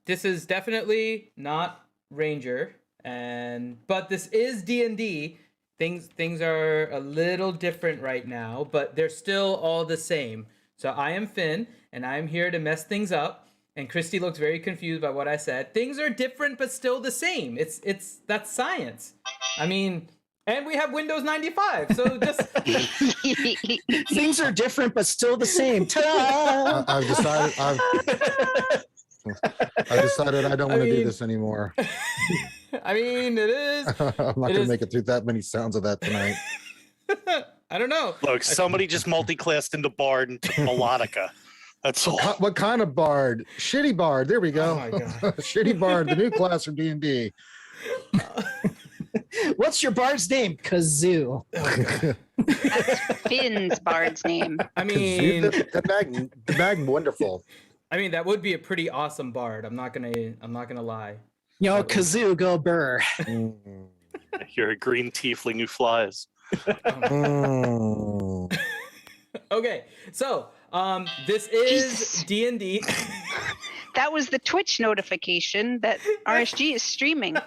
this is definitely not Ranger, but this is D&D. Things are a little different right now, but they're still all the same. So I am Finn, and I'm here to mess things up. And Christy looks very confused by what I said. Things are different, but still the same. That's science. I mean, and we have Windows 95, so just things are different, but still the same. Ta-da! I've decided I don't want to do this anymore. I mean, it is. I'm not going to make it through that many sounds of that tonight. I don't know. Look, somebody just multi-classed into Bard and took melodica. That's all. What kind of Bard? Shitty Bard. There we go. Oh my God. Shitty Bard, the new class from D&D. What's your bard's name? Kazoo. That's Finn's bard's name. I mean, the bag wonderful. I mean, that would be a pretty awesome bard. I'm not gonna lie. Yo, Kazoo, go burr. You're a green tiefling who flies. Okay, so this is D&D. That was the Twitch notification that RSG is streaming. I'm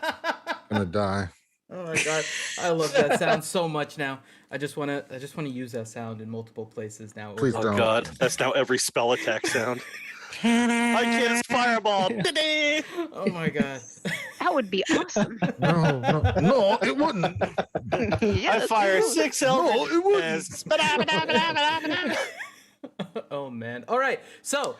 gonna die. Oh my God, I love that sound so much now. I just wanna use that sound in multiple places now. Please Oh don't. God, that's now every spell attack sound. I cast fireball. Yeah. Oh my God. That would be awesome. No, it wouldn't. Yeah, I fire 6 eldritch. No, it wouldn't. Oh man. All right. So,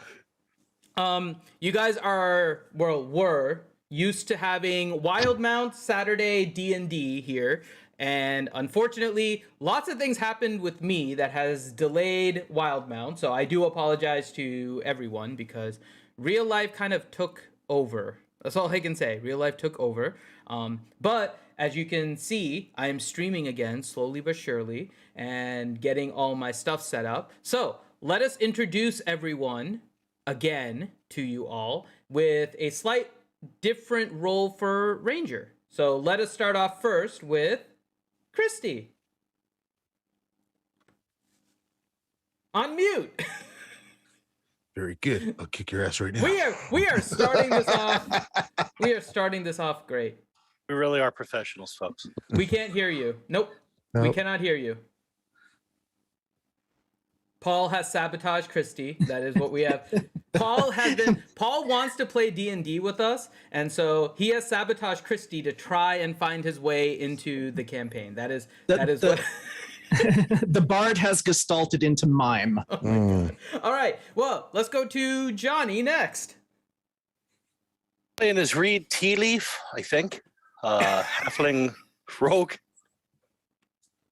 you guys were used to having Wildemount Saturday D&D here, and unfortunately, lots of things happened with me that has delayed Wildemount. So I do apologize to everyone because real life kind of took over. That's all I can say. Real life took over. But as you can see, I am streaming again, slowly but surely, and getting all my stuff set up. So let us introduce everyone again to you all with a slight different role for Ranger. So let us start off first with Christy. On mute. Very good. I'll kick your ass right now. We are starting this off. We are starting this off great. We really are professionals, folks. We can't hear you. Nope. We cannot hear you. Paul has sabotaged Christy. That is what we have. Paul wants to play D&D with us, and so he has sabotaged Christy to try and find his way into the campaign. That is what The bard has gestalted into mime. Oh my God. All right. Well, let's go to Johnny next. Playing as Reed Tea Leaf, I think. Halfling rogue.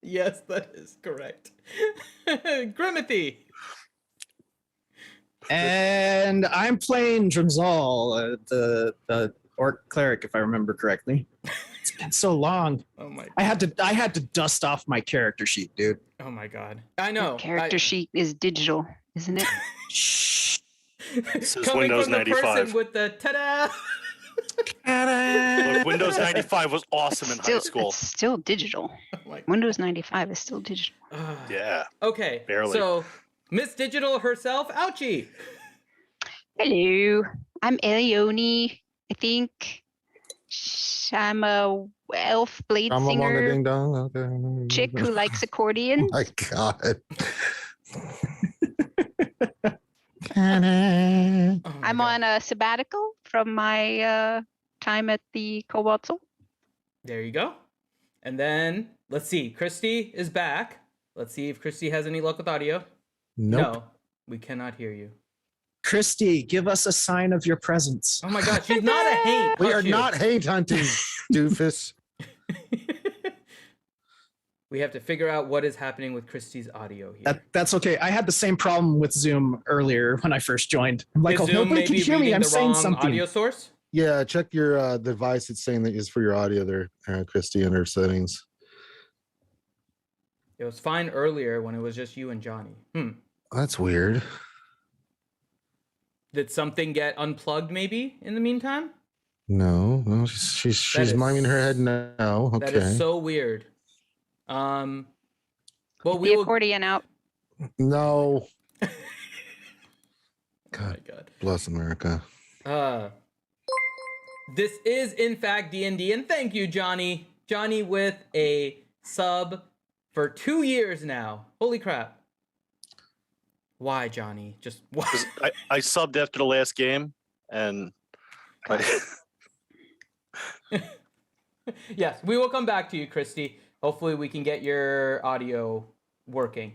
Yes, that is correct. Grimithy. And I'm playing Drimzal, the orc cleric, if I remember correctly. It's been so long. Oh my. I had to dust off my character sheet, dude. Oh my God. I know. Character sheet is digital, isn't it? Shh. This is Coming Windows from the 95. person with the ta-da. Look, Windows 95 was awesome in high school. It's still digital. Oh my God. Windows 95 is still digital. Yeah. Okay. Barely. So, Miss Digital herself, Ouchie. Hello, I'm Elione. I think I'm a elf blade I'm a singer ding dong. Okay. chick who likes accordion. My God. Oh my I'm God. on a sabbatical from my time at the Cobalt Soul. There you go. And then, let's see. Christy is back. Let's see if Christy has any luck with audio. Nope. No, we cannot hear you. Christy, give us a sign of your presence. Oh my God, she's not a hate. We hush are you. not hate hunting, doofus. We have to figure out what is happening with Christy's audio here. That's okay. I had the same problem with Zoom earlier when I first joined. I'm like, Is oh, Zoom nobody can maybe hear me. reading I'm the saying wrong something. audio source? Yeah, check your device. It's saying that is for your audio there, Christy, under settings. It was fine earlier when it was just you and Johnny. That's weird. Did something get unplugged maybe in the meantime? No, she's is- miming her head now. Okay. That is so weird. Well, The we will. accordion out. No. Oh my God God. bless America. this is in fact D&D, and thank you, Johnny. Johnny with a sub for 2 years now. Holy crap. Why, Johnny? Just why? 'Cause I subbed after the last game, and Yes, we will come back to you, Christy. Hopefully we can get your audio working.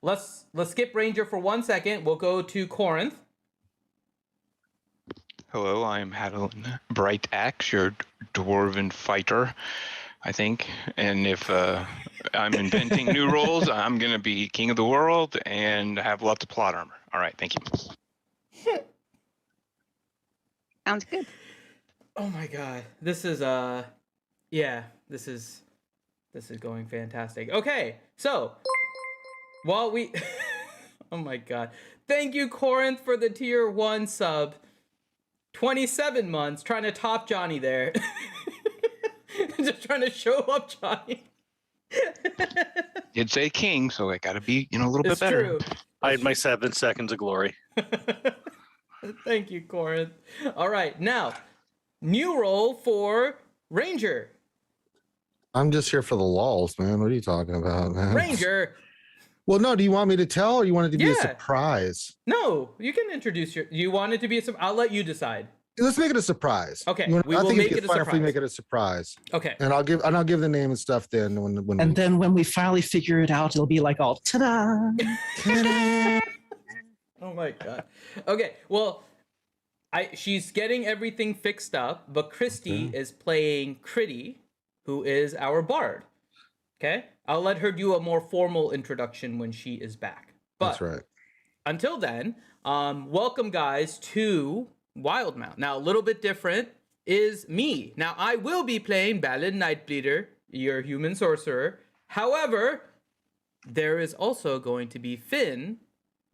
Let's skip Ranger for 1 second. We'll go to Corinth. Hello, I'm Hadelin Bright Axe, your dwarven fighter, I think. And if I'm inventing new roles, I'm going to be king of the world and have lots of plot armor. All right, thank you. Sounds good. Oh my god. This is this is going fantastic. Okay, so while we oh my god. Thank you, Corinth, for the tier 1 sub. 27 months trying to top Johnny there. Just trying to show up Johnny. Did say king, so I got to be, a little bit better. True. I had my 7 seconds of glory. Thank you, Corinth. All right, now, new role for Ranger. I'm just here for the lulls, man. What are you talking about, man? Ranger. Well, no. Do you want me to tell, or you want it to be a Yeah. surprise? No, you can introduce you want it to be I'll let you decide. Let's make it a surprise. Okay, You we I will think make it'd it be a fun if we surprise. make it a surprise, Okay. and I'll give the name and stuff then when And then when we finally figure it out, it'll be like all ta-da. Oh my god. Okay, well, she's getting everything fixed up, but Christy is playing Critty, who is our bard. Okay? I'll let her do a more formal introduction when she is back. But That's right. until then, welcome guys to Wildemount. Now, a little bit different is me. Now, I will be playing Ballad Nightbleeder, your human sorcerer. However, there is also going to be Finn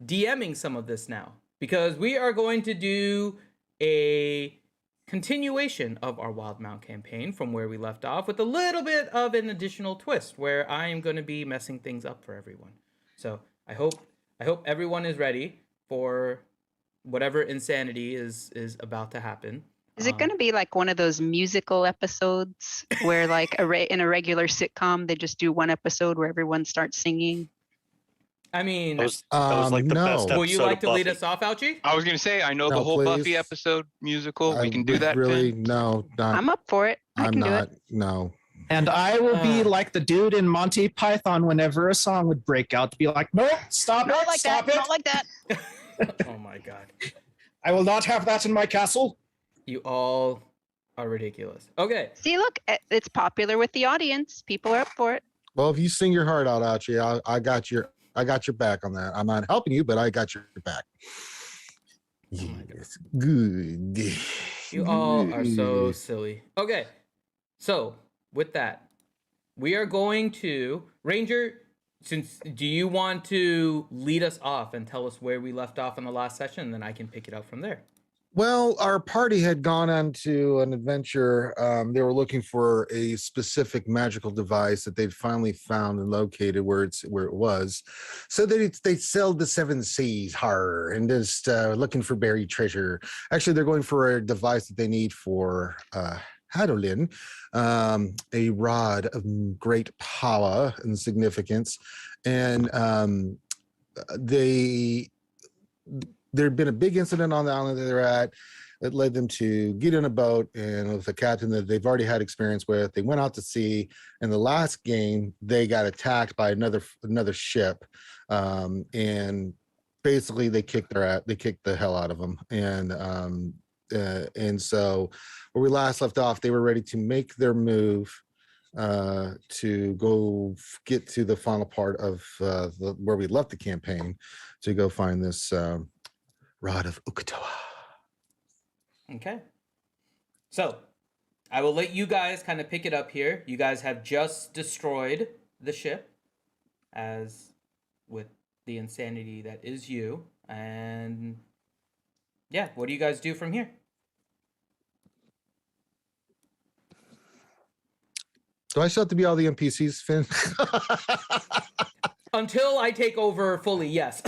DMing some of this now, because we are going to do a continuation of our Wildemount campaign from where we left off, with a little bit of an additional twist where I am going to be messing things up for everyone. So I hope everyone is ready for whatever insanity is about to happen. Is it going to be like one of those musical episodes where, like, in a regular sitcom, they just do one episode where everyone starts singing? I mean, That was like the no. best episode will you like of to lead Buffy. us off, Ouchie? I was going to say, I know No, the whole please. Buffy episode musical. We can do that. Really, Finn. no, not. I'm up for it. I I'm can do not. it. No. And I will be like the dude in Monty Python whenever a song would break out to be like, nope, stop Not it, like stop that. it. Not like that. Oh my god. I will not have that in my castle. You all are ridiculous. Okay. See, look, it's popular with the audience. People are up for it. Well, if you sing your heart out, Archie, I got your back on that. I'm not helping you, but I got your back. Yes, good. You all are so Good. silly. Okay. So, with that, we are going to Ranger, do you want to lead us off and tell us where we left off in the last session, and then I can pick it up from there? Well, our party had gone on to an adventure. They were looking for a specific magical device that they'd finally found and located where it was. So they sailed the 7 seas, and just looking for buried treasure. Actually, they're going for a device that they need for Hadolin, a rod of great power and significance, and there'd been a big incident on the island that they're at that led them to get in a boat and with a captain that they've already had experience with. They went out to sea. In the last game, they got attacked by another ship, and basically they kicked the hell out of them. And so where we last left off, they were ready to make their move to go get to the final part of where we left the campaign to go find this Rod of Ukatoa. Okay. So, I will let you guys kind of pick it up here. You guys have just destroyed the ship, as with the insanity that is you. And yeah, what do you guys do from here? Do I still have to be all the NPCs, Finn? Until I take over fully, yes.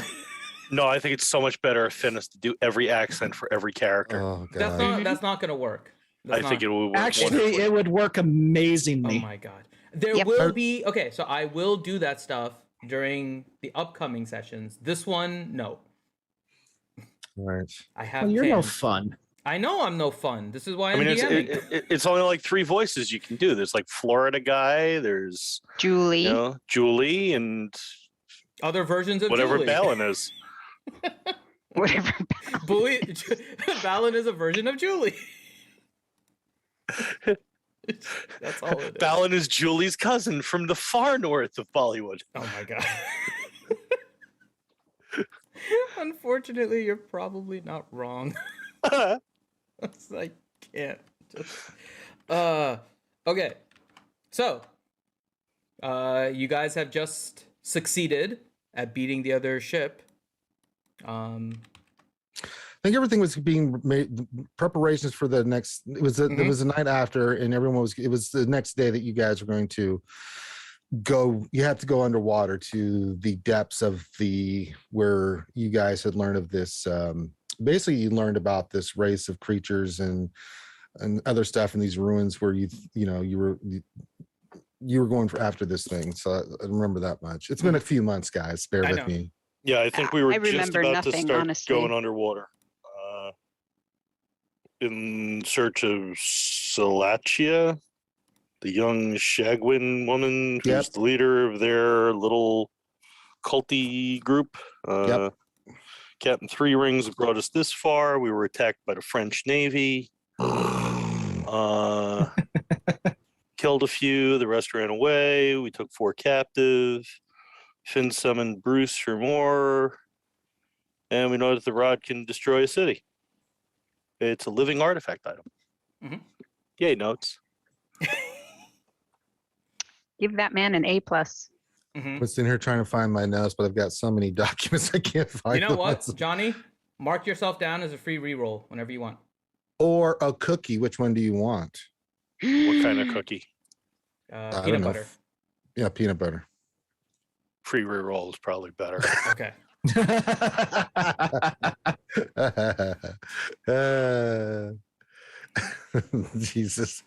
No, I think it's so much better if Finn has to do every accent for every character. Oh god. That's not gonna work. I think it would work Actually, wonderfully. it would work amazingly. Oh my god. There Yep. will be okay, so I will do that stuff during the upcoming sessions. This one, no. Right. I have Well, you're no plans. fun. I know I'm no fun. This is why I I'm mean, DMing. it's only like 3 voices you can do. There's like Florida guy, there's Julie. Julie, and Other versions of whatever Julie. Balin is. Whatever. Balin is a version of Julie. That's all it is. Balin is Julie's cousin from the far north of Bollywood. Oh my god. Unfortunately, you're probably not wrong. I can't just okay. So you guys have just succeeded at beating the other ship. I think everything was being made, preparations for the next, it was the night after, and it was the next day that you guys were going to go, you have to go underwater to the depths of where you guys had learned of this, basically you learned about this race of creatures and other stuff in these ruins where you were going after this thing. So I remember that much. It's been a few months, guys. Bear with me. Yeah, I think we were I just remember about to nothing, start honestly. going underwater. In search of Salachia, the young Shagwin woman who's Yep. the leader of their little culty group. Yep. Captain Three Rings brought us this far. We were attacked by the French Navy. Killed a few. The rest ran away. We took 4 captive. Finn summoned Bruce for more. And we know that the rod can destroy a city. It's a living artifact item. Mhm. Yay, notes. Give that man an A+. Mhm. I was in here trying to find my notes, but I've got so many documents I can't find. You know them. what, Johnny? Mark yourself down as a free reroll whenever you want. Or a cookie. Which one do you want? What kind of cookie? I don't Peanut know. butter. Yeah, peanut butter. Free reroll is probably better. Okay. Jesus.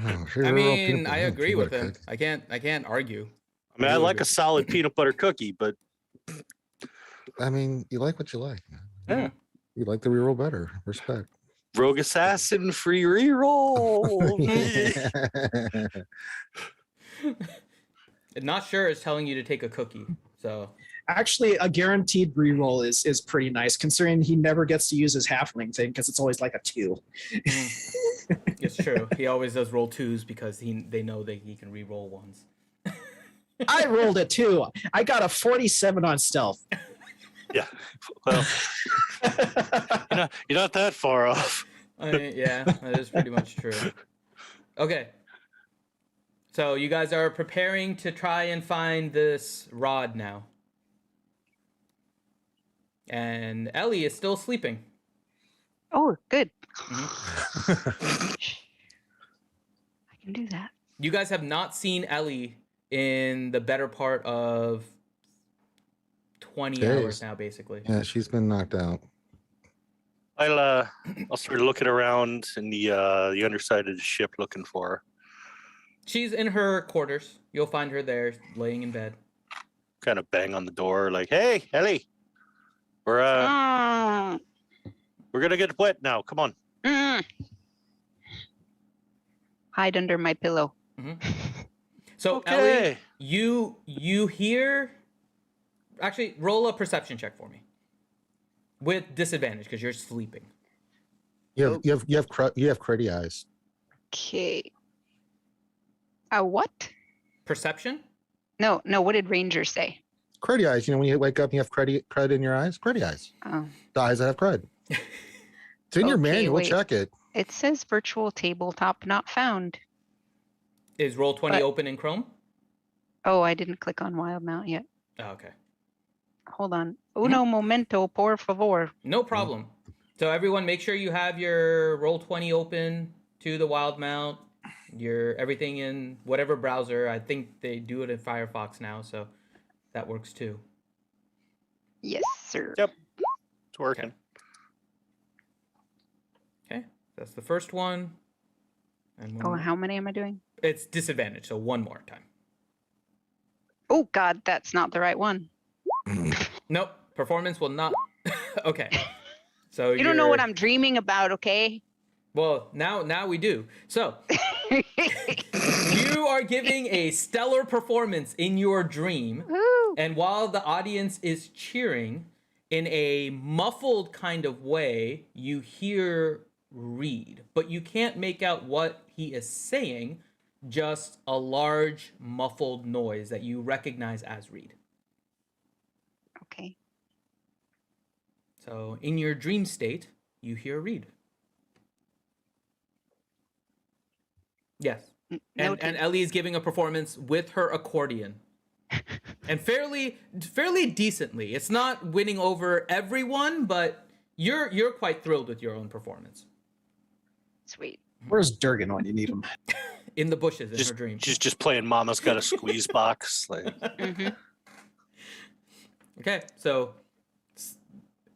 Oh, I mean, I agree with him. I can't argue. I mean, I like a solid peanut butter cookie, but I mean, you like what you like. Yeah. You like the reroll better. Respect. Rogue Assassin free reroll. Not sure is telling you to take a cookie. So Actually, a guaranteed reroll is pretty nice, considering he never gets to use his halfling thing because it's always like a 2. it's true. He always does roll 2s because they know that he can re-roll 1s. I rolled a 2. I got a 47 on stealth. Yeah. Well, you're not that far off. I mean, yeah, that is pretty much true. Okay. So you guys are preparing to try and find this rod now. And Ellie is still sleeping. Oh, good. Mhm. I can do that. You guys have not seen Ellie in the better part of 20 hours Days. now, basically. Yeah, she's been knocked out. I'll start looking around in the underside of the ship looking for her. She's in her quarters. You'll find her there, laying in bed. Kind of bang on the door, like, "Hey, Ellie, we're gonna get wet now. Come on." Hide under my pillow. So Okay. Ellie, you hear. Actually, roll a perception check for me. With disadvantage because you're sleeping. You have cruddy eyes. Okay. What? Perception? No. What did Ranger say? Cruddy eyes. You know, when you wake up and you have crud in your eyes? Cruddy eyes. Oh, The eyes that have crud. It's in your Okay, manual. wait. Check it. it says virtual tabletop not found. Is Roll20 But- open in Chrome? Oh, I didn't click on Wildemount yet. Oh, okay. Hold on. Uno momento, por favor. No problem. So everyone, make sure you have your Roll20 open to the Wildemount. Your everything in whatever browser. I think they do it in Firefox now, so that works too. Yes, sir. Yep. It's working. Okay, that's the first one. And one Oh, more. how many am I doing? It's disadvantage, so one more time. Oh God, that's not the right one. Nope, performance will not. Okay, so You don't know what I'm dreaming about, okay? Well, now we do. So you are giving a stellar performance in your dream, Woo. and while the audience is cheering, in a muffled kind of way, you hear Reed, but you can't make out what he is saying. Just a large muffled noise that you recognize as Reed. Okay. So in your dream state, you hear Reed. Yes. And Ellie is giving a performance with her accordion. And fairly decently. It's not winning over everyone, but you're quite thrilled with your own performance. Sweet. Where's Durgan when you need him? In the bushes in her dream. She's just playing Mama's Got a Squeeze Box. Like, Mm-hmm. Okay, so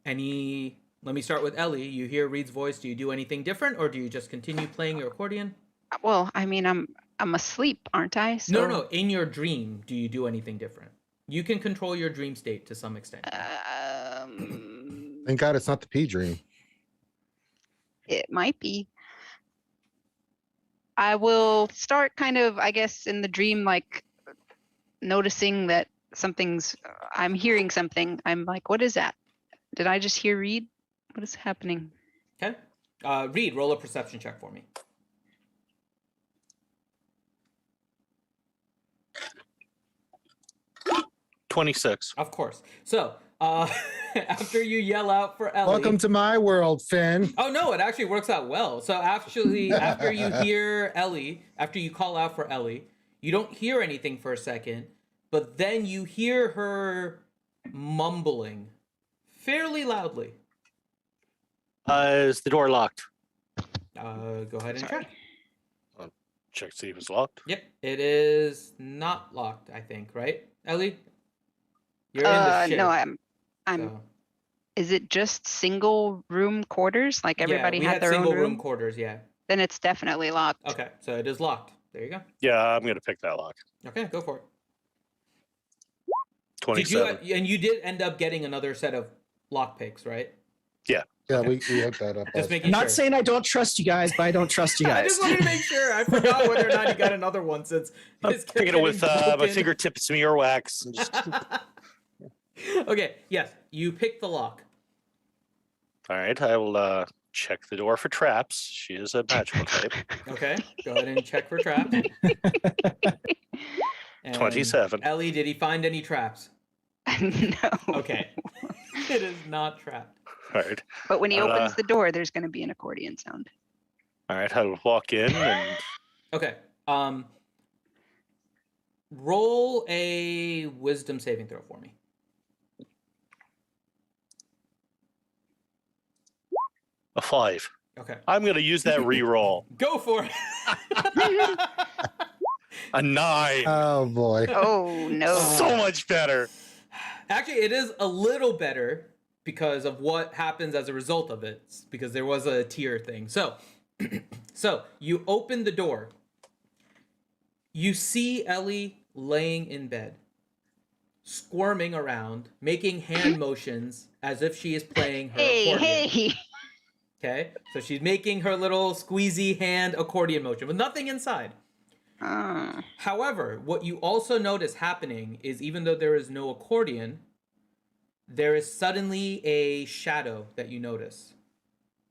let me start with Ellie. You hear Reed's voice. Do you do anything different, or do you just continue playing your accordion? Well, I mean, I'm asleep, aren't I? So, No. In your dream, do you do anything different? You can control your dream state to some extent. Thank God it's not the pea dream. It might be. I will start kind of, I guess, in the dream, like noticing that I'm hearing something. I'm like, what is that? Did I just hear Reed? What is happening? Okay. Reed, roll a perception check for me. 26. Of course. So, after you yell out for Ellie. Welcome to my world, Finn. Oh no, it actually works out well. So actually, after you hear Ellie, after you call out for Ellie, you don't hear anything for a second, but then you hear her mumbling fairly loudly. Is the door locked? Go ahead and check. Check to see if it's locked. Yep, it is not locked, I think, right? Ellie? You're in the ship. No, I'm. So. Is it just single room quarters? Like everybody we had their single own room? quarters, yeah. Then it's definitely locked. Okay, so it is locked. There you go. Yeah, I'm going to pick that lock. Okay, go for it. 27. And you did end up getting another set of lock picks, right? Yeah, Okay. we hooked that up. Just making I'm not sure. saying I don't trust you guys, but I don't trust you I guys. just wanted to make sure. I forgot whether or not you got another one since I'm his kept picking it with getting my broken. fingertips and earwax. And just... Okay, yes, you picked the lock. All right, I will check the door for traps. She is a magical type. Okay, go ahead and check for traps. And 27. Ellie, did he find any traps? No. Okay. It is not trapped. All right. But when he I'll, opens the door, there's going to be an accordion sound. All right, I'll walk in and Okay. Roll a wisdom saving throw for me. a 5. Okay. I'm going to use that re-roll. Go for it. A 9. Oh boy. Oh, no. So much better. Actually, it is a little better because of what happens as a result of it, because there was a tier thing. So, so you open the door. You see Ellie laying in bed, squirming around, making hand motions as if she is playing her accordion. Hey. Okay, so she's making her little squeezy hand accordion motion with nothing inside. However, what you also notice happening is even though there is no accordion, there is suddenly a shadow that you notice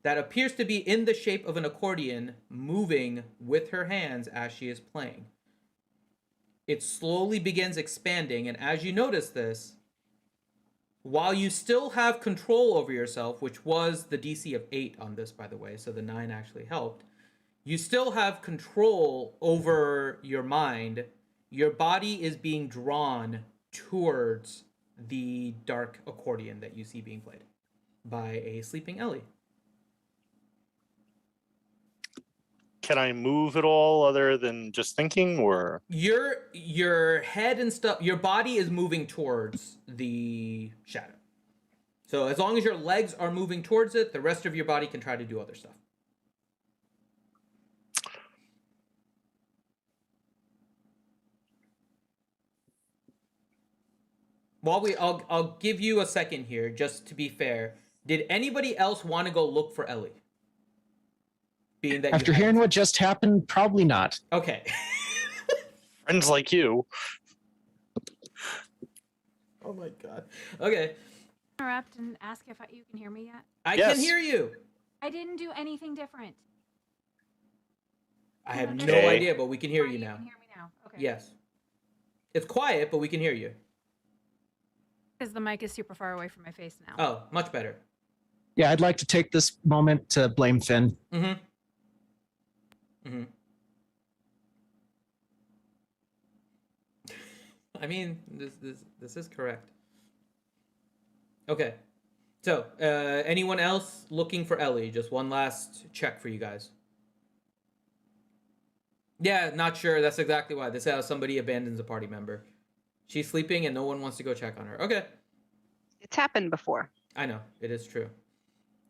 that appears to be in the shape of an accordion moving with her hands as she is playing. It slowly begins expanding, and as you notice this, while you still have control over yourself, which was the DC of 8 on this, by the way, so the 9 actually helped, you still have control over your mind. Your body is being drawn towards the dark accordion that you see being played by a sleeping Ellie. Can I move at all other than just thinking, or Your head and stuff, your body is moving towards the shadow. So as long as your legs are moving towards it, the rest of your body can try to do other stuff. I'll give you a second here, just to be fair. Did anybody else want to go look for Ellie? Being that After you hearing hadn't- what just happened, probably not. Okay. Friends like you. Oh my god. Okay. Interrupt and ask if you can hear me yet. I Yes. can hear you. I didn't do anything different. I have no Okay. idea, but we can hear Oh, you now. can hear me now. Okay. Yes. It's quiet, but we can hear you. Because the mic is super far away from my face now. Oh, much better. Yeah, I'd like to take this moment to blame Finn. Mm-hmm. Mm-hmm. I mean, this is correct. Okay. So, anyone else looking for Ellie? Just one last check for you guys. Yeah, not sure. That's exactly why. This is how somebody abandons a party member. She's sleeping and no one wants to go check on her. Okay. It's happened before. I know. It is true.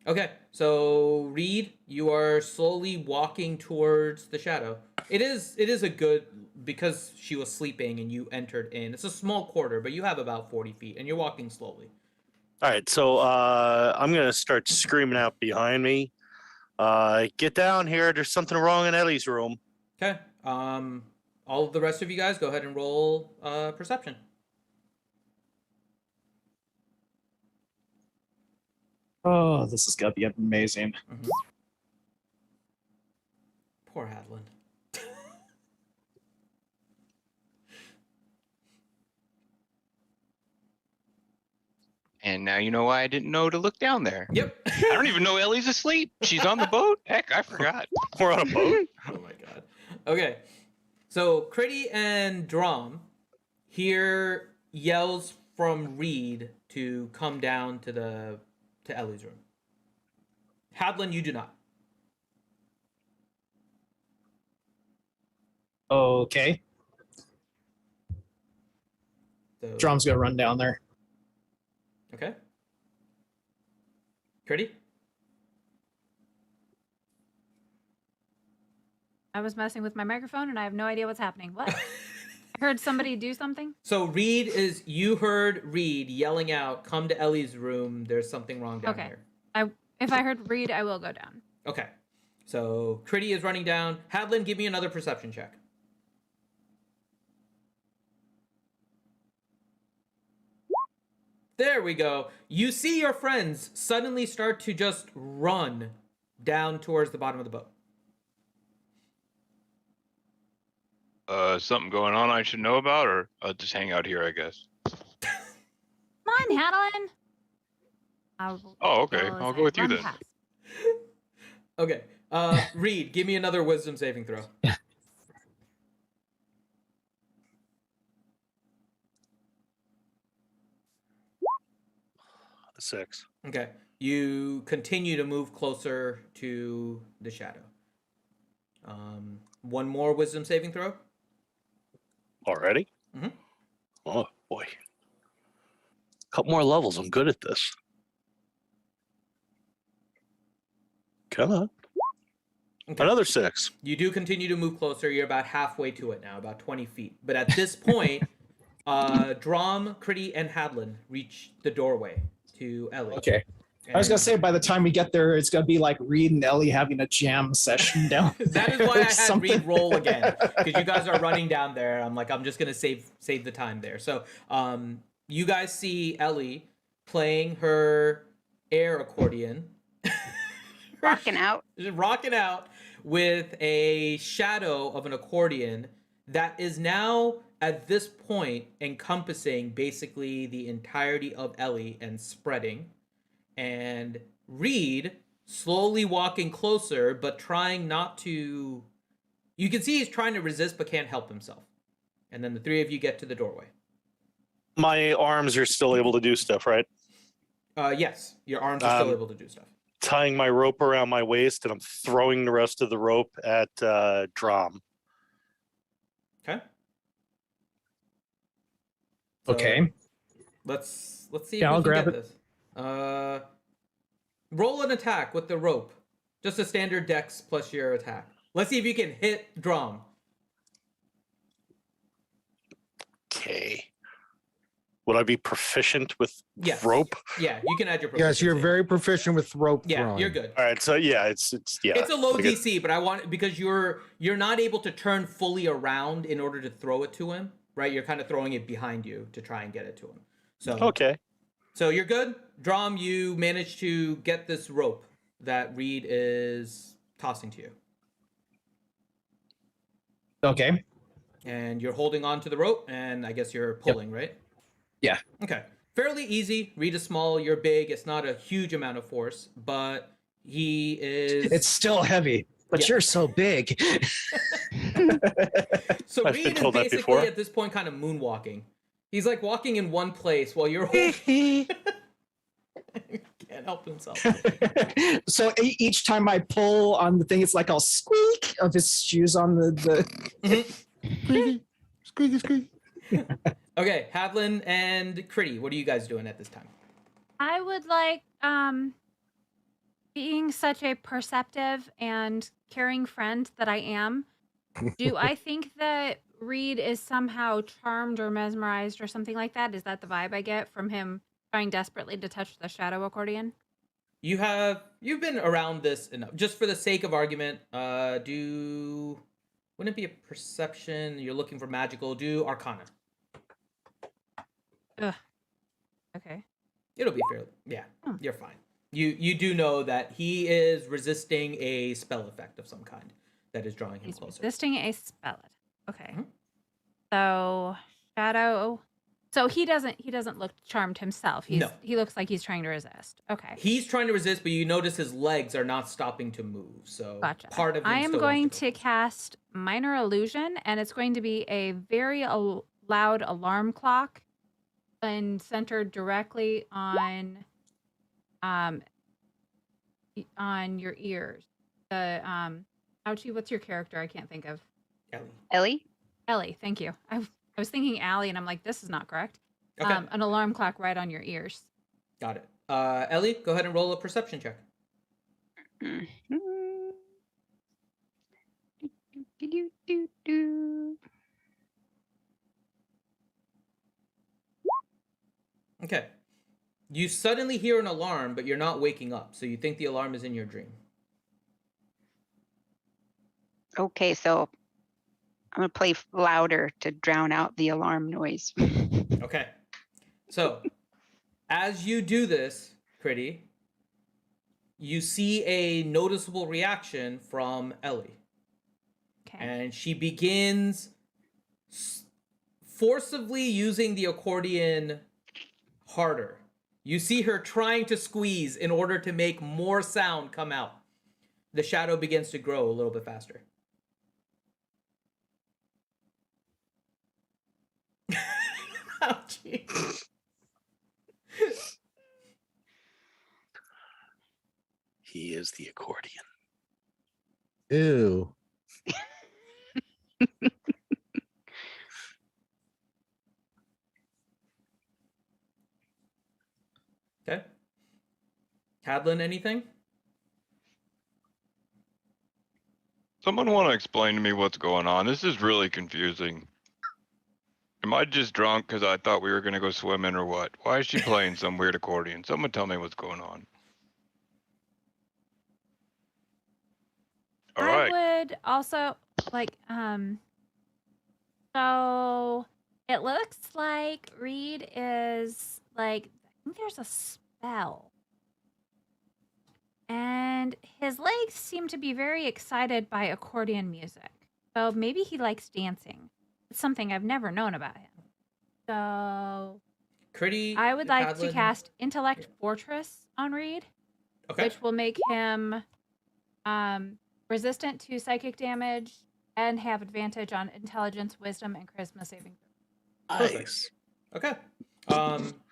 Okay. So, Reed, you are slowly walking towards the shadow. It is a good, because she was sleeping and you entered in. It's a small quarter, but you have about 40 feet and you're walking slowly. All right, so I'm gonna start screaming out behind me. Get down here! There's something wrong in Ellie's room. Okay. All of the rest of you guys, go ahead and roll perception. Oh, this is gonna be amazing. Mm-hmm. Poor Hadlin. And now you know why I didn't know to look down there. Yep. I don't even know Ellie's asleep. She's on the boat. Heck, I forgot. We're on a boat. Oh my god. Okay. So Critty and Drum hear yells from Reed to come down to Ellie's room. Hadlin, you do not. Okay. So, Drum's gonna run down there. Okay. Critty? I was messing with my microphone and I have no idea what's happening. What? I heard somebody do something. So you heard Reed yelling out, "Come to Ellie's room. There's something wrong down Okay. here." If I heard Reed, I will go down. Okay. So Critty is running down. Hadlin, give me another perception check. There we go. You see your friends suddenly start to just run down towards the bottom of the boat. Something going on I should know about, or I'll just hang out here, I guess. Come on, Hadlin. Oh, okay. I'll go with you then. Okay. Reed, give me another wisdom saving throw. A 6. Okay. You continue to move closer to the shadow. One more wisdom saving throw. Already? Mhm. Oh boy. Couple more levels. I'm good at this. Come on. Okay. Another 6. You do continue to move closer. You're about halfway to it now, about 20 feet. But at this point, Drom, Critty, and Hadlin reach the doorway to Ellie. Okay. I was gonna say by the time we get there, it's gonna be like Reed and Ellie having a jam session down. That is why I or had something. Reed roll again, because you guys are running down there. I'm like, I'm just gonna save the time there. So, you guys see Ellie playing her air accordion, Rocking out. rocking out with a shadow of an accordion that is now at this point encompassing basically the entirety of Ellie and spreading. And Reed slowly walking closer, but trying not to. You can see he's trying to resist, but can't help himself. And then the three of you get to the doorway. My arms are still able to do stuff, right? Yes, your arms are still able to do stuff. Tying my rope around my waist, and I'm throwing the rest of the rope at Drom. Okay. Okay. Let's see if Yeah, we I'll can grab get it. this. Roll an attack with the rope. Just a standard dex plus your attack. Let's see if you can hit Drum. Okay. Would I be proficient with Yes. rope? Yeah, you can add your Yes, you're proficiency. very proficient with rope Yeah, throwing. you're good. All right, so yeah, it's yeah. It's a low like DC, but I want because you're not able to turn fully around in order to throw it to him, right? You're kind of throwing it behind you to try and get it to him. So Okay. So you're good. Drom, you managed to get this rope that Reed is tossing to you. Okay. And you're holding on to the rope, and I guess you're pulling, right? Yeah. Okay. Fairly easy. Reed is small, you're big. It's not a huge amount of force, but he is... It's still heavy, but Yeah. you're so big. So I've been Reed is told that basically before. at this point kind of moonwalking. He's like walking in one place while you're holding... Can't help himself. So each time I pull on the thing, it's like I'll squeak of his shoes on the Squeaky, squeaky, squeaky. Okay, Hadlin and Critty, what are you guys doing at this time? I would like, being such a perceptive and caring friend that I am, do I think that Reed is somehow charmed or mesmerized or something like that? Is that the vibe I get from him trying desperately to touch the shadow accordion? You've been around this enough. Just for the sake of argument, wouldn't it be a perception? You're looking for magical, do Arcana. Ugh. Okay. It'll be fair. Yeah, Hmm. you're fine. You do know that he is resisting a spell effect of some kind that is drawing him He's closer. resisting a spell. Okay. Mhm. So shadow. So he doesn't look charmed himself. No. He looks like he's trying to resist. Okay. He's trying to resist, but you notice his legs are not stopping to move. So Gotcha. part of him I am still going wants to cast Minor Illusion, and it's going to be a very loud alarm clock, and centered directly on your ears. The ouchie, what's your character? I can't think of. Ellie. Ellie? Ellie, thank you. I was thinking Allie, and I'm like, this is not correct. Okay, An alarm clock right on your ears. got it. Ellie, go ahead and roll a perception check. Mhm. Do. Okay. You suddenly hear an alarm, but you're not waking up, so you think the alarm is in your dream. Okay, so I'm gonna play louder to drown out the alarm noise. Okay. So, as you do this, Critty, you see a noticeable reaction from Ellie. Okay. And she begins forcibly using the accordion harder. You see her trying to squeeze in order to make more sound come out. The shadow begins to grow a little bit faster. Ouchie. He is the accordion. Ew. Okay. Hadlin, anything? Someone want to explain to me what's going on? This is really confusing. Am I just drunk because I thought we were going to go swimming or what? Why is she playing some weird accordion? Someone tell me what's going on. All right. I would also like so it looks like Reed is like, I think there's a spell. And his legs seem to be very excited by accordion music. So maybe he likes dancing. It's something I've never known about him. So Critty. I would like to Hadlin? cast Intellect Fortress on Reed, Okay. which will make him resistant to psychic damage and have advantage on intelligence, wisdom, and charisma saving. Nice. Okay.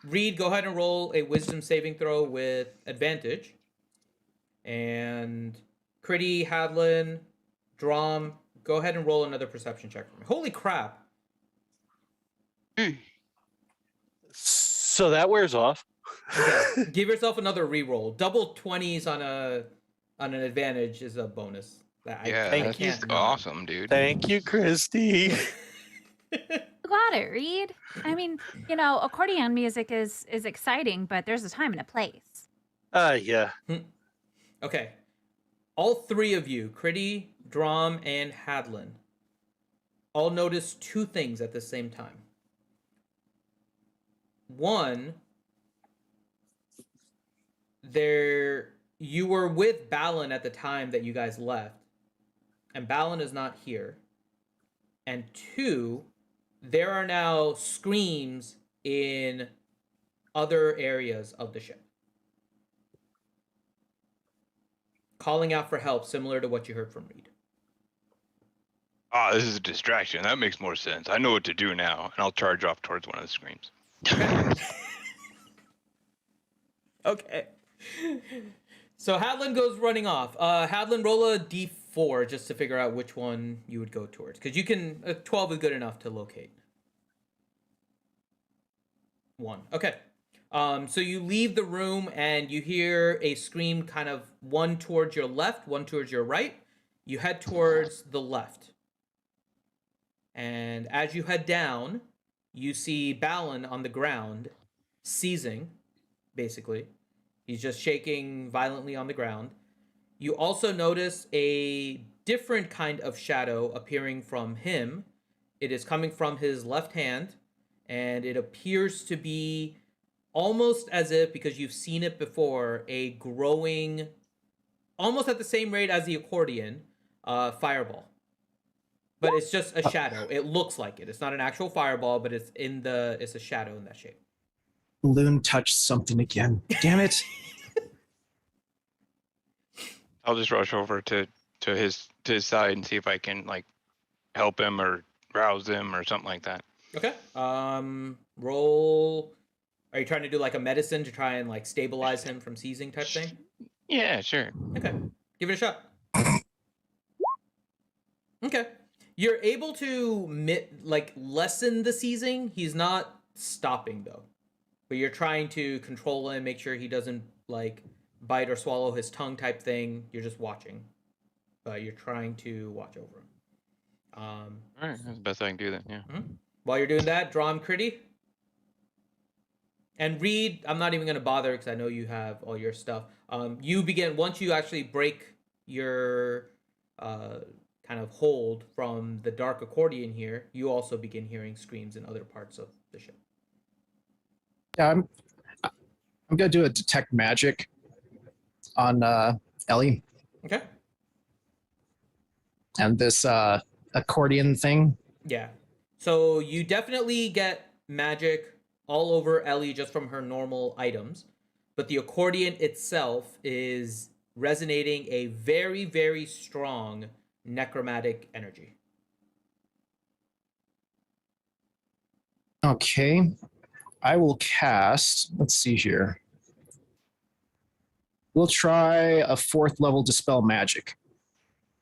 Reed, go ahead and roll a wisdom saving throw with advantage. And Critty, Hadlin, Drom, go ahead and roll another perception check for me. Holy crap. So that wears off. Okay. Give yourself another reroll. Double 20s on an advantage is a bonus. Yeah, I that's can't. awesome, dude. Thank you, Christy. got it, Reed. I mean, accordion music is exciting, but there's a time and a place. Yeah. Okay. All three of you, Critty, Drom, and Hadlin, all notice two things at the same time. One, you were with Balin at the time that you guys left, and Balin is not here. And two, there are now screams in other areas of the ship, calling out for help, similar to what you heard from Reed. Ah, this is a distraction. That makes more sense. I know what to do now, and I'll charge off towards one of the screams. Okay. So Hadlin goes running off. Hadlin, roll a d4 just to figure out which one you would go towards. Because you can, 12 is good enough to locate. 1. Okay. So you leave the room and you hear a scream, kind of one towards your left, one towards your right. You head towards the left. And as you head down, you see Balin on the ground, seizing, basically. He's just shaking violently on the ground. You also notice a different kind of shadow appearing from him. It is coming from his left hand, and it appears to be almost as if, because you've seen it before, a growing, almost at the same rate as the accordion, fireball. But it's just a shadow. It looks like it. It's not an actual fireball, but it's a shadow in that shape. Balloon touched something again. Damn it. I'll just rush over to his side and see if I can help him or rouse him or something like that. Okay. Roll. Are you trying to do like a medicine to try and stabilize him from seizing type thing? Yeah, sure. Okay. Give it a shot. Okay. You're able to lessen the seizing. He's not stopping though. But you're trying to control him, make sure he doesn't bite or swallow his tongue type thing. You're just watching. But you're trying to watch over him. All right, that's the best I can do then, yeah. Mm-hmm. While you're doing that, draw him Critty. And Reed, I'm not even going to bother because I know you have all your stuff. You begin, once you actually break your kind of hold from the dark accordion here, you also begin hearing screams in other parts of the ship. Yeah, I'm gonna do a detect magic on Ellie Okay. and this accordion thing. Yeah. So you definitely get magic all over Ellie just from her normal items, but the accordion itself is resonating a very, very strong necromantic energy. Okay. I will cast, let's see here. We'll try a 4th level Dispel Magic.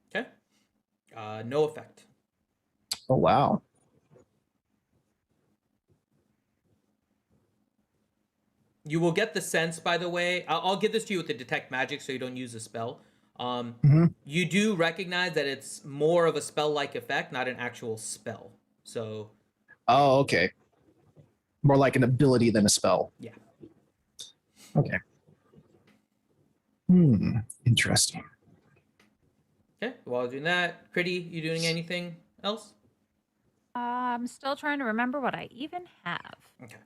Okay. No effect. Oh, wow. You will get the sense, by the way, I'll give this to you with the detect magic so you don't use the spell. You do recognize that it's more of a spell-like effect, not an actual spell. So. Oh, okay. More like an ability than a spell. Yeah. Okay. Interesting. Okay, while doing that, Critty, you doing anything else? I'm still trying to remember what I even have. Okay.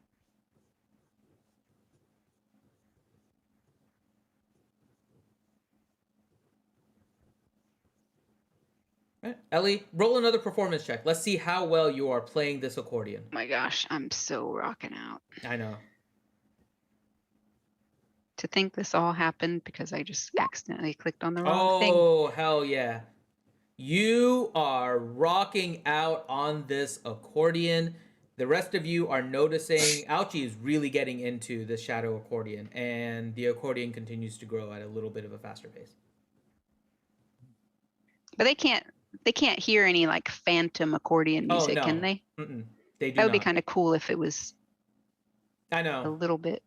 Right. Ellie, roll another performance check. Let's see how well you are playing this accordion. Oh my gosh, I'm so rocking out. I know. To think this all happened because I just accidentally clicked on the wrong thing. Oh, hell yeah. You are rocking out on this accordion. The rest of you are noticing Ouchie is really getting into the shadow accordion, and the accordion continues to grow at a little bit of a faster pace. But they can't hear any phantom accordion music, no. can they? Mm-mm. They do That would be not. kind of cool if it was I know. a little bit.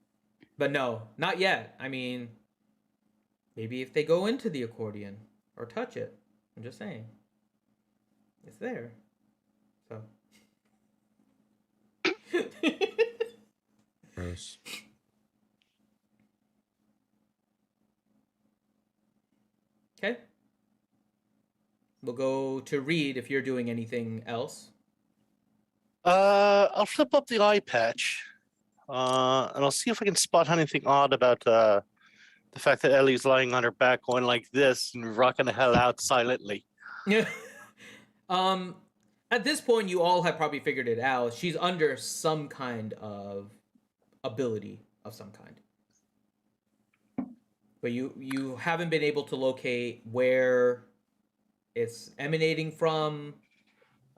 But no, not yet. I mean, maybe if they go into the accordion or touch it. I'm just saying. It's there. So. Gross. Okay. We'll go to Reed if you're doing anything else. I'll flip up the eye patch, and I'll see if I can spot anything odd about the fact that Ellie's lying on her back, going like this and rocking the hell out silently. Yeah. At this point, you all have probably figured it out. She's under some kind of ability of some kind, but you haven't been able to locate where it's emanating from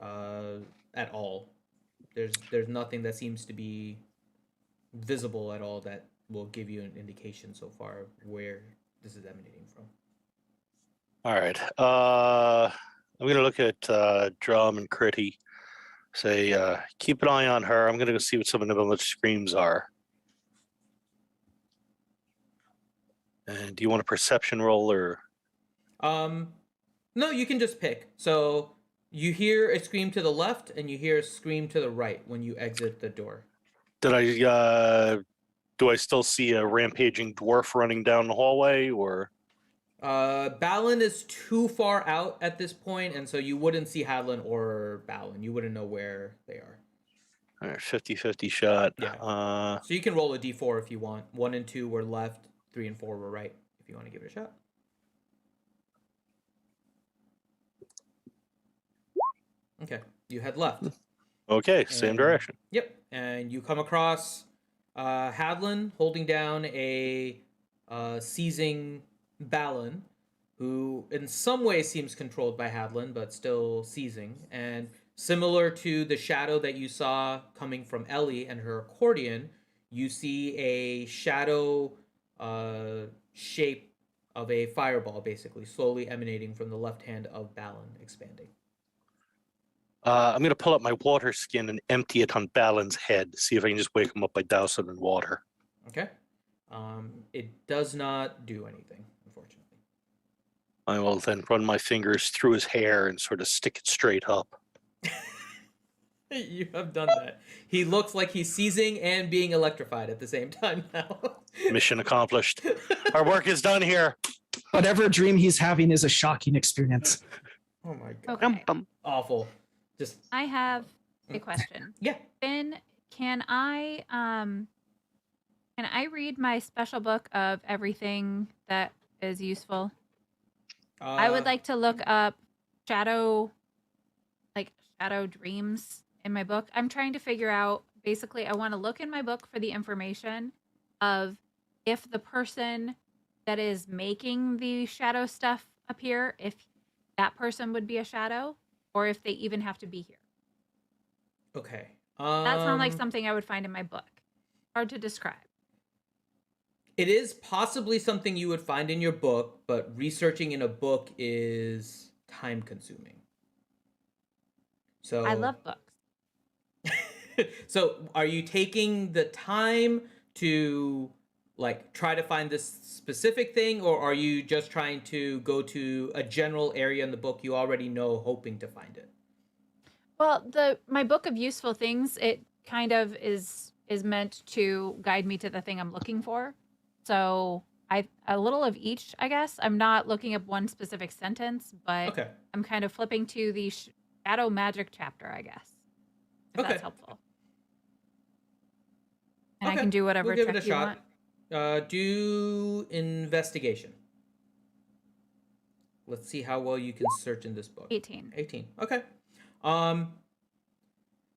at all. There's nothing that seems to be visible at all that will give you an indication so far where this is emanating from. All right. I'm gonna look at Drum and Critty. Say, keep an eye on her. I'm gonna go see what some of the screams are. And do you want a perception roll or? No, you can just pick. So you hear a scream to the left and you hear a scream to the right when you exit the door. Did I? Do I still see a rampaging dwarf running down the hallway, or? Balin is too far out at this point, and so you wouldn't see Hadlin or Balin. You wouldn't know where they are. All right, 50-50 shot. Yeah. So you can roll a d4 if you want. 1 and 2 were left, 3 and 4 were right, if you want to give it a shot. Okay, you head left. Okay, same direction. Yep, and you come across Hadlin holding down a seizing Balin, who in some ways seems controlled by Hadlin, but still seizing. And similar to the shadow that you saw coming from Ellie and her accordion, you see a shadow shape of a fireball, basically, slowly emanating from the left hand of Balin, expanding. I'm going to pull up my water skin and empty it on Balin's head. See if I can just wake him up by dousing it in water. Okay. It does not do anything, unfortunately. I will then run my fingers through his hair and sort of stick it straight up. You have done that. He looks like he's seizing and being electrified at the same time now. Mission accomplished. Our work is done here. Whatever dream he's having is a shocking experience. Oh my god. Okay. Awful. Just I have a question. yeah. Finn, can I read my special book of everything that is useful? I would like to look up shadow dreams in my book. I'm trying to figure out, basically, I want to look in my book for the information of if the person that is making the shadow stuff appear, if that person would be a shadow, or if they even have to be here. Okay. That sounds like something I would find in my book. Hard to describe. It is possibly something you would find in your book, but researching in a book is time consuming. So I love books. So are you taking the time to like try to find this specific thing, or are you just trying to go to a general area in the book you already know, hoping to find it? Well, my book of useful things, it kind of is meant to guide me to the thing I'm looking for. So a little of each, I guess. I'm not looking up one specific sentence, but Okay. I'm kind of flipping to the shadow magic chapter, I guess. If Okay. that's helpful. And Okay, I can do whatever we'll give it check a you shot. want. Do investigation. Let's see how well you can search in this book. 18. 18. Okay.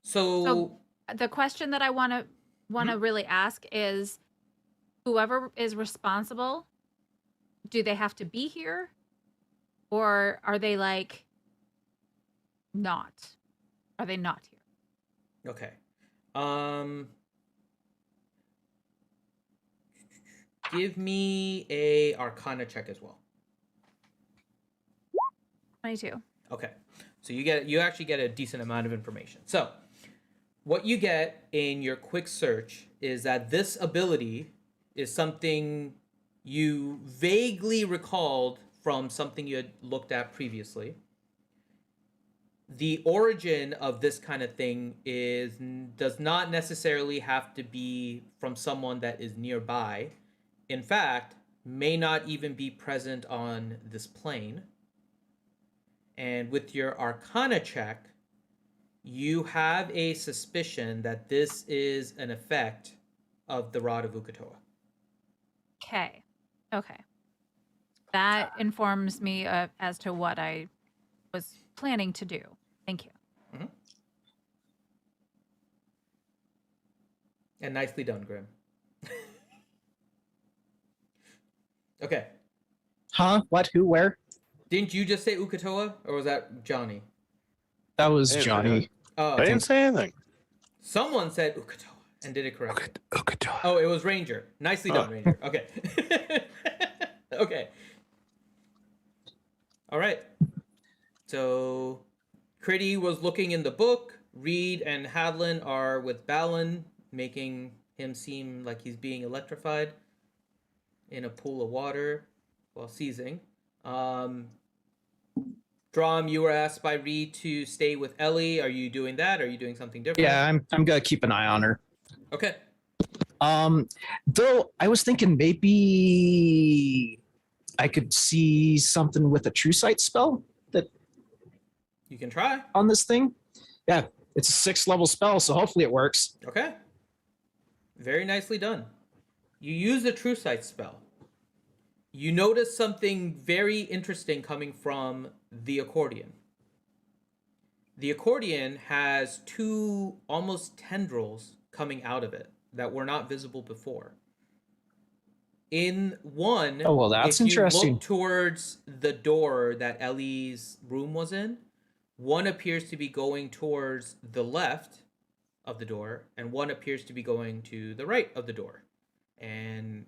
So The question that I want to really ask is, whoever is responsible, do they have to be here, or are they like not? Are they not here? okay. Give me a Arcana check as well. 22. Okay. So you actually get a decent amount of information. So what you get in your quick search is that this ability is something you vaguely recalled from something you had looked at previously. the origin of this kind of thing does not necessarily have to be from someone that is nearby. In fact, may not even be present on this plane. And with your Arcana check, you have a suspicion that this is an effect of the Rod of Uk'otoa. Okay. That informs me as to what I was planning to do. Thank you. Mm-hmm. And nicely done, Grim. Okay. Huh? What? Who? Where? Didn't you just say Uk'otoa, or was that Johnny? That was I didn't say Johnny. Oh, I didn't say anything. someone said Uk'otoa and did it correctly. Uk'otoa. Oh, it was Ranger. Nicely done, Oh. Ranger. Okay. Okay. All right. So, Critty was looking in the book. Reed and Hadlin are with Balin, making him seem like he's being electrified in a pool of water while seizing. Drom, you were asked by Reed to stay with Ellie. Are you doing that? Are you doing something different? Yeah, I'm gonna keep an eye on her. Okay. Though I was thinking maybe I could see something with a true sight spell that You can try. on this thing. Yeah, it's a 6th level spell, so hopefully it works. Okay. Very nicely done. You use the True Sight spell. You notice something very interesting coming from the accordion. The accordion has 2 almost tendrils coming out of it that were not visible before. In one, Oh, well, that's if you interesting. look towards the door that Ellie's room was in, one appears to be going towards the left of the door, and one appears to be going to the right of the door. And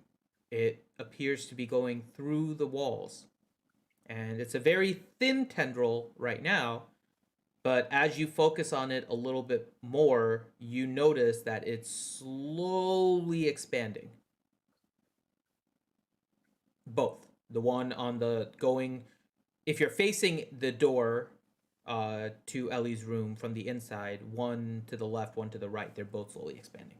it appears to be going through the walls. And it's a very thin tendril right now, but as you focus on it a little bit more, you notice that it's slowly expanding. Both. The one on the going, if you're facing the door to Ellie's room from the inside, one to the left, one to the right, they're both slowly expanding.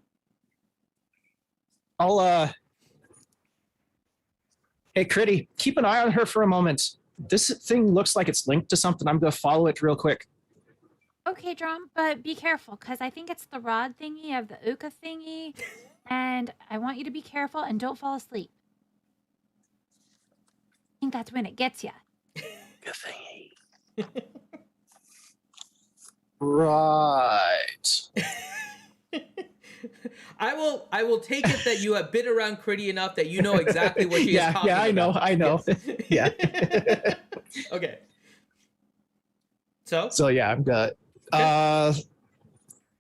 Hey, Critty, keep an eye on her for a moment. This thing looks like it's linked to something. I'm gonna follow it real quick. Okay, Drum, but be careful, because I think it's the rod thingy of the Uka thingy, and I want you to be careful and don't fall asleep. I think that's when it gets you. Good thing. Right. I will take it that you have been around Critty enough that you know exactly what she is talking I know, about. I know. Yeah. Okay. So? So yeah, I'm good.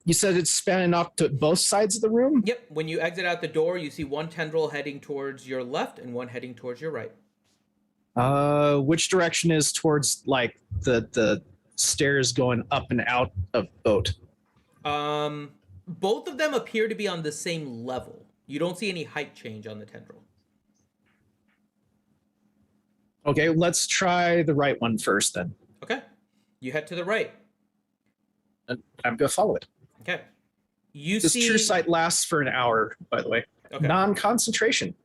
You said it's spanning off to both sides of the room? Yep. When you exit out the door, you see one tendril heading towards your left and one heading towards your right. Which direction is towards like the stairs going up and out of boat? Both of them appear to be on the same level. You don't see any height change on the tendril. Okay, let's try the right one first then. Okay. You head to the right. I'm gonna follow it. Okay. You This see true sight lasts for an hour, by the way. Okay. Non-concentration.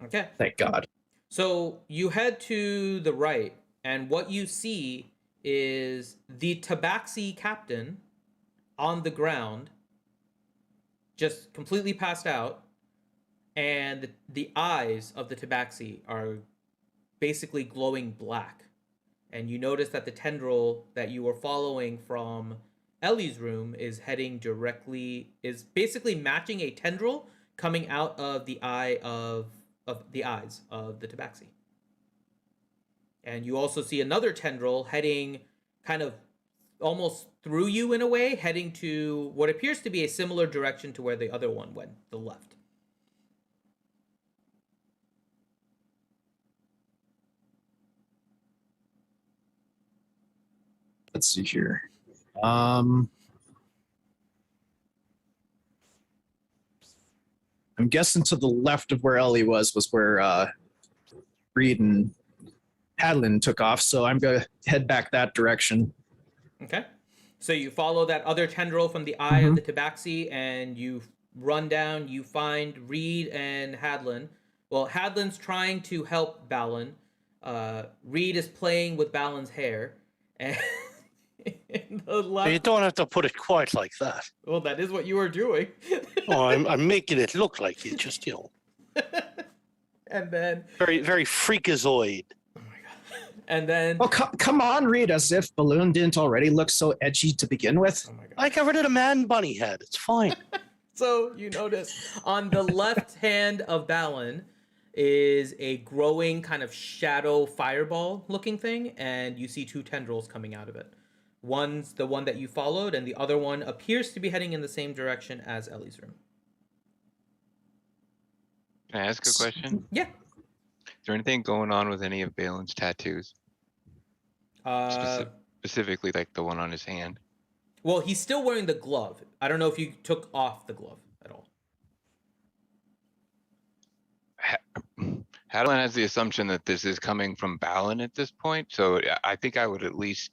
Okay. Thank God. So you head to the right, and what you see is the tabaxi captain on the ground, just completely passed out, and the eyes of the tabaxi are basically glowing black. And you notice that the tendril that you were following from Ellie's room is basically matching a tendril coming out of the eye of the eyes of the tabaxi. And you also see another tendril heading kind of almost through you in a way, heading to what appears to be a similar direction to where the other one went, the left. Let's see here. I'm guessing to the left of where Ellie was where Reed and Hadlin took off, so I'm gonna head back that direction. Okay. So you follow that other tendril from the eye of the tabaxi, and you run down. You find Reed and Hadlin. Well, Hadlin's trying to help Balin. Reed is playing with Balin's hair, and in the left. You don't have to put it quite like that. Well, that is what you were doing. Oh, I'm making it look like it just, And then very, very freakazoid. And then Oh, come on, Reed, as if Balloon didn't already look so edgy to begin with. oh my god. I got rid of the man bunny head. It's fine. So you notice on the left hand of Balin is a growing kind of shadow fireball looking thing, and you see two tendrils coming out of it. One's the one that you followed, and the other one appears to be heading in the same direction as Ellie's room. Can I ask a question? Yeah. Is there anything going on with any of Balin's tattoos? Specifically, like the one on his hand. Well, he's still wearing the glove. I don't know if you took off the glove at all. Hadlin has the assumption that this is coming from Balin at this point, so I think I would at least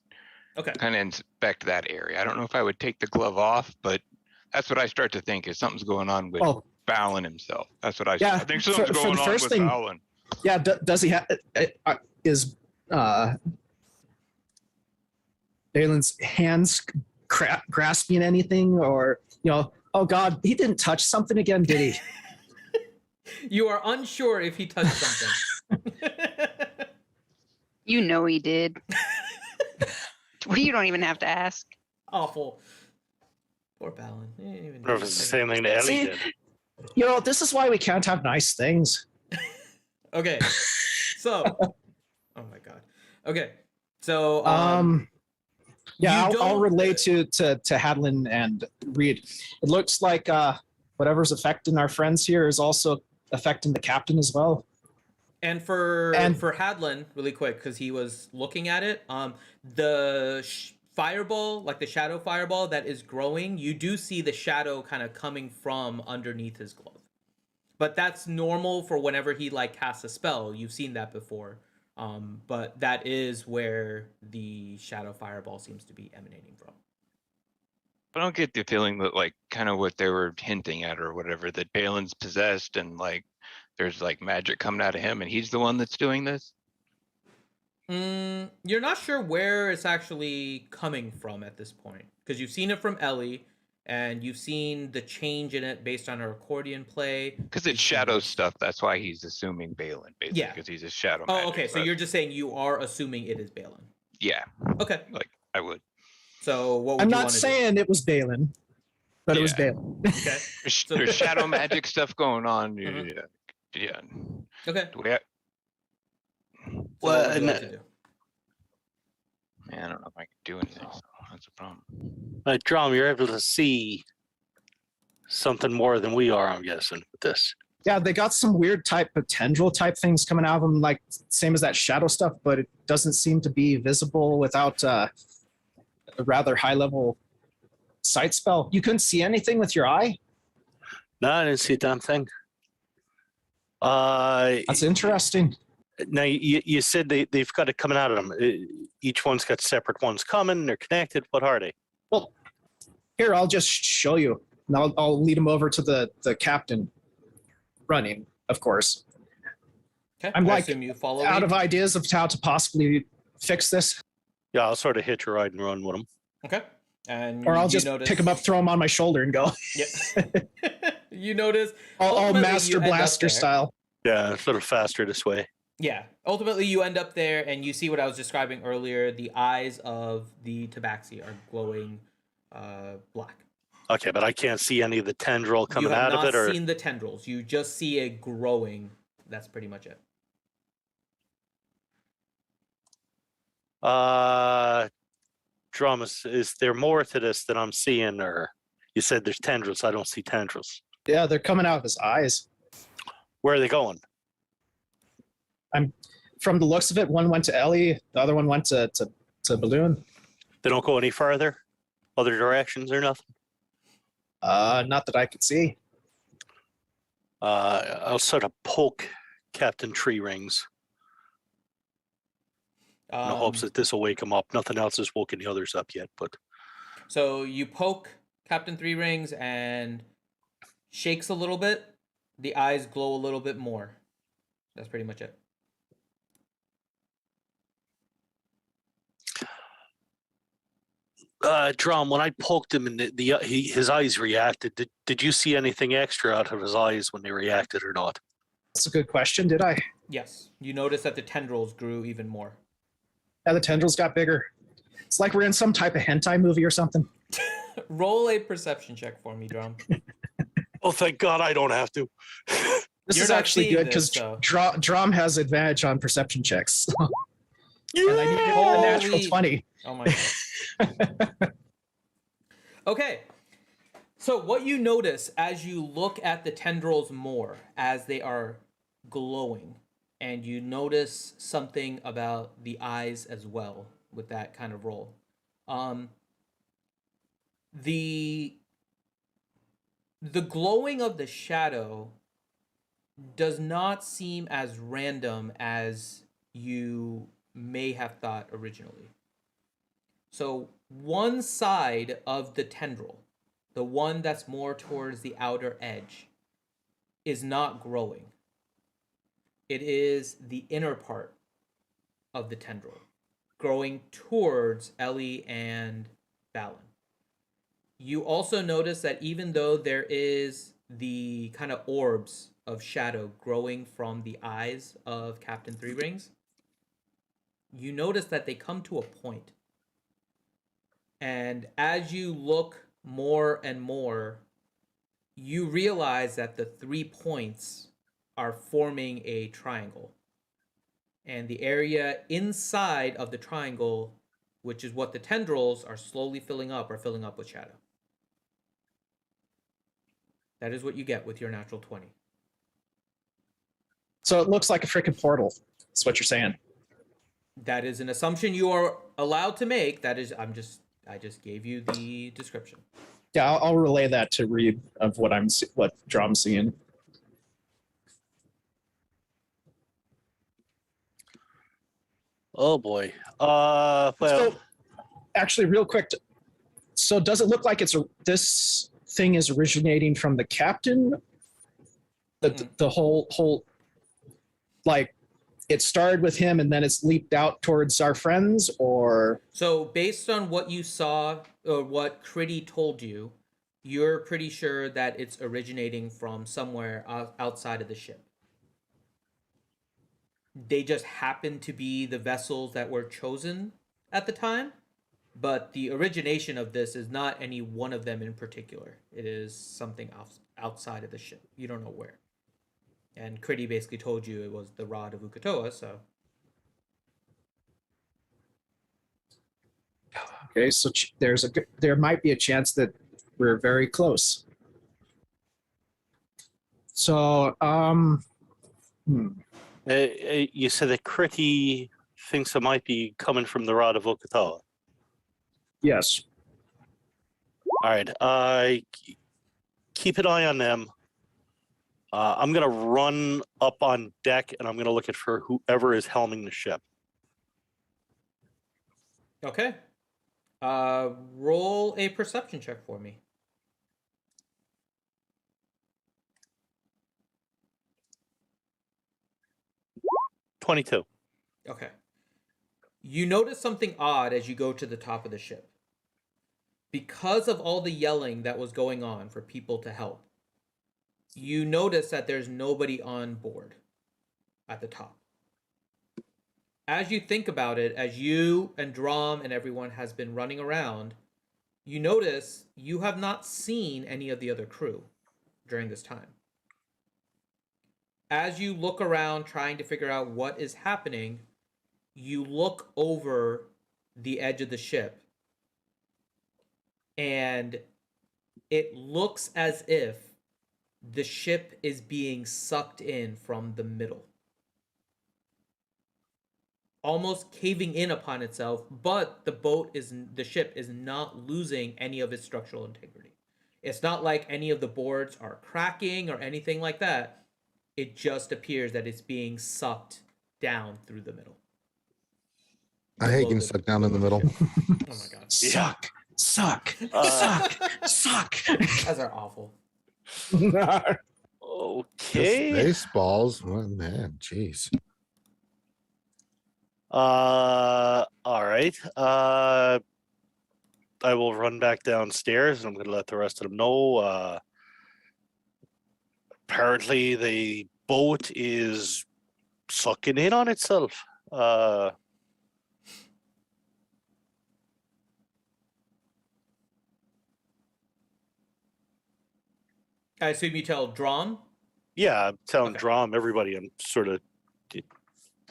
Okay. kind of inspect that area. I don't know if I would take the glove off, but that's what I start to think is something's going on with Balin himself. That's what I think something's going on with Balin. Yeah, does he have? Is Balin's hands grasping anything, or oh God, he didn't touch something again, did he? You are unsure if he touched something. You know he did. You don't even have to ask. Awful. Poor Balin. Or if it's the same thing that Ellie did. This is why we can't have nice things. Okay. So, oh my god. Okay. So, yeah, I'll relay to Hadlin and Reed. It looks like whatever's affecting our friends here is also affecting the captain as well. And for Hadlin, really quick, because he was looking at it, the fireball, like the shadow fireball that is growing, you do see the shadow kind of coming from underneath his glove. But that's normal for whenever he casts a spell. You've seen that before. But that is where the shadow fireball seems to be emanating from. I don't get the feeling that kind of what they were hinting at or whatever, that Balin's possessed and there's magic coming out of him and he's the one that's doing this. You're not sure where it's actually coming from at this point, because you've seen it from Ellie and you've seen the change in it based on her accordion play. Because it's shadow stuff. That's why he's assuming Balin, basically, because he's a shadow magic. Oh, okay. So you're just saying you are assuming it is Balin. Yeah. Okay. I would. So what would I'm you not want to saying it was Balin, but it was Balin. Okay. There's shadow magic stuff going on. Mhm. Yeah. Okay. Do we have... So what would you like to do? Man, I don't know if I can do anything. So that's a problem. Drum, you're able to see something more than we are, I'm guessing, with this. Yeah, they got some weird type of tendril type things coming out of them, same as that shadow stuff, but it doesn't seem to be visible without a rather high level sight spell. You couldn't see anything with your eye? No, I didn't see a damn thing. That's interesting. Now, you said they've got it coming out of them. Each one's got separate ones coming. They're connected. What are they? Well, here, I'll just show you. And I'll lead him over to the captain running, of course. Okay. I'm I assume you follow out me. of ideas of how to possibly fix this. Yeah, I'll sort of hitch a ride and run with them. Okay. And Or I'll you just notice... pick him up, throw him on my shoulder, and go. Yep. You notice all ultimately Master you end up Blaster there. style. Yeah, it's a little faster this way. Yeah. Ultimately, you end up there, and you see what I was describing earlier. The eyes of the tabaxi are glowing black. Okay, but I can't see any of the tendril coming you have out not of it, or seen the tendrils. You just see it growing. That's pretty much it. Drum, is there more to this than I'm seeing, or you said there's tendrils? I don't see tendrils. Yeah, they're coming out of his eyes. Where are they going? From the looks of it, one went to Ellie, the other one went to Balloon. They don't go any further? Other directions or nothing? Not that I could see. I'll sort of poke Captain Tree Rings in the hopes that this will wake him up. Nothing else has woken the others up yet, but So you poke Captain Three Rings and shakes a little bit. The eyes glow a little bit more. That's pretty much it. Drum, when I poked him and his eyes reacted, did you see anything extra out of his eyes when they reacted or not? That's a good question. Did I? Yes. You notice that the tendrils grew even more. Yeah, the tendrils got bigger. It's like we're in some type of hentai movie or something. Roll a perception check for me, Drum. Oh, thank God I don't have to. This You're is not actually seeing good this, because so- Drum has advantage on perception checks. Yeah! And I needed a natural Holy- 20. Oh my god. Okay. So what you notice as you look at the tendrils more as they are glowing, and you notice something about the eyes as well with that kind of roll. The glowing of the shadow does not seem as random as you may have thought originally. So one side of the tendril, the one that's more towards the outer edge, is not growing. It is the inner part of the tendril, growing towards Ellie and Balin. You also notice that even though there is the kind of orbs of shadow growing from the eyes of Captain Three Rings, you notice that they come to a point. And as you look more and more, you realize that the 3 points are forming a triangle. And the area inside of the triangle, which is what the tendrils are slowly filling up, are filling up with shadow. That is what you get with your natural 20. So it looks like a freaking portal. That's what you're saying. That is an assumption you are allowed to make. That is, I just gave you the description. Yeah, I'll relay that to Reed of what Drum's seeing. Oh boy. Well, So, actually, real quick. So does it look like this thing is originating from the captain? The whole like it started with him and then it's leaped out towards our friends, or So based on what you saw or what Critty told you, you're pretty sure that it's originating from somewhere outside of the ship. They just happen to be the vessels that were chosen at the time, but the origination of this is not any one of them in particular. It is something outside of the ship. You don't know where. And Critty basically told you it was the rod of Ukatoa, so... okay, so there might be a chance that we're very close. So you said that Critty thinks it might be coming from the rod of Okatawa. yes. All right. Keep an eye on them. I'm going to run up on deck and I'm going to look at for whoever is helming the ship. Okay. Roll a perception check for me. $22. Okay. You notice something odd as you go to the top of the ship. Because of all the yelling that was going on for people to help, you notice that there's nobody on board at the top. As you think about it, as you and Drom and everyone has been running around, you notice you have not seen any of the other crew during this time. As you look around trying to figure out what is happening, you look over the edge of the ship, and it looks as if the ship is being sucked in from the middle, almost caving in upon itself, but the ship is not losing any of its structural integrity. It's not like any of the boards are cracking or anything like that. It just appears that it's being sucked down through the middle. I hate getting sucked down in the middle. Oh my god. Suck. Suck. Uh, Suck. Guys are awful. Just Okay. Spaceballs. Well, man, jeez. All right. I will run back downstairs and I'm going to let the rest of them know. Apparently, the boat is sucking in on itself. I assume you tell Drom. Yeah, I'm telling Okay. Drom, everybody, I'm sort of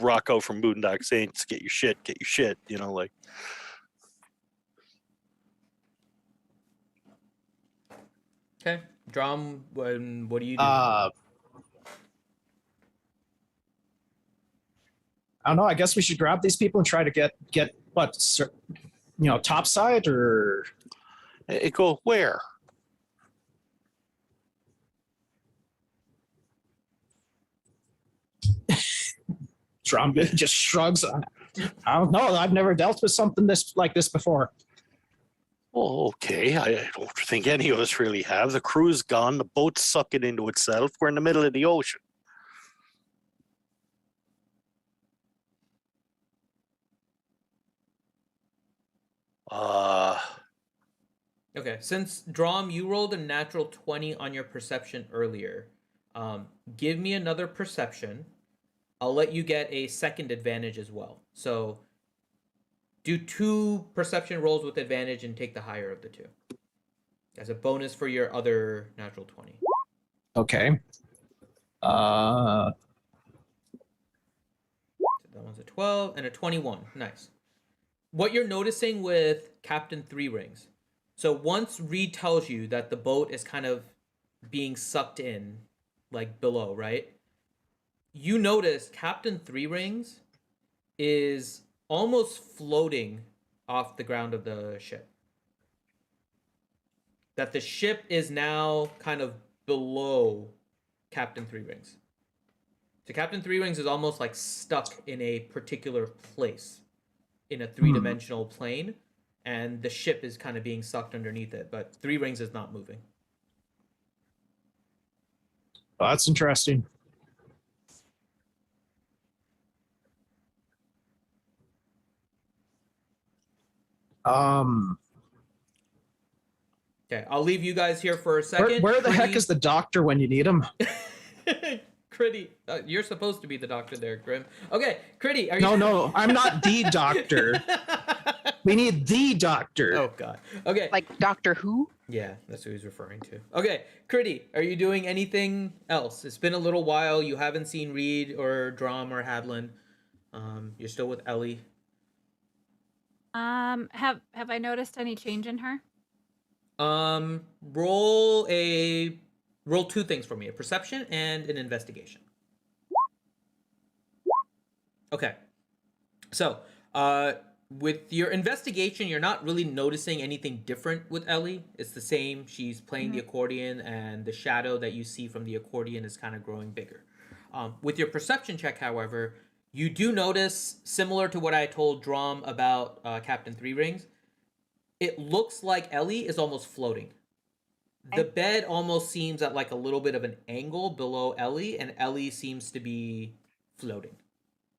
Rocco from Boondock Saints, get your shit, you know, like. Okay. Drom, what do you do? I don't know. I guess we should grab these people and try to get what, topside or It go where? Drum just shrugs. I don't know. I've never dealt with something like this before. Oh, okay. I don't think any of us really have. The crew's gone. The boat's sucking into itself. We're in the middle of the ocean. Okay. Since Drom, you rolled a natural 20 on your perception earlier. Give me another perception. I'll let you get a second advantage as well. So do 2 perception rolls with advantage and take the higher of the 2 as a bonus for your other natural 20. Okay. So that one's a 12 and a 21. Nice. What you're noticing with Captain Three Rings. So once Reed tells you that the boat is kind of being sucked in, like below, right? You notice Captain Three Rings is almost floating off the ground of the ship. That the ship is now kind of below Captain Three Rings. So Captain Three Rings is almost like stuck in a particular place in a 3-dimensional plane, and the ship is kind of being sucked underneath it, but Three Rings is not moving. Oh, that's interesting. Okay, I'll leave you guys here for a second. Where the heck is the doctor when you need him? Critty, you're supposed to be the doctor there, Grim. Okay, Critty, are you? No, I'm not the doctor. We need the doctor. Oh God. Okay. Like Doctor Who? Yeah, that's who he's referring to. Okay, Critty, are you doing anything else? It's been a little while. You haven't seen Reed or Drom or Hadlin. You're still with Ellie. Have I noticed any change in her? Roll 2 things for me: a perception and an investigation. Okay. So, with your investigation, you're not really noticing anything different with Ellie. It's the same. She's playing the accordion, and the shadow that you see from the accordion is kind of growing bigger. With your perception check, however, you do notice, similar to what I told Drom about Captain Three Rings, it looks like Ellie is almost floating. The bed almost seems at like a little bit of an angle below Ellie, and Ellie seems to be floating.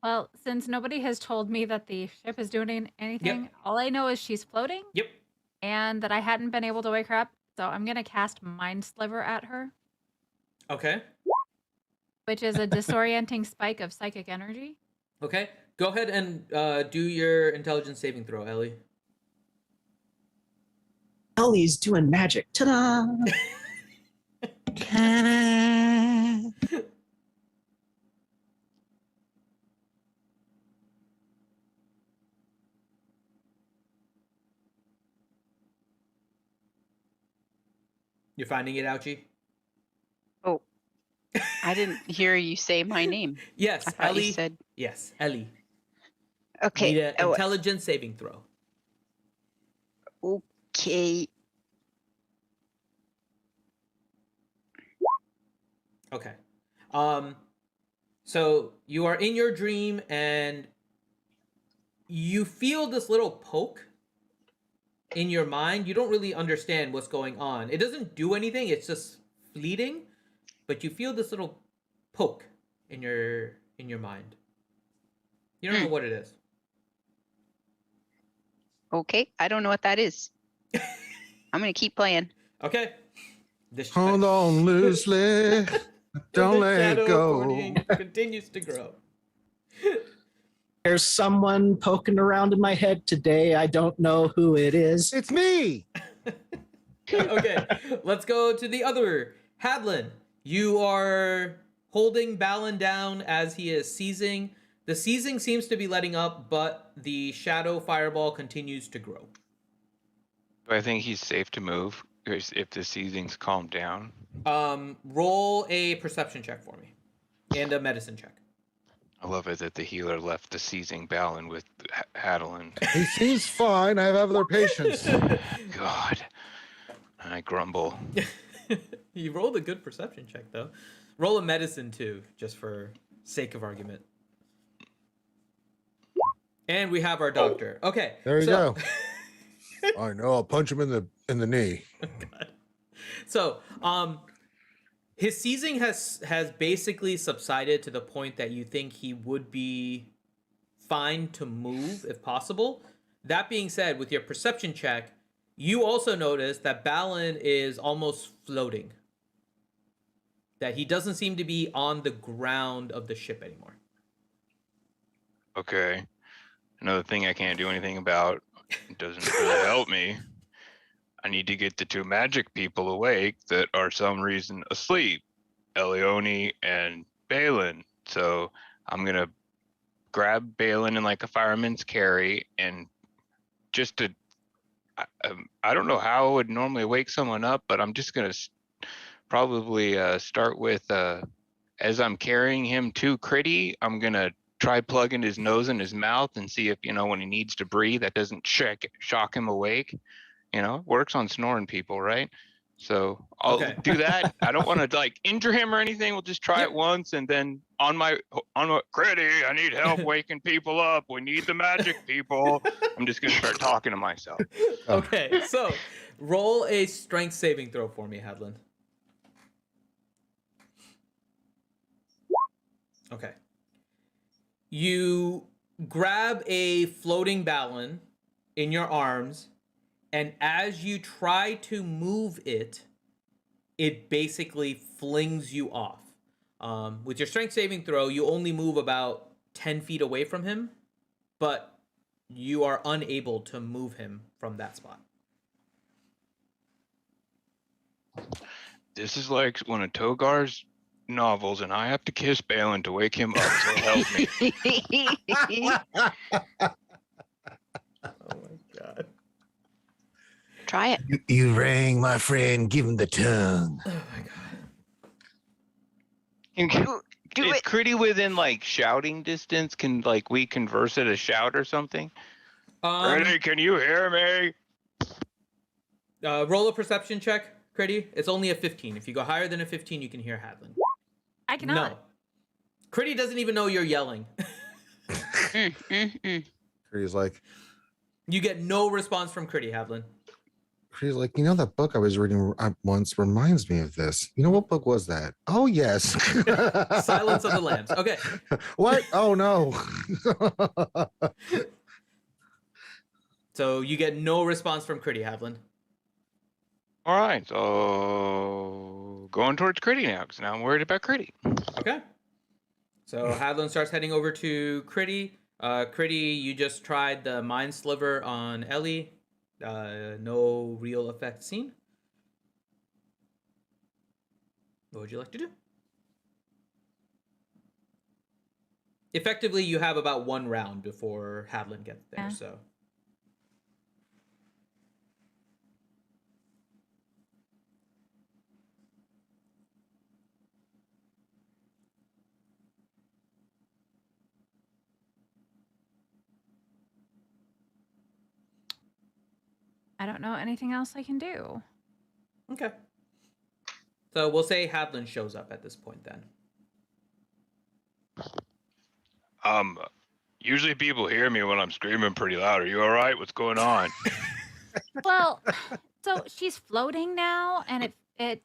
Well, since nobody has told me that the ship is doing anything, all I know is she's floating. Yep. And that I hadn't been able to wake her up, so I'm gonna cast Mind Sliver at her. Okay. Which is a disorienting spike of psychic energy. Okay. Go ahead and do your intelligence saving throw, Ellie. Ellie's doing magic. Ta-da! You're finding it, Ouchie? Oh, I didn't hear you say my name. Yes, I thought Ellie. you said. Yes, Ellie. Okay. Need an intelligence saving throw. Okay. Okay. So you are in your dream and you feel this little poke in your mind, you don't really understand what's going on. It doesn't do anything. It's just fleeting, but you feel this little poke in your mind. You don't know what it is. Okay, I don't know what that is. I'm gonna keep playing. Okay. Hold on loosely. Don't the let shadow it go. accordion continues to grow. There's someone poking around in my head today. I don't know who it is. It's me. Okay, let's go to the other. Hadlin, you are holding Balin down as he is seizing. The seizing seems to be letting up, but the shadow fireball continues to grow. Do I think he's safe to move if the seizing's calmed down? Roll a perception check for me, and a medicine check. I love it that the healer left the seizing Balin with Hadlin. He seems fine. I have other patients. God. I grumble. You rolled a good perception check, though. Roll a medicine, too, just for sake of argument. And we have our doctor. Okay. There you go. I know. I'll punch him in the knee. God. So, his seizing has basically subsided to the point that you think he would be fine to move if possible. That being said, with your perception check, you also notice that Balin is almost floating. That he doesn't seem to be on the ground of the ship anymore. Okay. Another thing I can't do anything about. It doesn't really help me. I need to get the two magic people awake that are some reason asleep. Elione and Balin. So I'm going to grab Balin in like a fireman's carry and just to, I don't know how I would normally wake someone up, but I'm just going to probably start with, as I'm carrying him to Critty, I'm going to try plugging his nose in his mouth and see if, when he needs to breathe, that doesn't shock him awake. Works on snoring people, right? So I'll do that. I don't want to like injure him or anything. We'll just try it once, and then on my Critty, I need help waking people up. We need the magic people. I'm just gonna start talking to myself. Okay, so roll a strength saving throw for me, Hadlin. Okay. You grab a floating Balin in your arms, and as you try to move it, it basically flings you off. With your strength saving throw, you only move about 10 feet away from him, but you are unable to move him from that spot. This is like one of Togar's novels, and I have to kiss Balin to wake him up, so help me. Oh my god. Try it. You rang, my friend. Give him the tongue. Oh my god. Do Is it. Critty within like shouting distance? Can like we converse at a shout or something? Critty, can you hear me? Roll a perception check, Critty. It's only a 15. If you go higher than a 15, you can hear Hadlin. I cannot. No. Critty doesn't even know you're yelling. Critty's like, You get no response from Critty, Hadlin. Critty's like, that book I was reading once reminds me of this. What book was that? Oh, yes. Silence of the Lambs. Okay. What? Oh, no. So you get no response from Critty, Hadlin. All right, so going towards Critty now, because now I'm worried about Critty. Okay. So Hadlin starts heading over to Critty. Critty, you just tried the Mind Sliver on Ellie. No real effect seen. What would you like to do? Effectively, you have about one round before Hadlin gets there, so... I don't know anything else I can do. Okay. So we'll say Hadlin shows up at this point then. Usually people hear me when I'm screaming pretty loud. Are you all right? What's going on? Well, so she's floating now, and it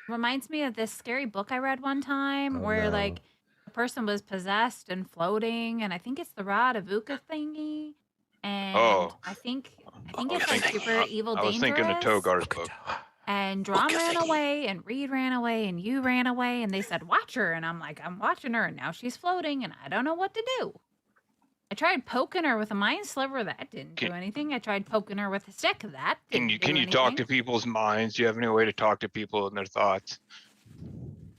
reminds me of this scary book I read one time Oh, where no. like a person was possessed and floating, and I think it's the Rod Avuka thingy. And Oh. I think I was it's like thinking- super evil, I was thinking of dangerous. Togar's book. And Drum ran away, and Reed ran away, and you ran away, and they said, watch her. And I'm like, I'm watching her, and now she's floating, and I don't know what to do. I tried poking her with a mind sliver. That didn't do anything. I tried poking her with a stick. That didn't do Can you anything. talk to people's minds? Do you have any way to talk to people and their thoughts?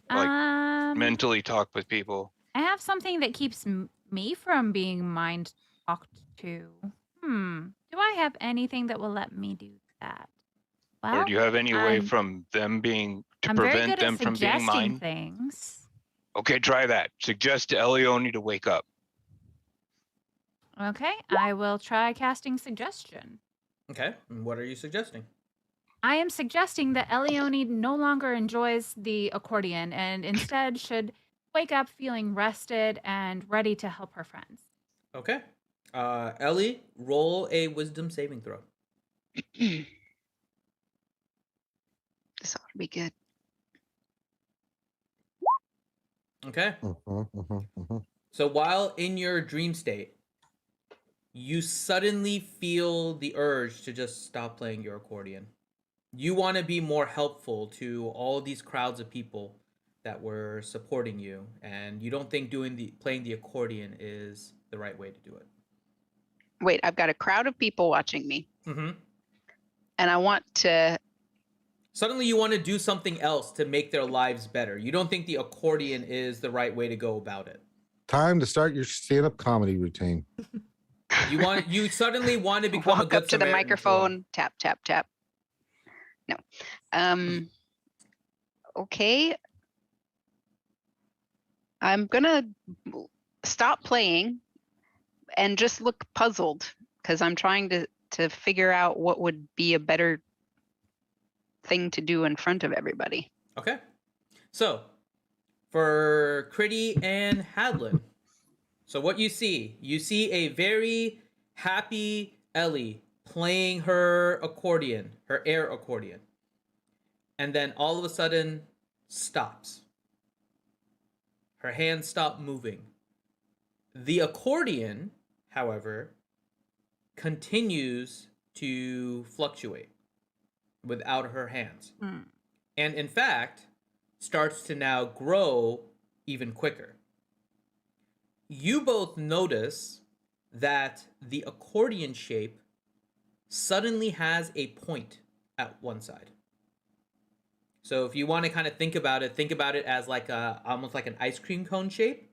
like, Mentally talk with people. I have something that keeps me from being mind talked to. Do I have anything that will let me do that? Well, Or do you have any way from them being to I'm very prevent good them at from being suggesting mine? things. Okay, try that. Suggest to Elione to wake up. Okay, I will try casting suggestion. Okay. And what are you suggesting? I am suggesting that Elione no longer enjoys the accordion and instead should wake up feeling rested and ready to help her friends. Okay. Ellie, roll a wisdom saving throw. This ought to be good. Okay. Mm-hmm. So while in your dream state, you suddenly feel the urge to just stop playing your accordion. You want to be more helpful to all of these crowds of people that were supporting you, and you don't think playing the accordion is the right way to do it. Wait, I've got a crowd of people watching me, Mm-hmm. and I want to. Suddenly you want to do something else to make their lives better. You don't think the accordion is the right way to go about it. Time to start your stand-up comedy routine. You suddenly want to become a Walk good up to the Samaritan for one. microphone, tap, tap, tap. No. Okay. I'm gonna stop playing and just look puzzled because I'm trying to figure out what would be a better thing to do in front of everybody. Okay. So, for Critty and Hadlin, so what you see a very happy Ellie playing her accordion, her air accordion, and then all of a sudden stops. Her hands stop moving. The accordion, however, continues to fluctuate without her hands. And in fact, starts to now grow even quicker. You both notice that the accordion shape suddenly has a point at one side. So if you want to kind of think about it as like almost like an ice cream cone shape,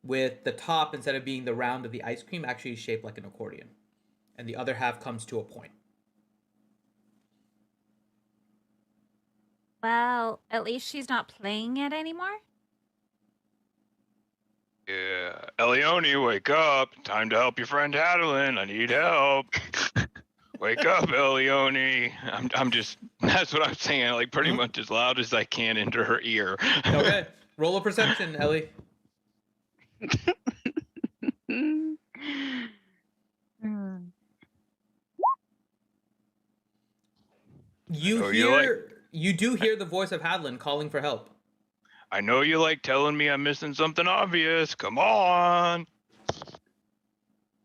with the top, instead of being the round of the ice cream, actually shaped like an accordion. And the other half comes to a point. Well, at least she's not playing it anymore. Yeah. Elione, wake up. Time to help your friend Hadlin. I need help. Wake up, Elione. I'm just, that's what I'm saying, like pretty much as loud as I can into her ear. Okay. Roll a perception, Ellie. You do hear the voice of Hadlin calling for help. I know you like telling me I'm missing something obvious. Come on.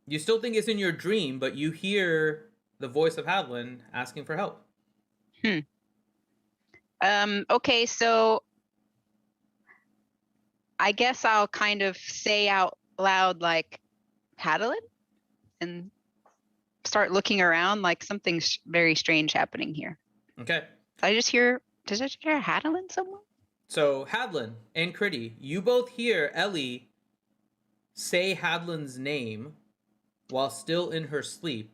You still think it's in your dream, but you hear the voice of Hadlin asking for help. Okay, so I guess I'll kind of say out loud like Hadlin and start looking around like something's very strange happening here. Okay. Does I just hear Hadlin somewhere? So Hadlin and Critty, you both hear Ellie say Hadlin's name while still in her sleep.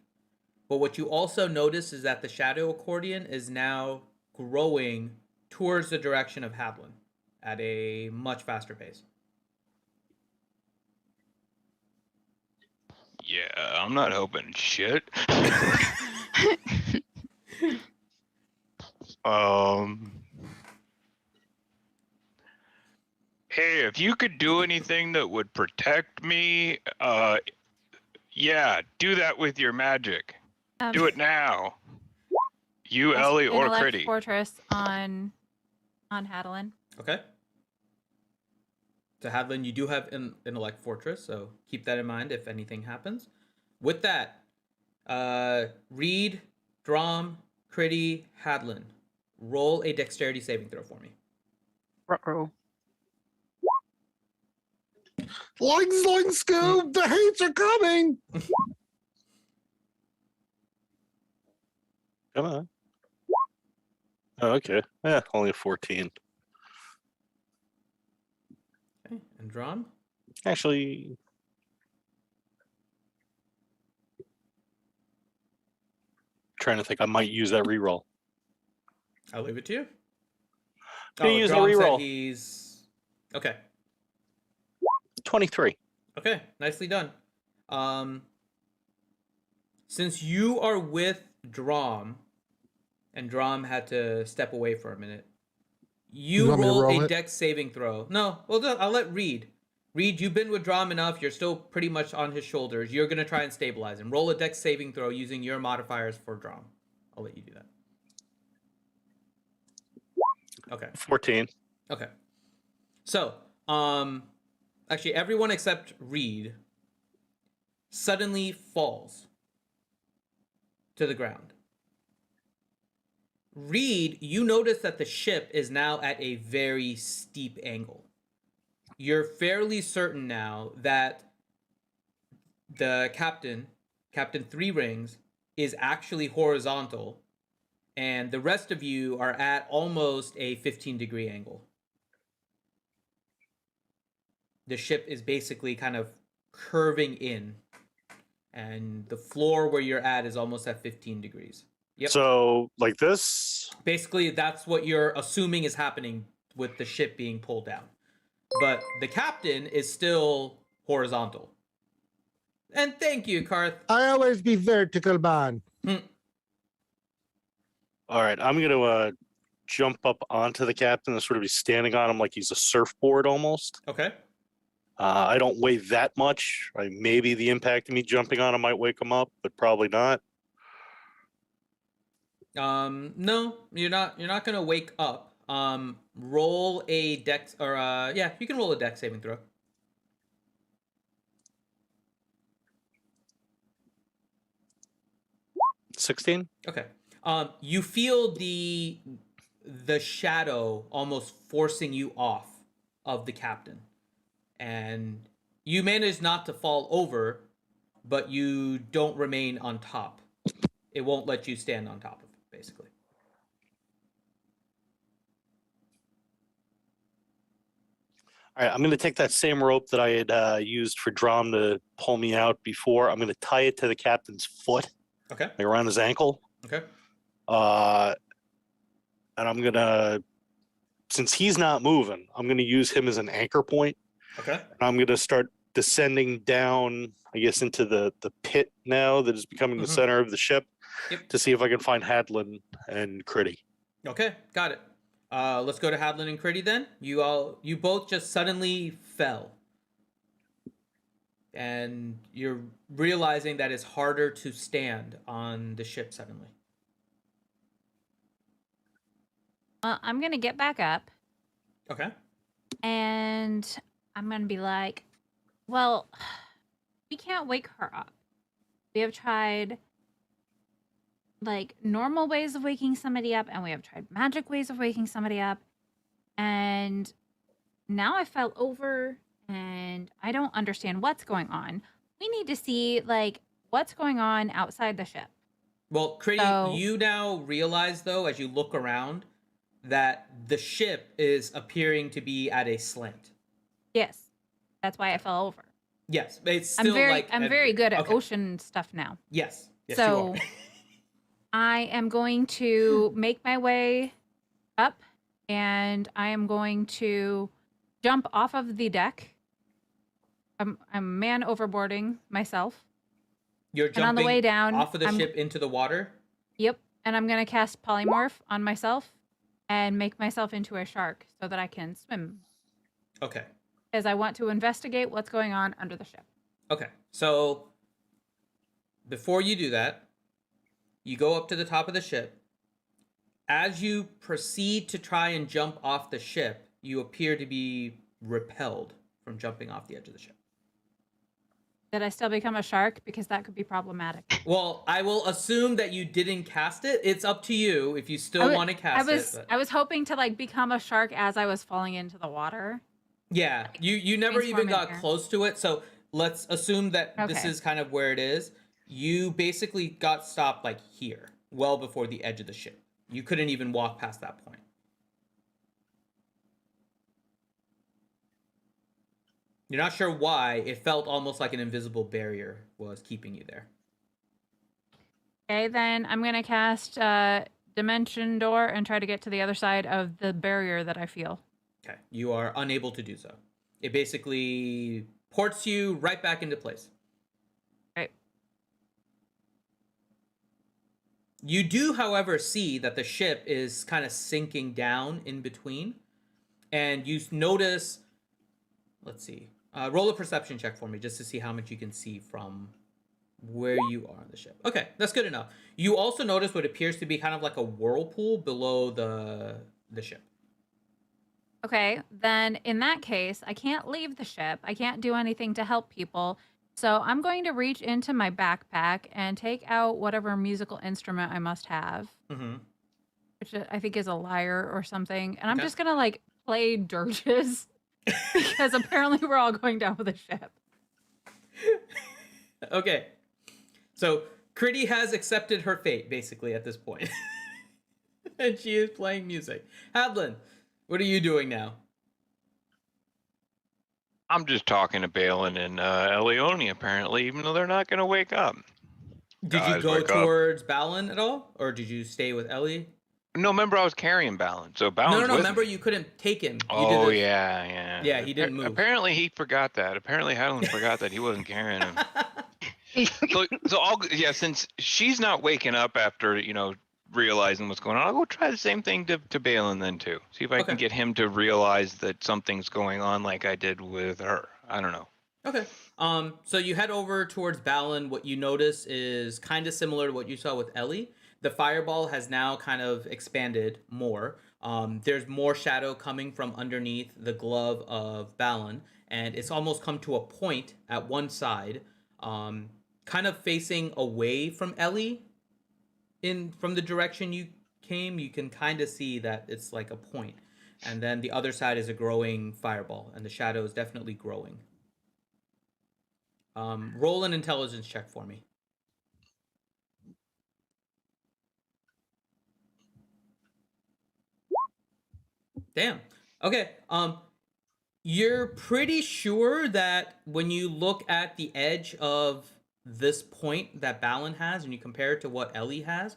But what you also notice is that the shadow accordion is now growing towards the direction of Hadlin at a much faster pace. Yeah, I'm not hoping shit. Hey, if you could do anything that would protect me, yeah, do that with your magic. Do it now. You, Ellie, or Intellect Critty? Fortress on Hadalin. Okay. To Hadlin, you do have an intellect fortress, so keep that in mind if anything happens. With that, Reed, Drom, Critty, Hadlin, roll a dexterity saving throw for me. Ruh-roh. Loing, Scoob, the hates are coming. Come on. Oh, okay. Yeah, only a 14. Okay, and Drom? Actually, trying to think, I might use that reroll. I'll leave it to you. Gonna use the Drom said reroll. he's... Okay. 23. Okay, nicely done. Since you are with Drom, and Drom had to step away for a minute, you want me to roll roll a it? dex saving throw. No, well, I'll let Reed. Reed, you've been with Drom enough. You're still pretty much on his shoulders. You're going to try and stabilize him. Roll a dex saving throw using your modifiers for Drom. I'll let you do that. Okay. 14. Okay. So, actually, everyone except Reed suddenly falls to the ground. Reed, you notice that the ship is now at a very steep angle. You're fairly certain now that the Captain Three Rings, is actually horizontal, and the rest of you are at almost a 15-degree angle. The ship is basically kind of curving in, and the floor where you're at is almost at 15 degrees. Yep. So, like this? Basically, that's what you're assuming is happening with the ship being pulled down. But the captain is still horizontal. And thank you, Karth. I always be vertical, man. All right, I'm going to jump up onto the captain and sort of be standing on him like he's a surfboard almost. Okay. I don't weigh that much. Maybe the impact of me jumping on him might wake him up, but probably not. No, you're not gonna wake up. Roll a dex, or yeah, you can roll a dex saving throw. 16. Okay. You feel the shadow almost forcing you off of the captain, and you manage not to fall over, but you don't remain on top. It won't let you stand on top of it, basically. All right, I'm going to take that same rope that I had used for Drom to pull me out before. I'm going to tie it to the captain's foot, Okay. like around his ankle. Okay. And I'm going to, since he's not moving, I'm going to use him as an anchor point. Okay. And I'm going to start descending down, I guess, into the pit now that is becoming the Mhm. center of the ship. Yep. To see if I can find Hadlin and Critty. Okay, got it. Let's go to Hadlin and Critty then. You both just suddenly fell. And you're realizing that it's harder to stand on the ship suddenly. I'm gonna get back up Okay. and I'm gonna be like, well, we can't wake her up. We have tried like normal ways of waking somebody up, and we have tried magic ways of waking somebody up, and now I fell over and I don't understand what's going on. We need to see like what's going on outside the ship. Well, Critty, So- you now realize though, as you look around, that the ship is appearing to be at a slant. Yes, that's why I fell over. Yes, it's still I'm very good at okay. ocean stuff now. Yes. Yes, So- you are. I am going to make my way up, and I am going to jump off of the deck. I'm man overboarding myself. You're And on the jumping way down, off of the I'm- ship into the water. Yep, and I'm going to cast polymorph on myself and make myself into a shark so that I can swim, Okay. as I want to investigate what's going on under the ship. Okay. So before you do that, you go up to the top of the ship As you proceed to try and jump off the ship, you appear to be repelled from jumping off the edge of the ship. Did I still become a shark? Because that could be problematic. Well, I will assume that you didn't cast it. It's up to you if you still want to cast it. But... I was hoping to like become a shark as I was falling into the water. Yeah, you never even got here. close to it. So let's assume that this Okay. is kind of where it is. You basically got stopped like here, well before the edge of the ship. You couldn't even walk past that point. You're not sure why. It felt almost like an invisible barrier was keeping you there. Okay, then I'm gonna cast Dimension Door and try to get to the other side of the barrier that I feel. Okay, you are unable to do so. It basically ports you right back into place. Right. You do, however, see that the ship is kind of sinking down in between. And you notice, let's see, roll a perception check for me just to see how much you can see from where you are on the ship. Okay, that's good enough. You also notice what appears to be kind of like a whirlpool below the ship. Okay, then in that case, I can't leave the ship. I can't do anything to help people. So I'm going to reach into my backpack and take out whatever musical instrument I must have, which I think is a lyre or something. And I'm just going to like play dirges because apparently we're all going down with the ship. Okay. So Critty has accepted her fate, basically, at this point. And she is playing music. Hadlin, what are you doing now? I'm just talking to Balin and Elione, apparently, even though they're not going to wake up. Did you Guys, go wake up. towards Balin at all? Or did you stay with Ellie? No, remember I was carrying Balin. So Balin's No, with remember me. you couldn't take him. Oh, yeah. Yeah, he didn't move. Apparently he forgot that. Apparently Hadlin forgot that he wasn't carrying him. Since she's not waking up after, realizing what's going on, I'll go try the same thing to Balin then too. See if I can get him to realize that something's going on like I did with her. I don't know. Okay. So you head over towards Balin. What you notice is kind of similar to what you saw with Ellie. The fireball has now kind of expanded more. There's more shadow coming from underneath the glove of Balin, and it's almost come to a point at one side, kind of facing away from Ellie. From the direction you came, you can kind of see that it's like a point. And then the other side is a growing fireball, and the shadow is definitely growing. Roll an intelligence check for me. Damn. Okay. You're pretty sure that when you look at the edge of this point that Balin has and you compare it to what Ellie has,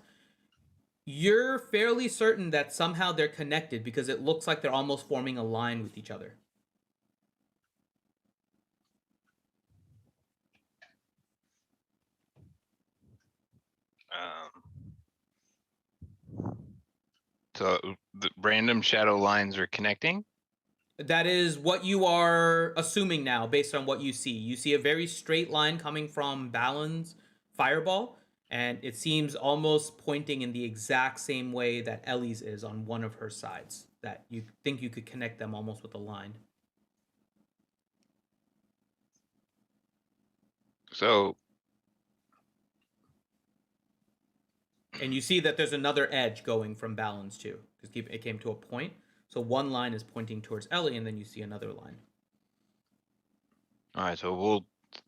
you're fairly certain that somehow they're connected because it looks like they're almost forming a line with each other. So the random shadow lines are connecting? That is what you are assuming now based on what you see. You see a very straight line coming from Balin's fireball, and it seems almost pointing in the exact same way that Ellie's is on one of her sides, that you think you could connect them almost with a line. So... And you see that there's another edge going from Balin's too, because it came to a point. So one line is pointing towards Ellie, and then you see another line. All right, so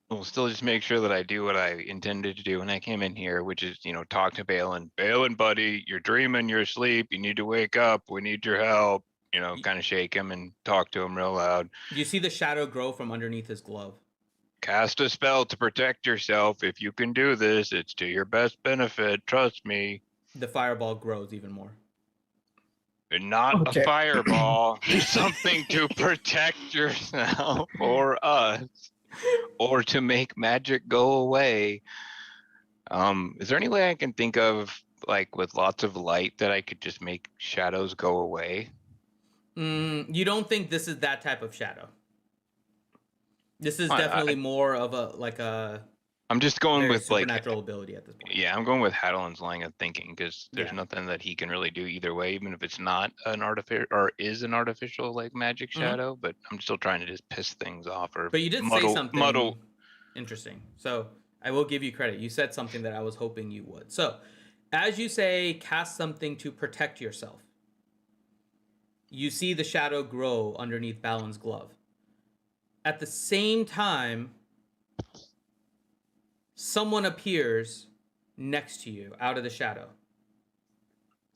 we'll still just make sure that I do what I intended to do when I came in here, which is, talk to Balin. Balin, buddy, you're dreaming, you're asleep, you need to wake up, we need your help. Kind of shake him and talk to him real loud. You see the shadow grow from underneath his glove. Cast a spell to protect yourself. If you can do this, it's to your best benefit. Trust me. The fireball grows even more. Not a fireball. Something to protect yourself or us, or to make magic go away. Is there any way I can think of, like, with lots of light, that I could just make shadows go away? You don't think this is that type of shadow? This is definitely more of a I'm just going Very with like, supernatural ability at this point. yeah, I'm going with Hadlin's line of thinking because there's Yeah. nothing that he can really do either way, even if it's not an artificial or is an artificial like magic Mhm. shadow. But I'm still trying to just piss things off or But you did say muddle. something interesting. So I will give you credit. You said something that I was hoping you would. So as you say, cast something to protect yourself. You see the shadow grow underneath Balin's glove. At the same time, someone appears next to you out of the shadow.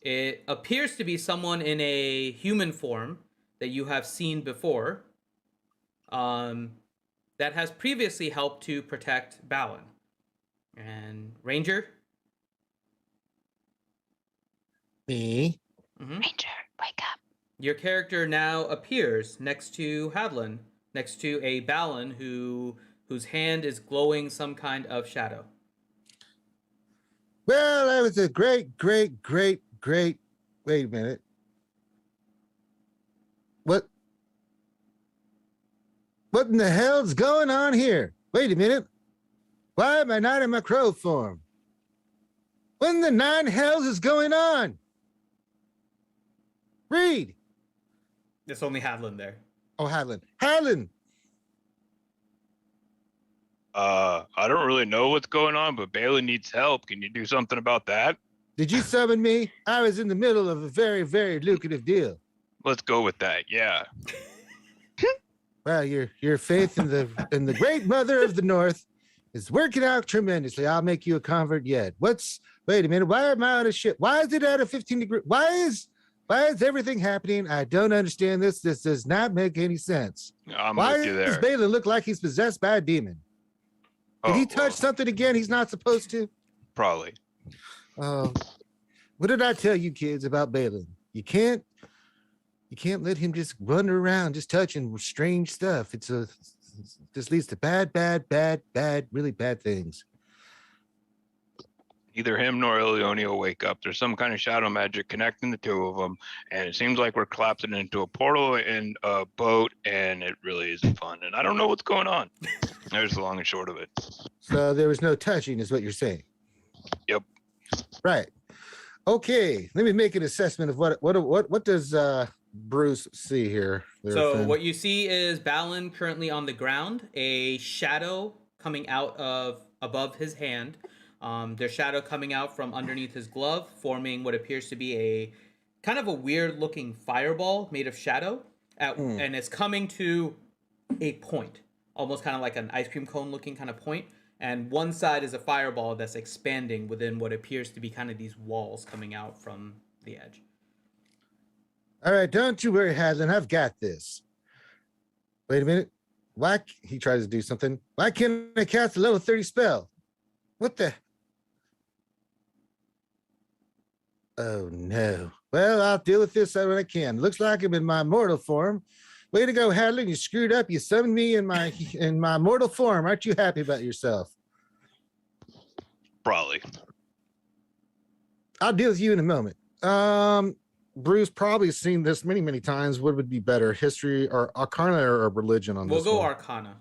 It appears to be someone in a human form that you have seen before, that has previously helped to protect Balin. And Ranger? Me? Mm-hmm. Ranger, wake up. Your character now appears next to Hadlin, next to a Balin whose hand is glowing some kind of shadow. Well, that was a great. Wait a minute. What in the hell's going on here? Wait a minute. Why am I not in my crow form? What in the nine hells is going on? Reed. There's only Hadlin there. Oh, Hadlin. Hadlin. I don't really know what's going on, but Balin needs help. Can you do something about that? Did you summon me? I was in the middle of a very, very lucrative deal. Let's go with that. Yeah. Well, your faith in the great mother of the North is working out tremendously. I'll make you a convert yet. Wait a minute. Why am I on a ship? Why is it at a 15 degree? Why is everything happening? I don't understand this. This does not make any sense. I'm Why with you does there. Balin look like he's possessed by a demon? Did he touch something again he's not supposed to? Probably. What did I tell you kids about Balin? You can't let him just run around just touching strange stuff. This leads to bad, really bad things. Neither him nor Ileoni will wake up. There's some kind of shadow magic connecting the two of them, and it seems like we're collapsing into a portal in a boat, and it really isn't fun. And I don't know what's going on. There's the long and short of it. So there was no touching, is what you're saying? Yep. Right. Okay. Let me make an assessment of what does Bruce see here? So what you see is Balin currently on the ground, a shadow coming out of above his hand. There's shadow coming out from underneath his glove, forming what appears to be a kind of a weird looking fireball made of shadow. And it's coming to a point, almost kind of like an ice cream cone looking kind of point. And one side is a fireball that's expanding within what appears to be kind of these walls coming out from the edge. All right, don't you worry, Hadlin. I've got this. Wait a minute. Why he tries to do something? Why can't I cast a level 30 spell? What the? Oh no. Well, I'll deal with this when I can. Looks like I'm in my mortal form. Way to go, Hadlin. You screwed up. You summoned me in my mortal form. Aren't you happy about yourself? Probably. I'll deal with you in a moment. Bruce probably seen this many times. What would be better, history or arcana or religion on We'll this? go one? Arcana.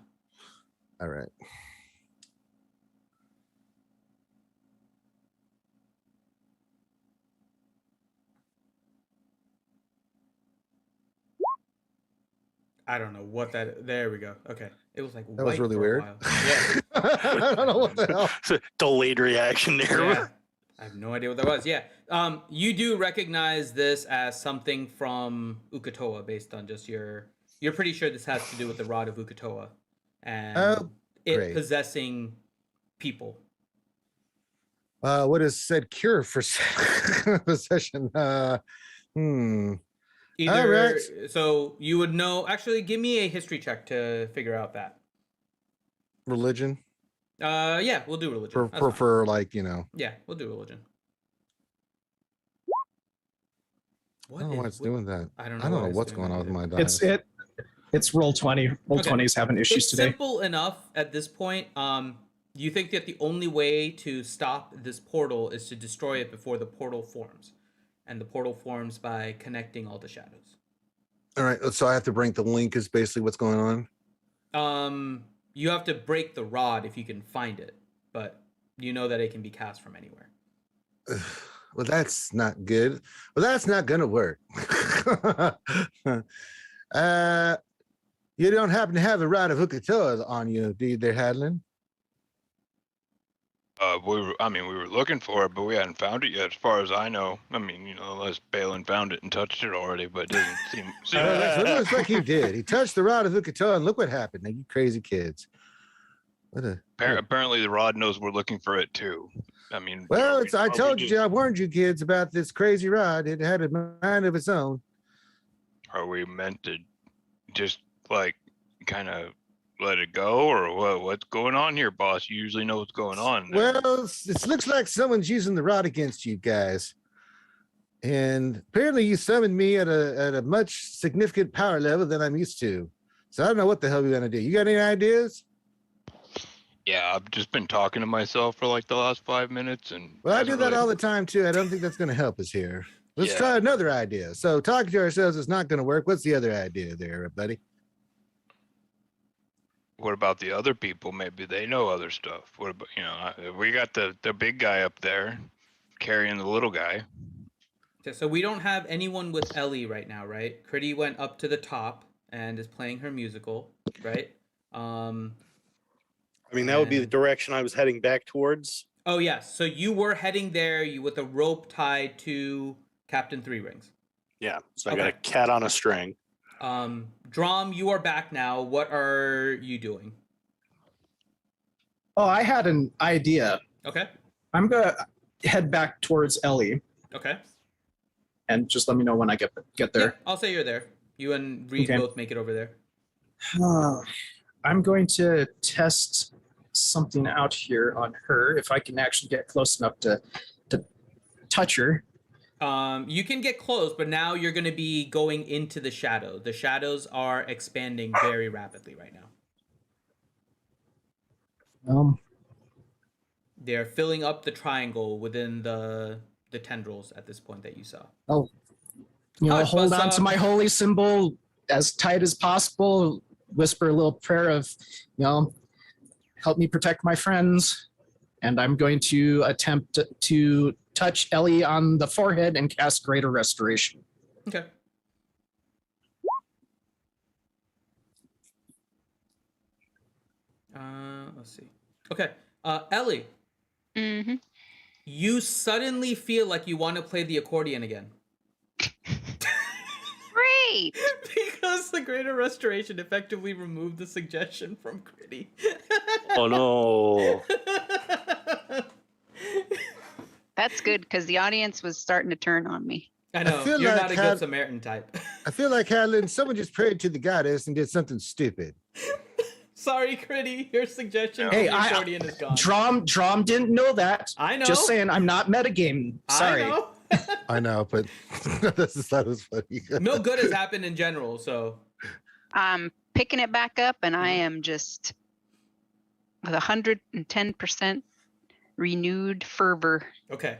All right. I don't know what that. There we go. Okay, it was like That was white really for a weird. while. Yeah. I don't know what the hell. It's a delayed reaction there. Yeah. I have no idea what that was. Yeah. You do recognize this as something from Ukatoa based on just you're pretty sure this has to do with the rod of Ukatoa and it great. possessing people. What is said cure for possession? Either All right. so you would know. Actually, give me a history check to figure out that. Religion Yeah, we'll do religion. That's fine. for like, you know. Yeah, we'll do religion. I don't know why it's doing that. I don't I don't know it's what's doing going on that with either. my dice. It's roll 20. Roll Okay. 20 is having issues It's today. simple enough at this point. You think that the only way to stop this portal is to destroy it before the portal forms, and the portal forms by connecting all the shadows. All right, so I have to bring the link is basically what's going on. You have to break the rod if you can find it, but you know that it can be cast from anywhere. Well, that's not good. Well, that's not gonna work. You don't happen to have a rod of Hookatoa on you, do you, there, Hadlin? We were looking for it, but we hadn't found it yet, as far as I know. I mean, unless Balin found it and touched it already, but it doesn't seem. That's what it looks like he did. He touched the rod of Hookatoa, and look what happened. Now, you crazy kids. Apparently, the rod knows we're looking for it too. I mean, Well, I told you, I warned you kids about this crazy rod. It had a mind of its own. Are we meant to just like kind of let it go, or what? What's going on here, boss? You usually know what's going on. Well, it looks like someone's using the rod against you guys. And apparently you summoned me at a much significant power level than I'm used to. So I don't know what the hell you're gonna do. You got any ideas? Yeah, I've just been talking to myself for like the last 5 minutes, and Well, I do that all the time too. I don't think that's gonna help us here. Let's Yeah. try another idea. So talking to ourselves is not gonna work. What's the other idea there, buddy? What about the other people? Maybe they know other stuff. What about we got the big guy up there carrying the little guy. Okay, so we don't have anyone with Ellie right now, right? Critty went up to the top and is playing her musical, right? I mean, that would be the direction I was heading back towards. Oh yes, so you were heading there, you with a rope tied to Captain Three Rings. Yeah, so I got a cat on a string. Drom, you are back now. What are you doing? Oh, I had an idea. Okay. I'm gonna head back towards Ellie, Okay. and just let me know when I get Yeah, there. I'll say you're there. You and Reed Okay. both make it over there. I'm going to test something out here on her, if I can actually get close enough to touch her. You can get close, but now you're going to be going into the shadow. The shadows are expanding very rapidly right now. They're filling up the triangle within the tendrils at this point that you saw. Hold on to my holy symbol as tight as possible. Whisper a little prayer of, help me protect my friends. And I'm going to attempt to touch Ellie on the forehead and cast Greater Restoration. Okay. Let's see. Okay. Ellie, Mm-hmm. you suddenly feel like you want to play the accordion again. Great. Because the Greater Restoration effectively removed the suggestion from Critty. Oh no. That's good because the audience was starting to turn on me. I know, feel you're like not a good Samaritan type. I feel like Hadlin, someone just prayed to the goddess and did something stupid. Sorry, Critty, your suggestion Hey, for the accordion is gone. Drom didn't know that. I know. Just saying, I'm not metagaming. Sorry. I know. I know, but that was funny. No good has happened in general, so. I'm picking it back up, and I am just with 110% renewed fervor. Okay.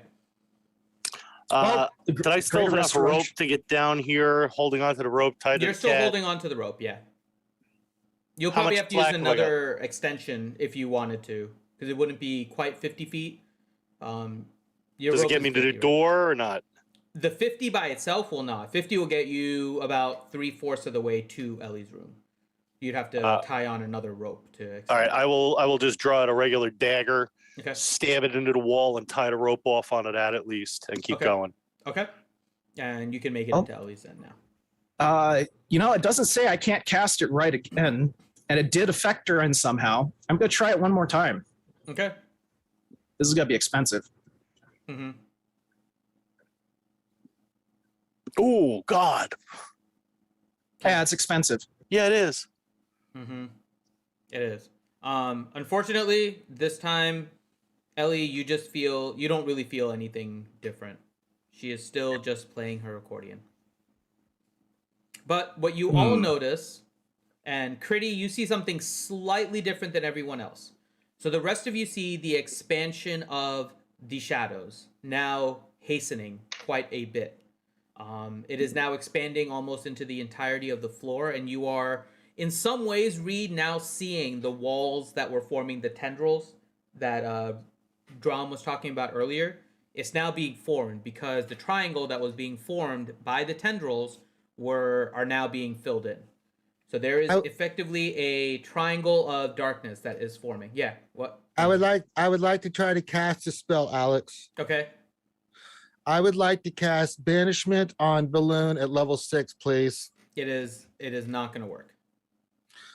Did I still have a rope to get down here, holding onto the rope tied to You're the still cat? holding on to the rope, yeah. You'll How probably much have to use slack have I got? another extension if you wanted to, because it wouldn't be quite 50 feet. Your Does it rope get is me to the 50, right? door or not? The 50 by itself will not. 50 will get you about 3/4 of the way to Ellie's room. You'd have to tie on another rope to. All right, I will just draw out a regular dagger, Okay. stab it into the wall, and tie the rope off on it at least, and keep Okay. going. Okay. And you can make it Oh. into Ellie's then now. It doesn't say I can't cast it right again, and it did affect her in somehow. I'm going to try it one more time. Okay. This is going to be expensive. Mm-hmm. Oh God. Yeah, it's expensive. Yeah, it is. Mm-hmm. It is. Unfortunately, this time, Ellie, you don't really feel anything different. She is still just playing her accordion. But what you all notice, and Critty, you see something slightly different than everyone else. So the rest of you see the expansion of the shadows, now hastening quite a bit. It is now expanding almost into the entirety of the floor, and you are, in some ways, Reed, now seeing the walls that were forming the tendrils that Drum was talking about earlier, it's now being formed because the triangle that was being formed by the tendrils are now being filled in. So there is effectively a triangle of darkness that is forming. Yeah. What? I would like to try to cast a spell, Alex. Okay. I would like to cast Banishment on Balloon at level 6, please. It is not going to work.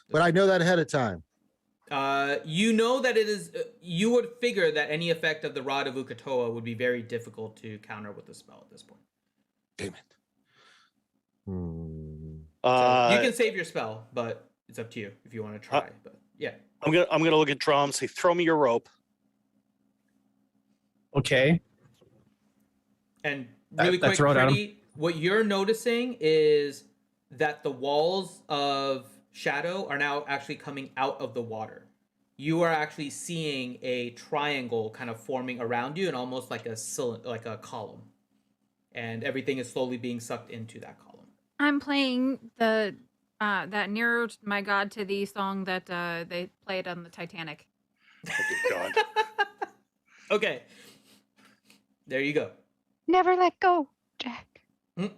But I know that ahead of time. You know that it is. You would figure that any effect of the Rod of Ukatoa would be very difficult to counter with the spell at this point. Damn it. So you can save your spell, but it's up to you if you want to try. But yeah, I'm gonna look at Drum and say, "Throw me your rope." Okay. And really quick, throw it at him. Freddy, what you're noticing is that the walls of Shadow are now actually coming out of the water. You are actually seeing a triangle kind of forming around you, and almost like a column, and everything is slowly being sucked into that column. I'm playing the that Nearer My God to Thee song that they played on the Titanic. Oh, good God. Okay. There you go. Never let go, Jack. Move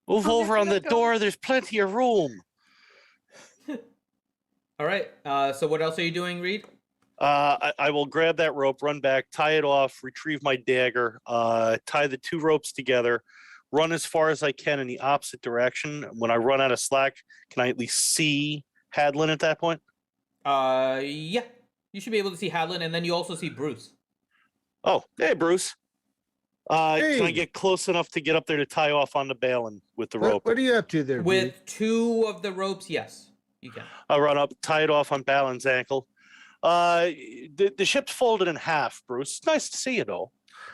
I'll over never on the let go. door. There's plenty of room. All right. So what else are you doing, Reed? I will grab that rope, run back, tie it off, retrieve my dagger, tie the two ropes together, run as far as I can in the opposite direction. When I run out of slack, can I at least see Hadlin at that point? Yeah. You should be able to see Hadlin, and then you also see Bruce. Oh, hey, Bruce. Can I Hey. get close enough to get up there to tie off on the balun with the rope? What are you up to there, With Reed? 2 of the ropes, yes, you can. I'll run up, tie it off on Balun's ankle. The ship's folded in half, Bruce. It's nice to see you, though.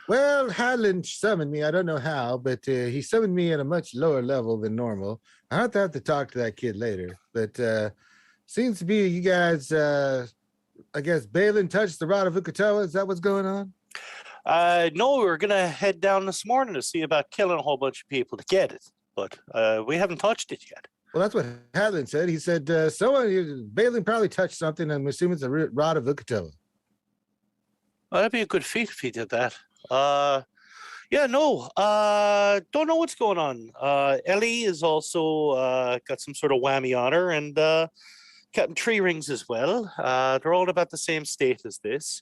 Well, Hadlin summoned me. I don't know how, but he summoned me at a much lower level than normal. I have to talk to that kid later. But seems to be you guys, I guess Balin touched the Rod of Ukatoa. Is that what's going on? No, we were going to head down this morning to see about killing a whole bunch of people to get it. But we haven't touched it yet. Well, that's what Hadlin said. He said, Balin probably touched something. I'm assuming it's a Rod of Ukatoa. Well, that'd be a good feat if he did that. Yeah, no, don't know what's going on. Ellie is also got some sort of whammy on her, and Captain Tree Rings as well. They're all about the same state as this.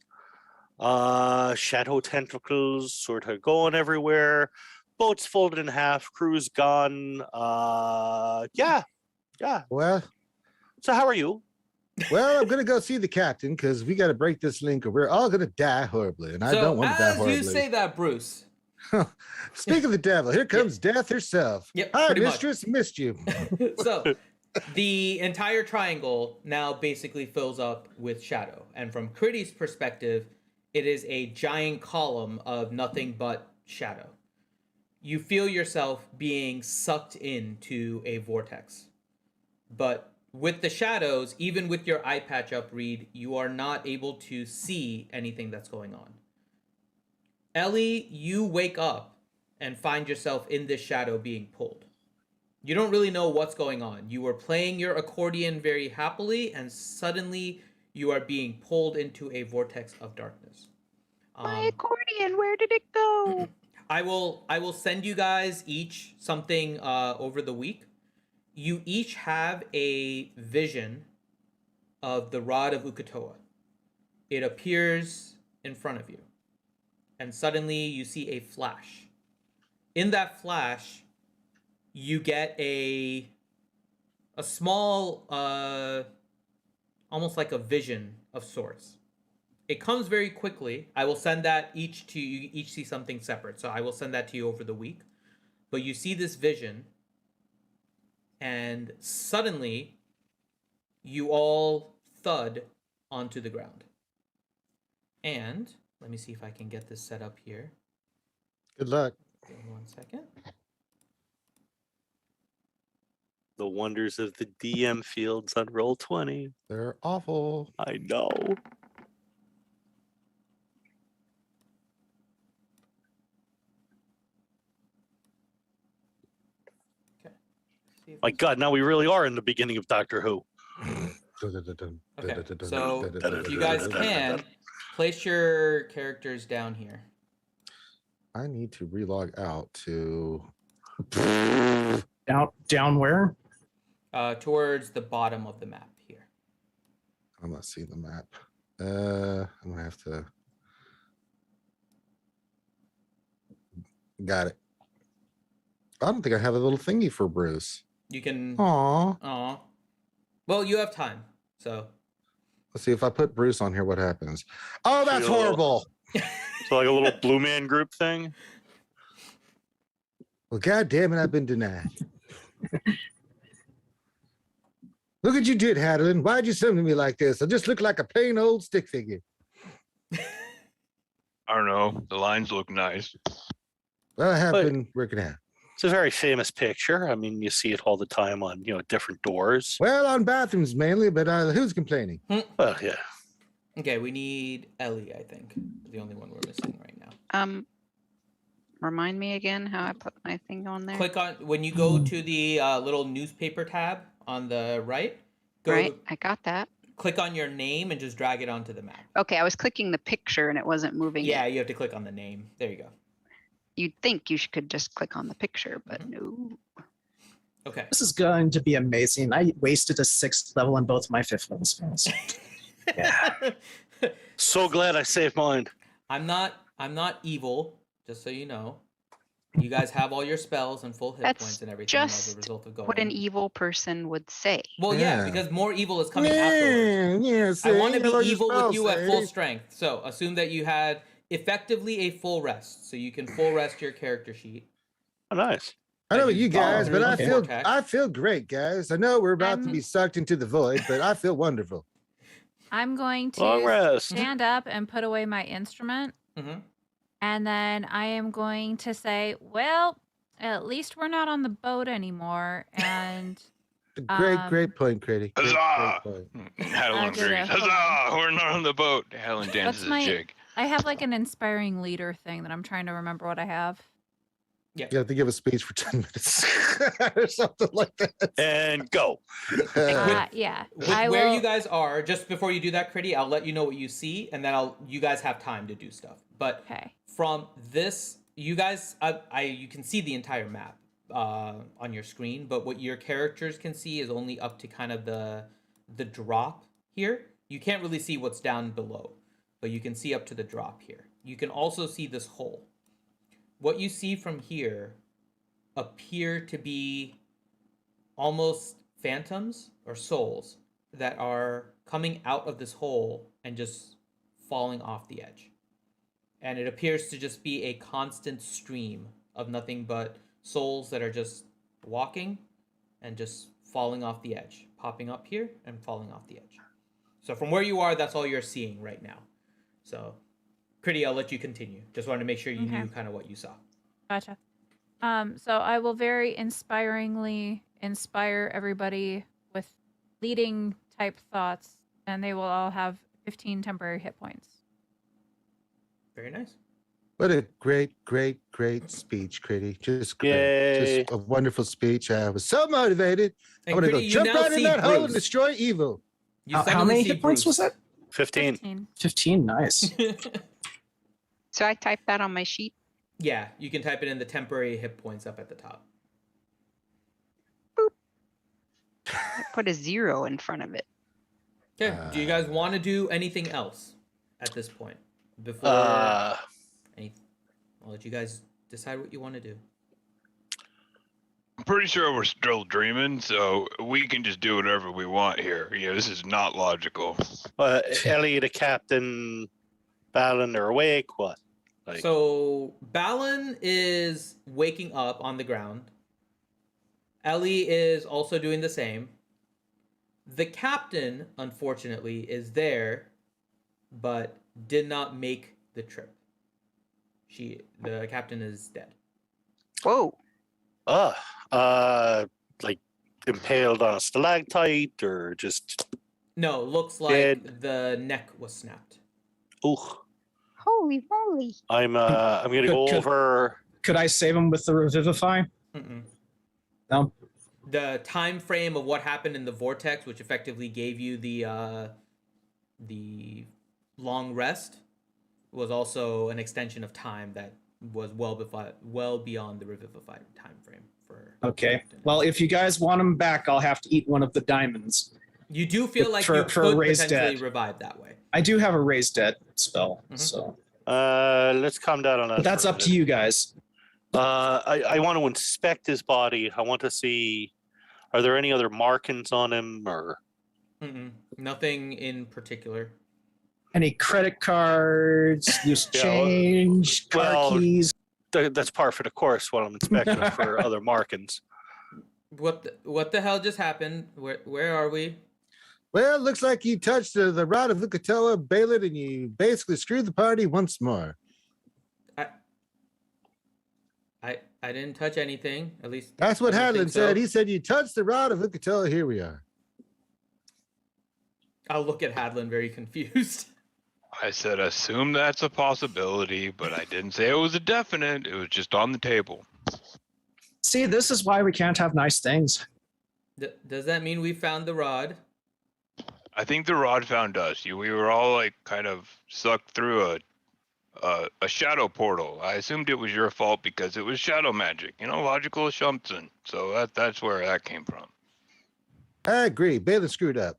Shadow tentacles sort of going everywhere. Boat's folded in half. Crew's gone. Yeah. Well, So how are you? I'm gonna go see the captain because we got to break this link, or we're all gonna die horribly, and I don't want to die as horribly. you say that, Bruce. Speak of the devil, here comes death herself. Yep, Hi, pretty much. mistress, missed you. So the entire triangle now basically fills up with shadow. And from Critty's perspective, it is a giant column of nothing but shadow. You feel yourself being sucked into a vortex. But with the shadows, even with your eye patch up, Reed, you are not able to see anything that's going on. Ellie, you wake up and find yourself in this shadow being pulled. You don't really know what's going on. You were playing your accordion very happily, and suddenly you are being pulled into a vortex of darkness. My accordion, where did it go? I will send you guys each something over the week. You each have a vision of the Rod of Ukatoa. It appears in front of you. And suddenly you see a flash. In that flash, you get a small, almost like a vision of sorts. It comes very quickly. I will send that each to you. Each see something separate. So I will send that to you over the week. But you see this vision, and suddenly you all thud onto the ground. And let me see if I can get this set up here. Good luck. Give me 1 second. The wonders of the DM fields on Roll20. They're awful. I know. See if My God, now we really are in the beginning of Doctor Who. Okay, so if you guys can, Place your characters down here. I need to relog out to. Down where? Towards the bottom of the map here. I'm not seeing the map. I'm gonna have to. Got it. I don't think I have a little thingy for Bruce. You can. Aw. Aw. Well, you have time, so. Let's see if I put Bruce on here. What happens? Oh, that's Feel- horrible. So like a little blue man group thing. Well, God damn it, I've been denied. Look what you did, Hadelin. Why'd you summon me like this? I just look like a plain old stick figure. I don't know. The lines look nice. Well, I have But- been working out. It's a very famous picture. I mean, you see it all the time on, different doors. Well, on bathrooms mainly, but who's complaining? Well, yeah. Okay, we need Ellie, I think. The only one we're missing right now. Remind me again how I put my thing on there. Click on, when you go to the little newspaper tab on the right, Right, I got that. click on your name and just drag it onto the map. Okay, I was clicking the picture and it wasn't moving. Yeah, you have to click on the name. There you go. You'd think you could just click on the picture, but Mm-hmm. no. Okay. This is going to be amazing. I wasted a 6th level on both my 5th level spells. Yeah. So glad I saved mine. I'm not evil, just so you know. You guys have all your spells and full hit That's points and everything as a just result of going. What an evil person would say. Well, yeah, Yeah. because more evil is coming afterwards. Yeah, I want to see? Look be at evil with spells, you at full see? strength. So assume that you had effectively a full rest. So you can full rest your character sheet. Oh, nice. I know that you you follow guys, but through I the feel vortex. I feel great, guys. I know we're about to be sucked into the void, but I feel wonderful. I'm going Long to rest. stand up and put away my instrument. Mm-hmm. And then I am going to say, well, at least we're not on the boat anymore. And Great point, Grady. Great Huzzah! point. Hadeline did agrees. a- hold Huzzah! We're not on the boat. Helen dances my- a jig. I have like an inspiring leader thing that I'm trying to remember what I have. You have to give a speech for 10 minutes or something like that. And go. Yeah. With I where will, you guys are, just before you do that, Critty, I'll let you know what you see, and then you guys have time to do stuff. But Okay. from this, you guys, you can see the entire map on your screen, but what your characters can see is only up to kind of the drop here. You can't really see what's down below, but you can see up to the drop here. You can also see this hole. What you see from here appear to be almost phantoms or souls that are coming out of this hole and just falling off the edge. And it appears to just be a constant stream of nothing but souls that are just walking and just falling off the edge, popping up here and falling off the edge. So from where you are, that's all you're seeing right now. So, Critty, I'll let you continue. Just wanted to make sure you Okay. knew kind of what you saw. Gotcha. So I will very inspiringly inspire everybody with leading type thoughts, and they will all have 15 temporary hit points. Very nice. What a great speech, Critty. Just great. Yay. Just a wonderful speech. I was so motivated. And I'm going to go Critty, you jump now right in see that hole and Bruce. destroy evil. You How suddenly many see hit points was Bruce. that? 15. 15. 15. Nice. So I typed that on my sheet. Yeah, you can type it in the temporary hit points up at the top. I put a 0 in front of it. Okay. Do you guys want to do anything else at this point? Before I'll let you guys decide what you want to do. I'm pretty sure we're still dreaming, so we can just do whatever we want here. This is not logical. Ellie, the captain, Balin, they're awake. What? Like, So Balin is waking up on the ground. Ellie is also doing the same. The captain, unfortunately, is there, but did not make the trip. The captain is dead. Whoa. like impaled on a stalactite or just. No, looks like Dead. the neck was snapped. Ooh. Holy moly. I'm gonna go Could- over. Could I save him with the Revivify? Mm-mm. No. The time frame of what happened in the vortex, which effectively gave you the long rest was also an extension of time that was well beyond the revivified time frame for. Okay. Well, if you guys want him back, I'll have to eat one of the diamonds. You do feel like For- you for could raised potentially dead. revive that way. I do have a raised dead spell, Mhm. so Let's calm down on that. but that's for a up to minute. you guys. I want to inspect his body. I want to see, are there any other markings on him or? Nothing in particular. Any credit cards, loose Yeah, change, car well, keys. That's par for the course while I'm inspecting for other markings. What the hell just happened? Where are we? Well, it looks like you touched the rod of Lucatoa, Balin, and you basically screwed the party once more. I didn't touch anything. At least That's what I don't think Hadlin said. so. He said you touched the rod of Lucatoa. Here we are. I'll look at Hadlin very confused. I said assume that's a possibility, but I didn't say it was a definite. It was just on the table. See, this is why we can't have nice things. Does that mean we found the rod? I think the rod found us. We were all like kind of sucked through a shadow portal. I assumed it was your fault because it was shadow magic. Logical assumption. So that's where that came from. I agree. Balin screwed up.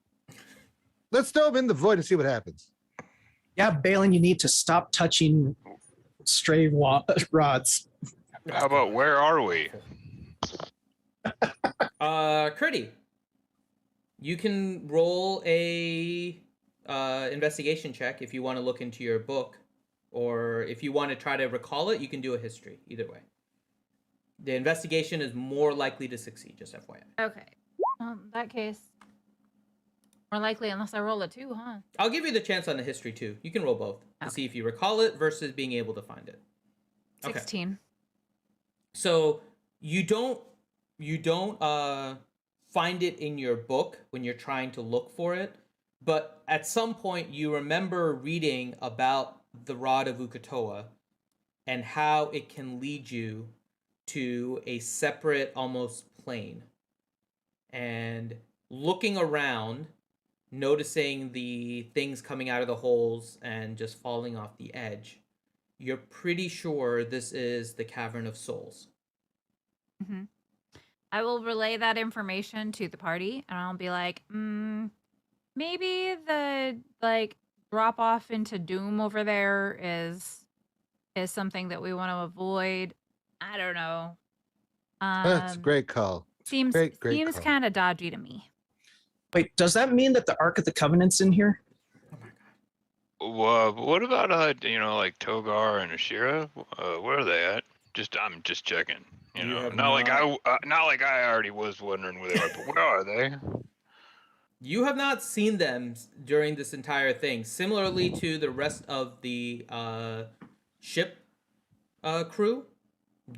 Let's throw him in the void and see what happens. Yeah, Balin, you need to stop touching stray rods. How about where are we? Critty, you can roll a investigation check if you want to look into your book, or if you want to try to recall it, you can do a history. Either way, the investigation is more likely to succeed. Just FYI. Okay. In that case, more likely unless I roll a 2, huh? I'll give you the chance on the history too. You can roll both to see if you recall it versus being able to find it. 16. So you don't find it in your book when you're trying to look for it, but at some point you remember reading about the rod of Ukatoa and how it can lead you to a separate almost plane. And looking around, noticing the things coming out of the holes and just falling off the edge, you're pretty sure this is the Cavern of Souls. Mm-hmm. I will relay that information to the party, and I'll be like, maybe the drop off into doom over there is something that we want to avoid. I don't know. That's a great call. Seems Great seems call. kind of dodgy to me. Wait, does that mean that the Ark of the Covenant's in here? What about like Togar and Ashira? Where are they at? I'm just checking. Not like I already was wondering where they are, but where are they? You have not seen them during this entire thing. Similarly to the rest of the ship crew,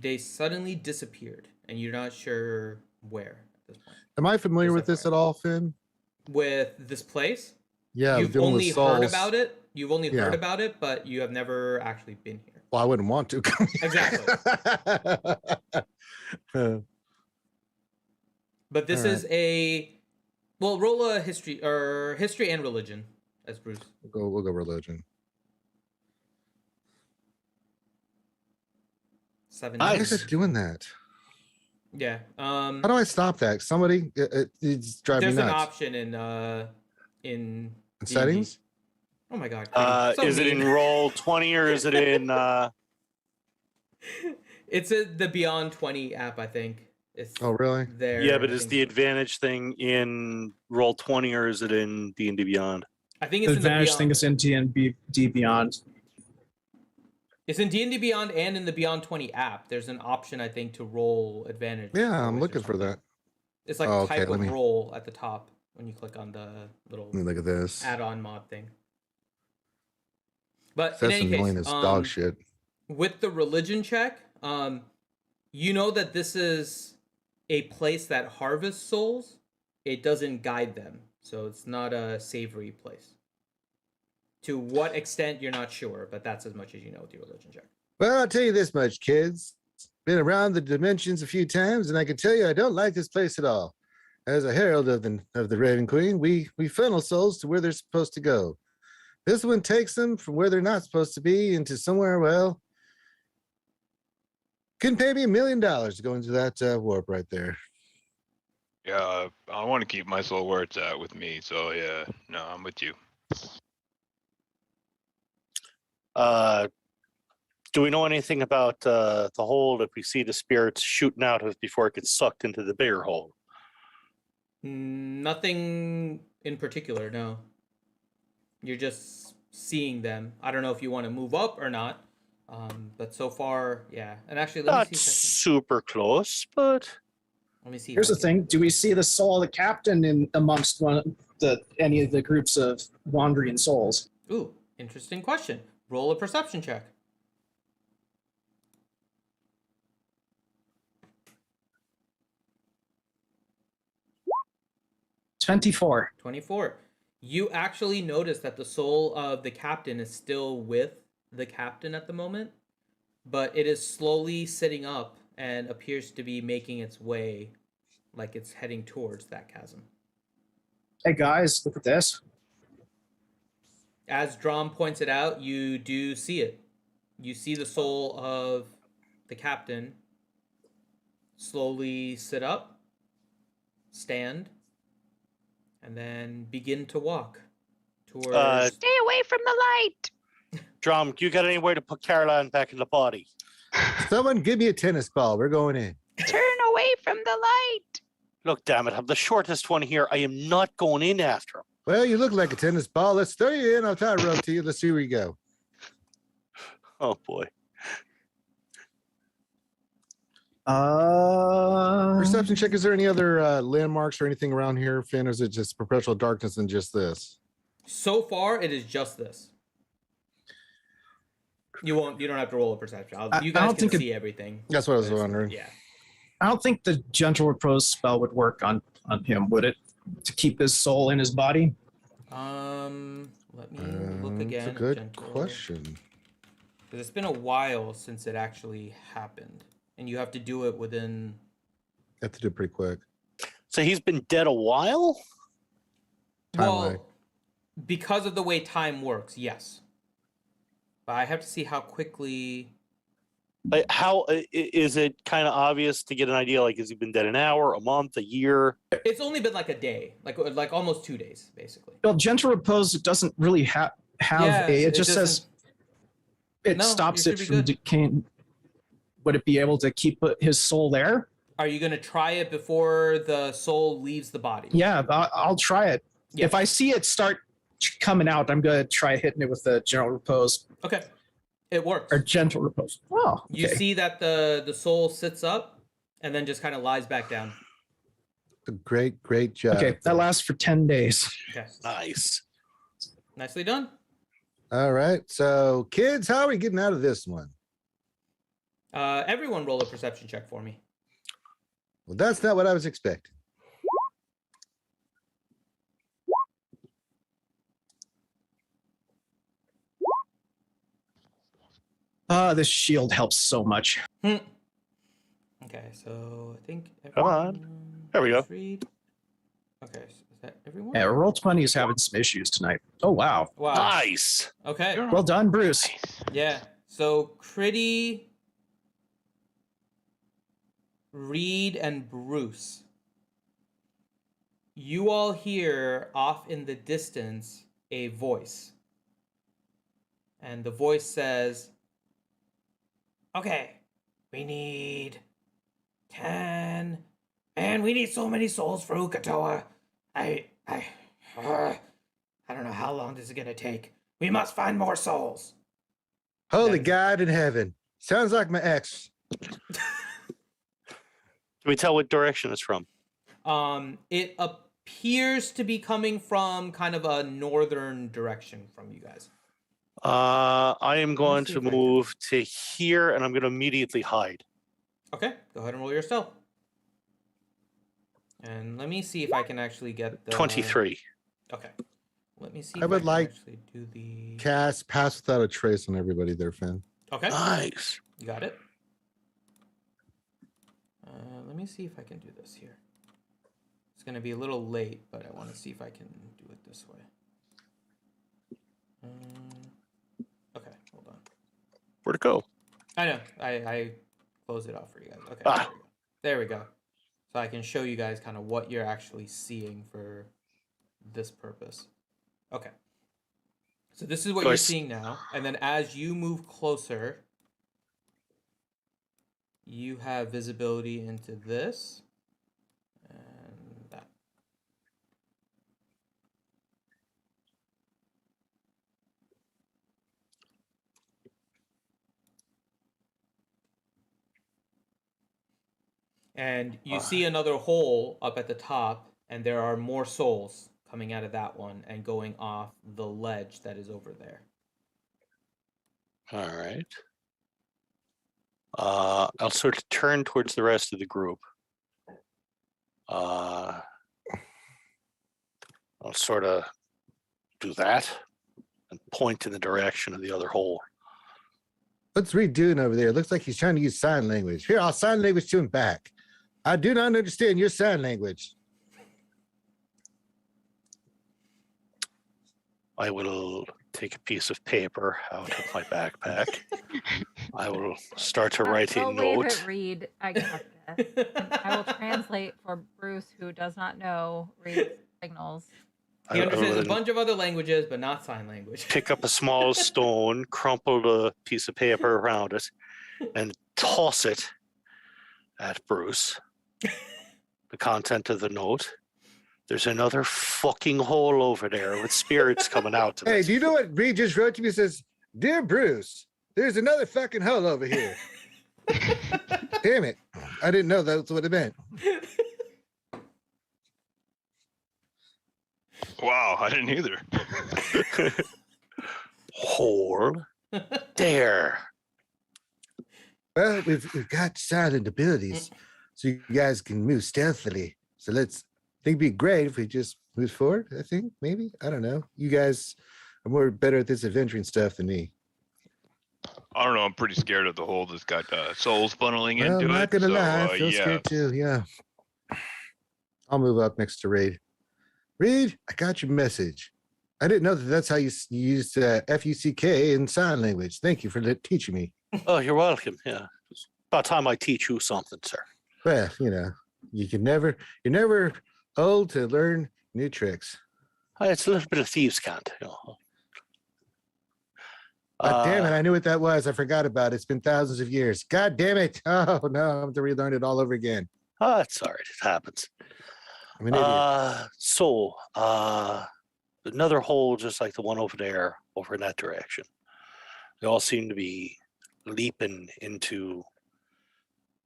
they suddenly disappeared, and you're not sure where at this point. Am I familiar Just with this FYI. at all, Finn? With this place? Yeah, You've dealing with only heard souls. about it. You've only Yeah. heard about it, but you have never actually been here. Well, I wouldn't want to. Exactly. But this All is roll a history and religion as Bruce. We'll go religion. 7. Why Nice. is it doing that? Yeah. How do I stop that? Somebody, it's driving me There's nuts. an option in D&D. Settings? Oh my god. Craig, so Is it in mean. roll 20 or is it in? It's the Beyond 20 app, I think. It's Oh, really? there. Yeah, but I is think- the advantage thing in roll 20 or is it in D&D Beyond? I think The it's in the advantage Beyond. thing is in D&D Beyond. It's in D&D Beyond and in the Beyond 20 app. There's an option, I think, to roll advantage. Yeah, I'm rolls or looking for something. that. It's like Oh, okay, type let of me- roll at the top when you click on the little Let me look at this. add-on mod thing. But That's in any annoying case, as dog shit. with the religion check, you know that this is a place that harvests souls. It doesn't guide them, so it's not a savory place. To what extent, you're not sure, but that's as much as you know with your religion check. Well, I'll tell you this much, kids. Been around the dimensions a few times, and I can tell you I don't like this place at all. As a herald of the Raven Queen, we funnel souls to where they're supposed to go. This one takes them from where they're not supposed to be into somewhere, well, couldn't pay me $1 million to go into that warp right there. Yeah, I want to keep my soul where it's at with me. So yeah, no, I'm with you. Do we know anything about the hold if we see the spirits shooting out of it before it gets sucked into the bigger hole? Nothing in particular, no. You're just seeing them. I don't know if you want to move up or not, but so far, yeah. And actually, Not me see. super close, but Let me see. Here's the thing: do we see the soul of the captain in amongst any of the groups of wandering souls? Ooh, interesting question. Roll a perception check. 24. 24. You actually notice that the soul of the captain is still with the captain at the moment, but it is slowly sitting up and appears to be making its way, like it's heading towards that chasm. Hey guys, look at this. As Drom points it out, you do see it. You see the soul of the captain slowly sit up, stand, and then begin to walk towards... Stay away from the light. Drum, you got any way to put Caroline back in the body? Someone give me a tennis ball. We're going in. Turn away from the light. Look, damn it, I'm the shortest one here. I am not going in after him. Well, you look like a tennis ball. Let's throw you in. I'll tie a rope to you. Let's see where you go. Oh boy. Perception check. Is there any other landmarks or anything around here, Finn? Or is it just perpetual darkness and just this? So far, it is just this. You don't have to roll a perception. You guys can see everything. That's what I was wondering. Yeah. I don't think the gentle repose spell would work on him, would it? To keep his soul in his body? Let me look again. That's a good question. Because it's been a while since it actually happened, and you have to do it within. You have to do it pretty quick. So he's been dead a while? Time-wise. Because of the way time works, yes. But I have to see how quickly. Like, how is it kind of obvious to get an idea? Like, has he been dead an hour, a month, a year? It's only been like a day, like almost 2 days, basically. Well, gentle repose doesn't really have it just says it stops it from decaying. Would it be able to keep his soul there? Are you going to try it before the soul leaves the body? Yeah, I'll try it. Yeah. If I see it start coming out, I'm going to try hitting it with the gentle repose. Okay. It works. Or gentle repose. Oh, okay. You see that the soul sits up and then just kind of lies back down. Great job. Okay, that lasts for 10 days. Okay. Nice. Nicely done. All right. So, kids, how are we getting out of this one? Everyone roll a perception check for me. Well, that's not what I was expecting. This shield helps so much. Okay, so I think Come on. There we go. Read. Okay, so is that everyone? Yeah, Roll20 is having some issues tonight. Oh, wow. Wow. Nice. Okay. Well done, Bruce. Yeah. So Critty, Reed, and Bruce. You all hear off in the distance a voice. And the voice says, okay, we need 10. Man, we need so many souls for Ukatoa. I don't know how long this is gonna take. We must find more souls. Holy God in heaven. Sounds like my ex. Can we tell what direction it's from? It appears to be coming from kind of a northern direction from you guys. I am going see to if I can- move to here, and I'm going to immediately hide. Okay, go ahead and roll your stealth. And let me see if I can actually get the 23. Okay. Let me see I if would can like- actually do the Cast pass without a trace on everybody there, Finn. Okay. Nice. You got it. Let me see if I can do this here. It's going to be a little late, but I want to see if I can do it this way. Okay, hold on. Where'd it go? I know. I closed it off for you guys. Okay, Ah. there we go. So I can show you guys kind of what you're actually seeing for this purpose. Okay. So this is what you're seeing now. And then as you move closer, you have visibility into this and that. And you see another hole up at the top, and there are more souls coming out of that one and going off the ledge that is over there. All right. I'll sort of turn towards the rest of the group. I'll sort of do that and point in the direction of the other hole. What's Reed doing over there? Looks like he's trying to use sign language. Here, I'll sign language to him back. I do not understand your sign language. I will take a piece of paper out of my backpack. I will start to write a Don't leave note. it, Reed. I got this. And I will translate for Bruce, who does not know Reed's signals. He understands a will bunch of other languages, but not sign language. pick up a small stone, crumple a piece of paper around it, and toss it at Bruce. The content of the note. There's another fucking hole over there with spirits coming out. Hey, do you know what Reed just wrote to me? It says, "Dear Bruce, there's another fucking hole over here." Damn it. I didn't know that's what it meant. Wow, I didn't either. Hole there. Well, we've got silent abilities, so you guys can move stealthily. So I think it'd be great if we just move forward. I think maybe, I don't know. You guys are more better at this adventuring stuff than me. I don't know. I'm pretty scared of the hole that's got souls funneling Well, into I'm it. not gonna so, lie, I feel yeah. scared too. Yeah, I'll move up next to Reed. Reed, I got your message. I didn't know that's how you use F-U-C-K in sign language. Thank you for teaching me. Oh, you're welcome. Yeah. It's about time I teach you something, sir. Well, you're never old to learn new tricks. It's a little bit of thieves' cant. God damn it, I knew what that was. I forgot about it. It's been thousands of years. God damn it. Oh, no, I have to relearn it all over again. It's all right. It happens. I'm an idiot. Another hole just like the one over there, over in that direction. They all seem to be leaping into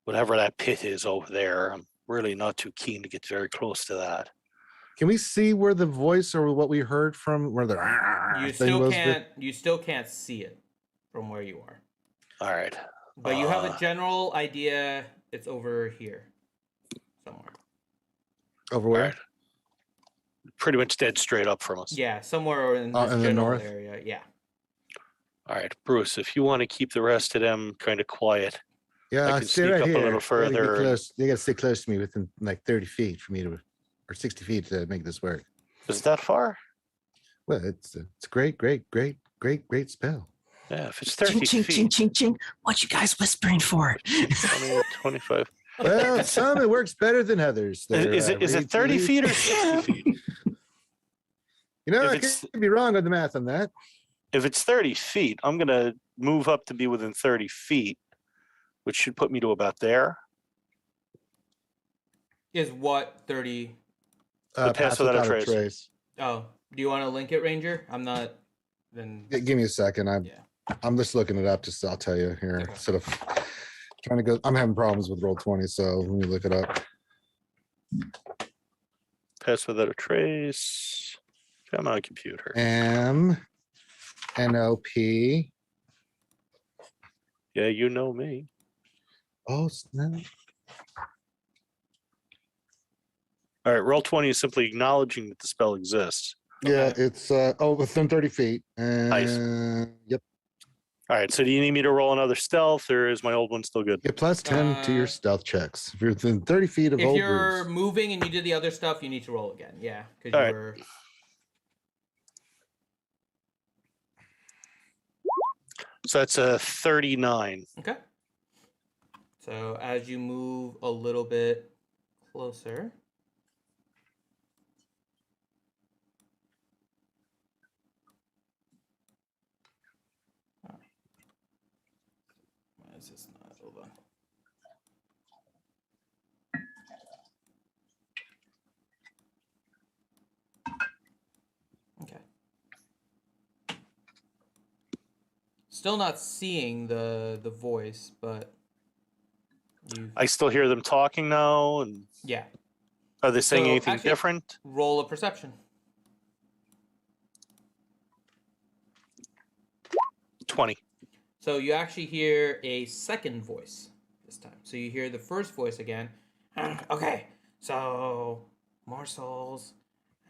whatever that pit is over there. I'm really not too keen to get very close to that. Can we see where the voice or what we heard from where the You still can't see it from where you are. All right. But you have a general idea. It's over here somewhere. Over where? Right. Pretty much dead straight up from us. Yeah, somewhere in this in the general north? area. Yeah. All right, Bruce, if you want to keep the rest of them kind of quiet, Yeah, I I can stay sneak right up a here. little further. They got to stay close to me within like 30 feet for me to, or 60 feet to make this work. is that far? Well, it's a great spell. Yeah, if it's Ching, 30 ching, feet, ching, ching, ching. What you guys whispering for? 20, 25. Well, some it works better than others. Is there, it Reed, 30 please. feet or 60 feet? You know, if I it's- could be wrong on the math on that. If it's 30 feet, I'm going to move up to be within 30 feet, which should put me to about there. Is what 30? The pass without a trace. Oh, do you want to link it, Ranger? I'm not. Then Give me a second. yeah. I'm just looking it up. I'll tell you here. Okay. Instead of trying to go, I'm having problems with Roll20, so let me look it up. Pass without a trace. Come on, computer. MNOP. Yeah, you know me. Oh, snap. All right, roll 20 is simply acknowledging that the spell exists. Yeah, it's within 30 feet. Nice. Yep. All right, so do you need me to roll another stealth, or is my old one still good? Get plus 10 to your stealth checks. If you're within 30 feet of If old you're Bruce. moving and you did the other stuff, you need to roll again. Yeah, because All you right. were. So that's a 39. Okay. So as you move a little bit closer. Why is this not? Hold on. Okay. Still not seeing the voice, but you. I still hear them talking now, and Yeah. are they saying So, anything actually- different? Roll a perception. 20. So you actually hear a second voice this time. So you hear the first voice again. Okay, so more souls,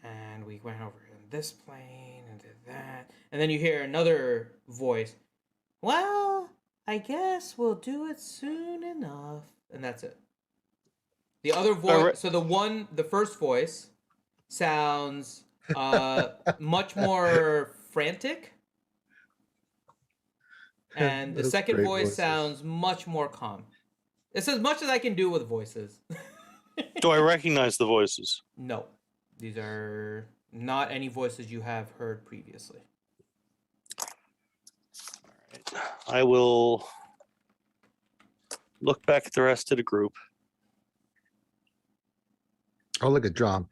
and we went over in this plane and did that. And then you hear another voice. Well, I guess we'll do it soon enough. And that's it. The other voice, so the first voice sounds much more frantic. And the That's second great voice voices. sounds much more calm. It's as much as I can do with voices. Do I recognize the voices? No, these are not any voices you have heard previously. I will look back at the rest of the group. Oh, look at Drom.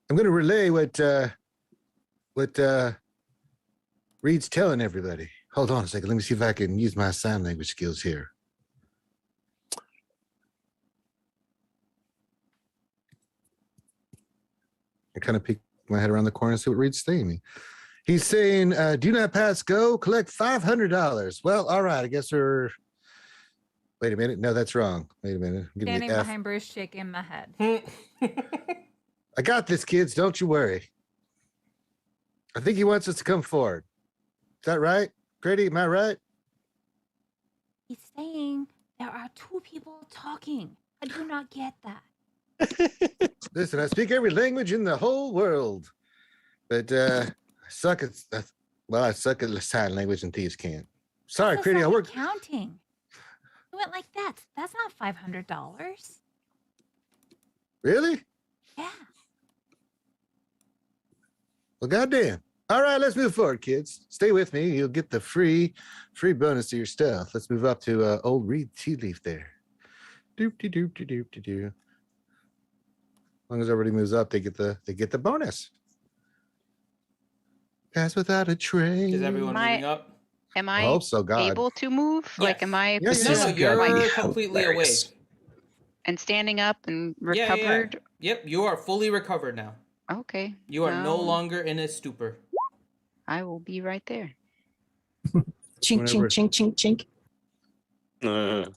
I'm going to relay what Reed's telling everybody. Hold on a second. Let me see if I can use my sign language skills here. I kind of peek my head around the corner and see what Reed's saying. He's saying, do not pass go, collect $500. Well, all right. I guess we're... Wait a minute. No, that's wrong. Wait a minute. I'm getting Standing the F. behind Bruce, shaking my head. I got this, kids. Don't you worry. I think he wants us to come forward. Is that right? Grady, am I right? He's saying there are two people talking. I do not get that. Listen, I speak every language in the whole world. But I suck at sign language and thieves can't. Sorry, This is Grady, I like work. accounting. You went like that. That's not $500. Really? Yeah. Well, goddamn. All right, let's move forward, kids. Stay with me. You'll get the free bonus to your stuff. Let's move up to old Reed Tea Leaf there. Doop-de-doop-de-doop-de-doo. As long as everybody moves up, they get the bonus. Pass without a trace. Is everyone moving up? Am I I hope so, God. able to move? Like, am I Yeah, No, no, you're Hilarious. completely awake. and standing up and Yeah, yeah. recovered? Yep, you are fully recovered now. Okay. You are no well, longer in a stupor. I will be right there. Chink, Whenever- chink, chink, chink, chink.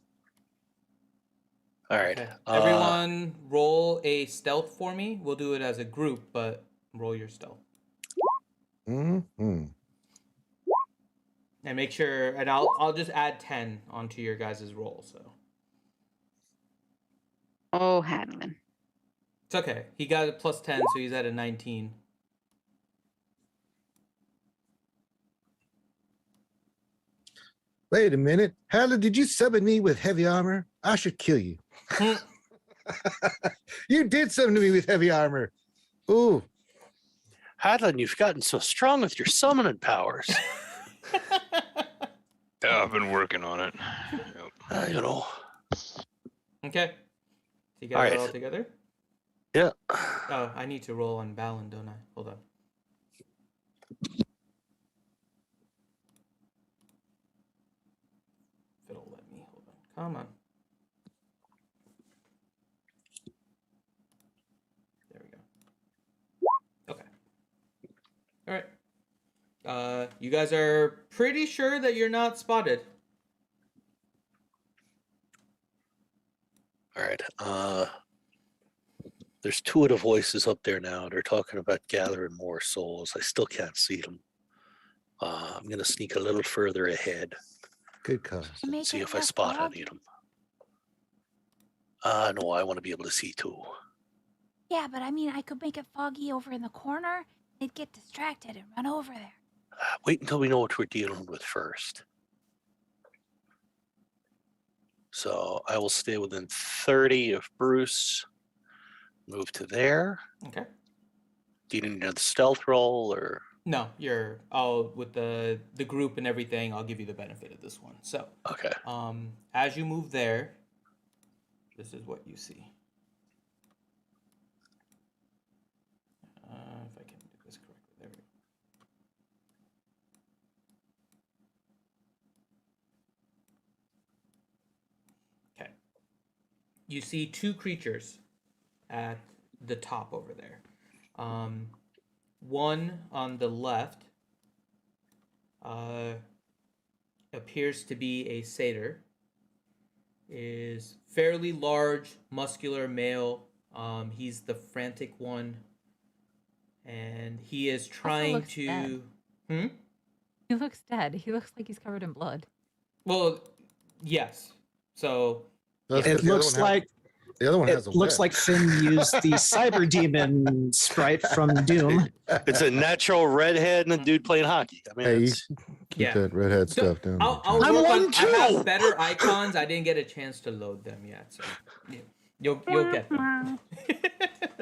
All right. Okay. Everyone roll a stealth for me. We'll do it as a group, but roll your stealth. Mm-hmm. And make sure, and I'll just add 10 onto your guys' roll, so. Oh, Hadlin. It's okay. He got a plus 10, so he's at a 19. Wait a minute. Hadley, did you summon me with heavy armor? I should kill you. You did something to me with heavy armor. Ooh. Hadlin, you've gotten so strong with your summoning powers. Yeah, I've been working on it. Yep. You know. Okay. So you guys All are right. all together? Yeah. Oh, I need to roll on Balin, don't I? Hold on. If it'll let me. Hold on. Come on. There we go. Okay. All right. You guys are pretty sure that you're not spotted. All right. There's two of the voices up there now. They're talking about gathering more souls. I still can't see them. I'm gonna sneak a little further ahead, Good cause. Make see it if I less spot foggy. any of them. No, I want to be able to see too. Yeah, but I mean, I could make it foggy over in the corner. They'd get distracted and run over there. Wait until we know what we're dealing with first. So I will stay within 30 of Bruce. Move to there. Okay. Do you need another stealth roll or? No, with the group and everything, I'll give you the benefit of this one. So, Okay. as you move there, this is what you see. If I can do this correctly, there we go. Okay. You see two creatures at the top over there. One on the left appears to be a satyr. Is fairly large, muscular male. He's the frantic one, and he is trying looks to. dead. He looks dead. He looks like he's covered in blood. Well, yes. So That's 'cause It looks like the other one has a it looks whip. like Finn used the cyber demon sprite from Doom. It's a natural redhead and a dude playing hockey. I mean, Hey, it's, keep Yeah. that redhead So, stuff down. I'll there, work I'm on. one I have too. better icons. I didn't get a chance to load them yet, so you'll get them.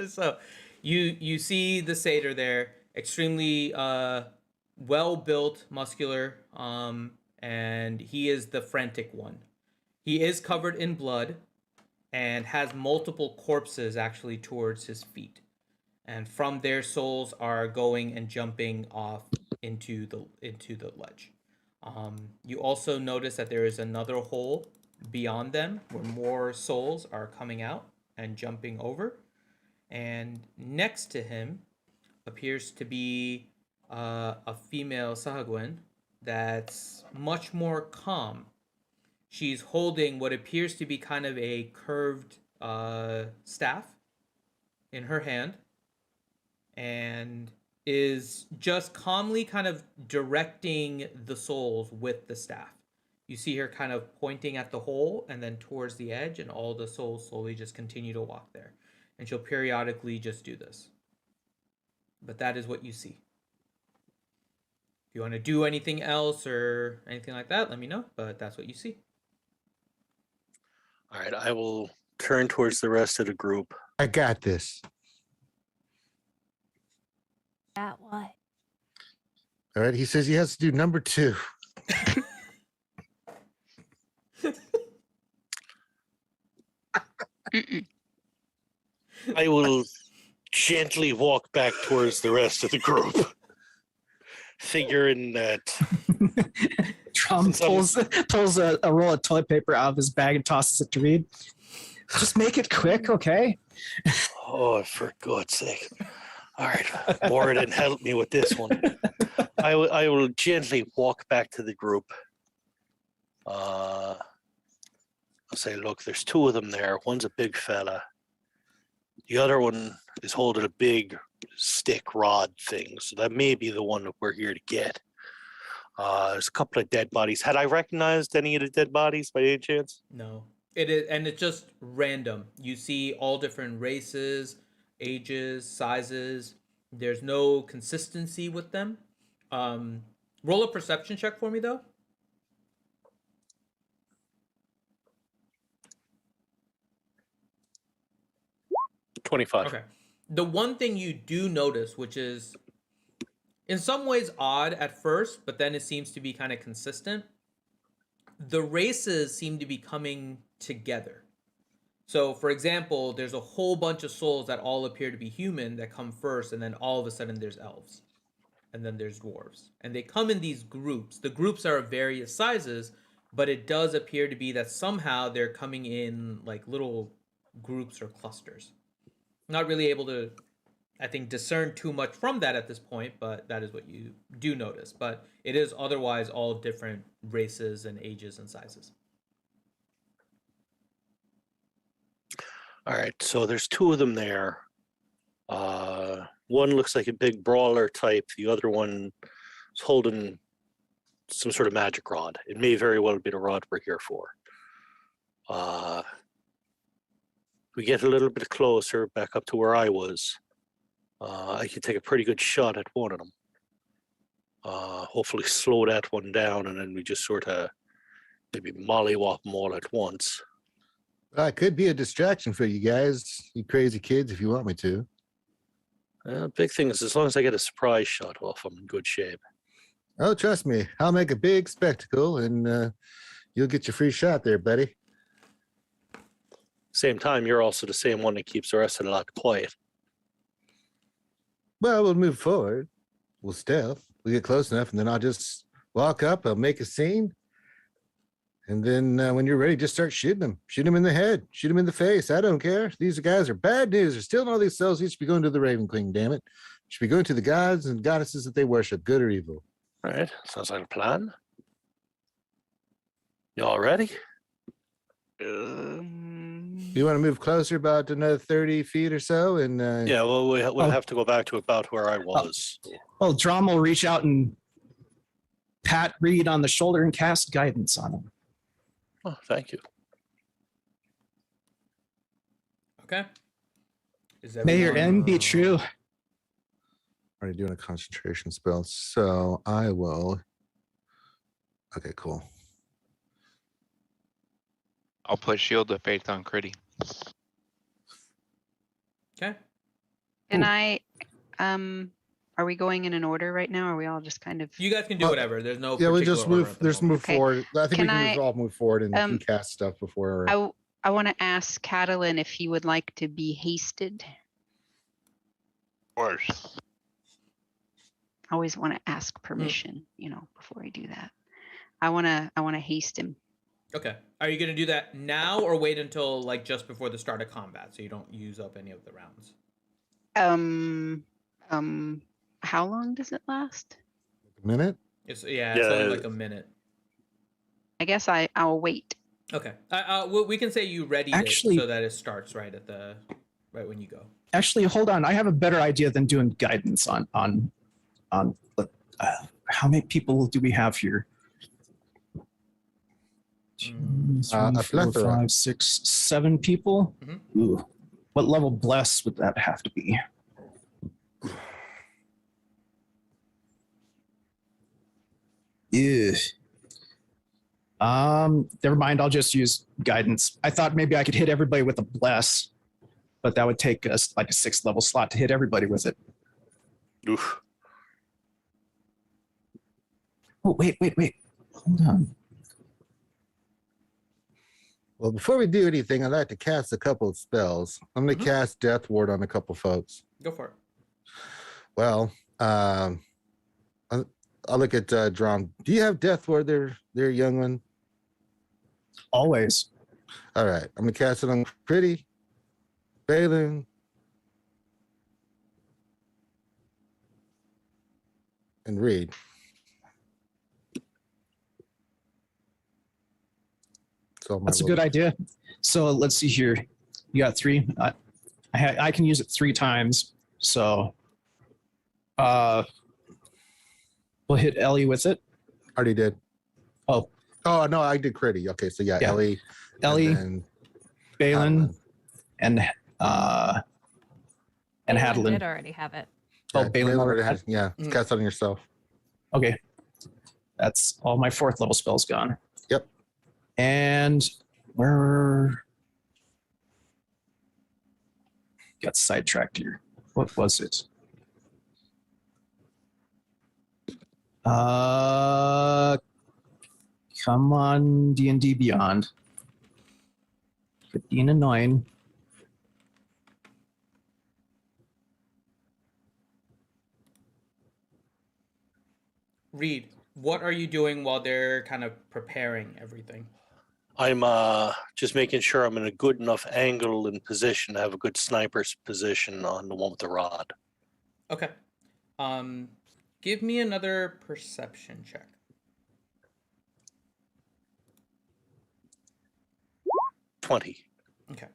So you see the satyr there, extremely well built, muscular, and he is the frantic one. He is covered in blood and has multiple corpses actually towards his feet, and from their souls are going and jumping off into the ledge. You also notice that there is another hole beyond them where more souls are coming out and jumping over, and next to him appears to be a female Sahagwen that's much more calm. She's holding what appears to be kind of a curved staff in her hand, and is just calmly kind of directing the souls with the staff. You see her kind of pointing at the hole and then towards the edge, and all the souls slowly just continue to walk there. And she'll periodically just do this. But that is what you see. If you want to do anything else or anything like that, let me know, but that's what you see. all right. I will turn towards the rest of the group. I got this. That what? All right. He says he has to do number 2. Mm-mm. I will gently walk back towards the rest of the group, figuring that Trump pulls a roll of toilet paper out of his bag and tosses it to Reed. Just make it quick, okay? oh, for God's sake. All right, Moradin, help me with this one. I will gently walk back to the group. I'll say, look, there's 2 of them there. One's a big fella. The other one is holding a big stick rod thing. So that may be the one that we're here to get. There's a couple of dead bodies. Had I recognized any of the dead bodies by any chance? No. It is, and it's just random. You see all different races, ages, sizes. There's no consistency with them. Roll a perception check for me, though. 25. Okay. The one thing you do notice, which is in some ways odd at first, but then it seems to be kind of consistent, the races seem to be coming together. So, for example, there's a whole bunch of souls that all appear to be human that come first, and then all of a sudden there's elves, and then there's dwarves. And they come in these groups. The groups are of various sizes, but it does appear to be that somehow they're coming in like little groups or clusters. Not really able to, I think, discern too much from that at this point, but that is what you do notice. But it is otherwise all different races and ages and sizes. All right, so there's 2 of them there. One looks like a big brawler type. The other one is holding some sort of magic rod. It may very well be the rod we're here for. We get a little bit closer, back up to where I was. I can take a pretty good shot at one of them. hopefully slow that one down, and then we just sort of maybe mollywop them all at once. It could be a distraction for you guys, you crazy kids, if you want me to. Big thing is, as long as I get a surprise shot off, I'm in good shape. Oh, trust me, I'll make a big spectacle, and you'll get your free shot there, buddy. Same time, you're also the same one that keeps the rest of the lot quiet. Well, we'll move forward. We'll stealth. We'll get close enough, and then I'll just walk up. I'll make a scene. And then when you're ready, just start shooting them. Shoot them in the head. Shoot them in the face. I don't care. These guys are bad news. They're stealing all these cells. You should be going to the Raven Queen, damn it. You should be going to the gods and goddesses that they worship, good or evil. All right, sounds like a plan. You all ready? You want to move closer about another 30 feet or so? And Yeah, well, we'll have to go back to about where I was. Well, Drum will reach out and pat Reed on the shoulder and cast guidance on him. Oh, thank you. Okay. Is May your end be everyone- true. already doing a concentration spell, so I will. Okay, cool. I'll put Shield of Faith on Critty. Okay. Can I, are we going in an order right now? Or are we all just kind of? You guys can do whatever. There's no. Yeah, we'll particular just order move. at the Just moment. move Okay. forward. I think we Can can all move forward and um, cast stuff before. I want to ask Catalin if he would like to be hasted. Of course. I always want to ask permission, before I do that. I want to haste him. Okay. Are you gonna do that now or wait until like just before the start of combat so you don't use up any of the rounds? How long does it last? A minute. It's only Yeah. like a minute. I guess I'll wait. Okay. We can say you ready Actually- it so that it starts right when you go. Actually, hold on. I have a better idea than doing guidance on how many people do we have here? Two, A three, four, plethora. 5, 6, 7 people. Mhm. Ooh. What level bless would that have to be? Ew. Never mind. I'll just use guidance. I thought maybe I could hit everybody with a bless, but that would take us like a 6th level slot to hit everybody with it. Oof. Oh, wait. Hold on. Well, before we do anything, I'd like to cast a couple of spells. I'm going to cast Death Ward on a couple folks. Go for it. Well, I'll look at Drum. Do you have Death Ward there, young one? Always. All right. I'm going to cast it on Pretty, Balin, and Reed. So That's a good idea. So let's see here. You got 3. I can use it 3 times. So we'll hit Ellie with it. Already did. Oh, No, I did Critty. Okay, so yeah. Yeah. Ellie, Ellie, and Balin, and Balin Hadlin. did already have it. Oh, yeah, Balin already has. Yeah, Mm. cast on yourself. Okay. That's all my 4th level spells gone. Yep. And where got sidetracked here. What was it? Come on, D&D Beyond. 15 and 9. Reed, what are you doing while they're kind of preparing everything? I'm just making sure I'm in a good enough angle and position to have a good sniper's position on the one with the rod. Okay. Give me another perception check. $20. Okay.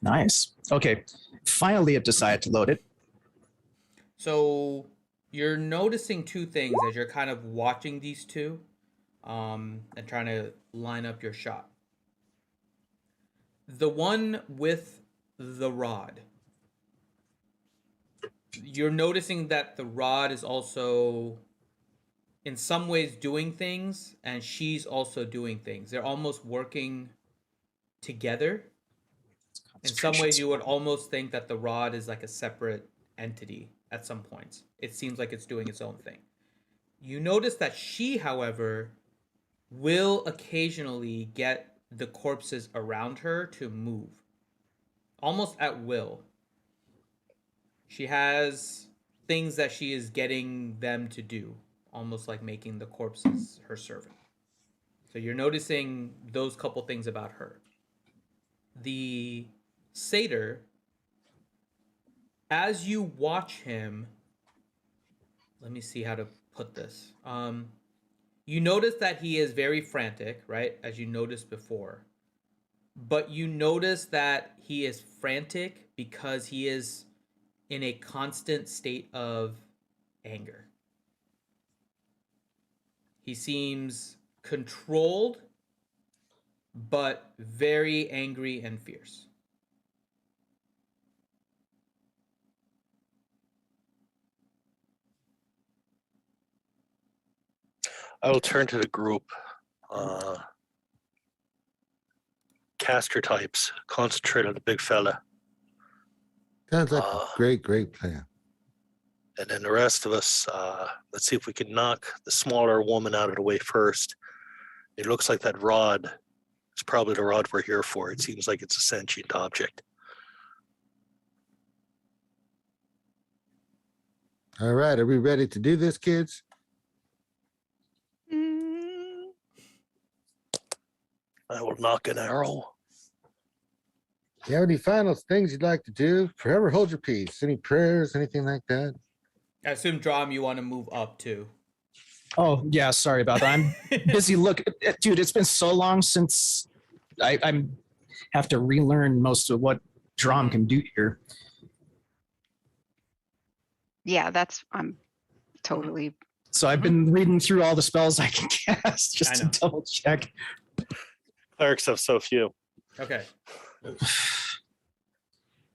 Nice. Okay. Finally, it decided to load it. So you're noticing 2 things as you're kind of watching these 2 and trying to line up your shot. The one with the rod. You're noticing that the rod is also in some ways doing things, and she's also doing things. They're almost working together. In some ways, you would almost think that the rod is like a separate entity at some points. It seems like it's doing its own thing. You notice that she, however, will occasionally get the corpses around her to move, almost at will. She has things that she is getting them to do, almost like making the corpses her servant. So you're noticing those couple things about her. The satyr, as you watch him, let me see how to put this. You notice that he is very frantic, right? As you noticed before. But you notice that he is frantic because he is in a constant state of anger. He seems controlled, but very angry and fierce. I will turn to the group. Caster types, concentrate on the big fella. Sounds like a great plan. And then the rest of us, let's see if we can knock the smaller woman out of the way first. It looks like that rod is probably the rod we're here for. It seems like it's a sentient object. All right, are we ready to do this, kids? I will knock an arrow. You have any final things you'd like to do? Forever hold your peace. Any prayers, anything like that? I assume, Drom, you want to move up too. Oh, yeah, sorry about that. I'm busy looking. Dude, it's been so long since I have to relearn most of what Drom can do here. Yeah, I'm totally. So I've been reading through all the spells I can cast just to double check. Clerics have so few. Okay.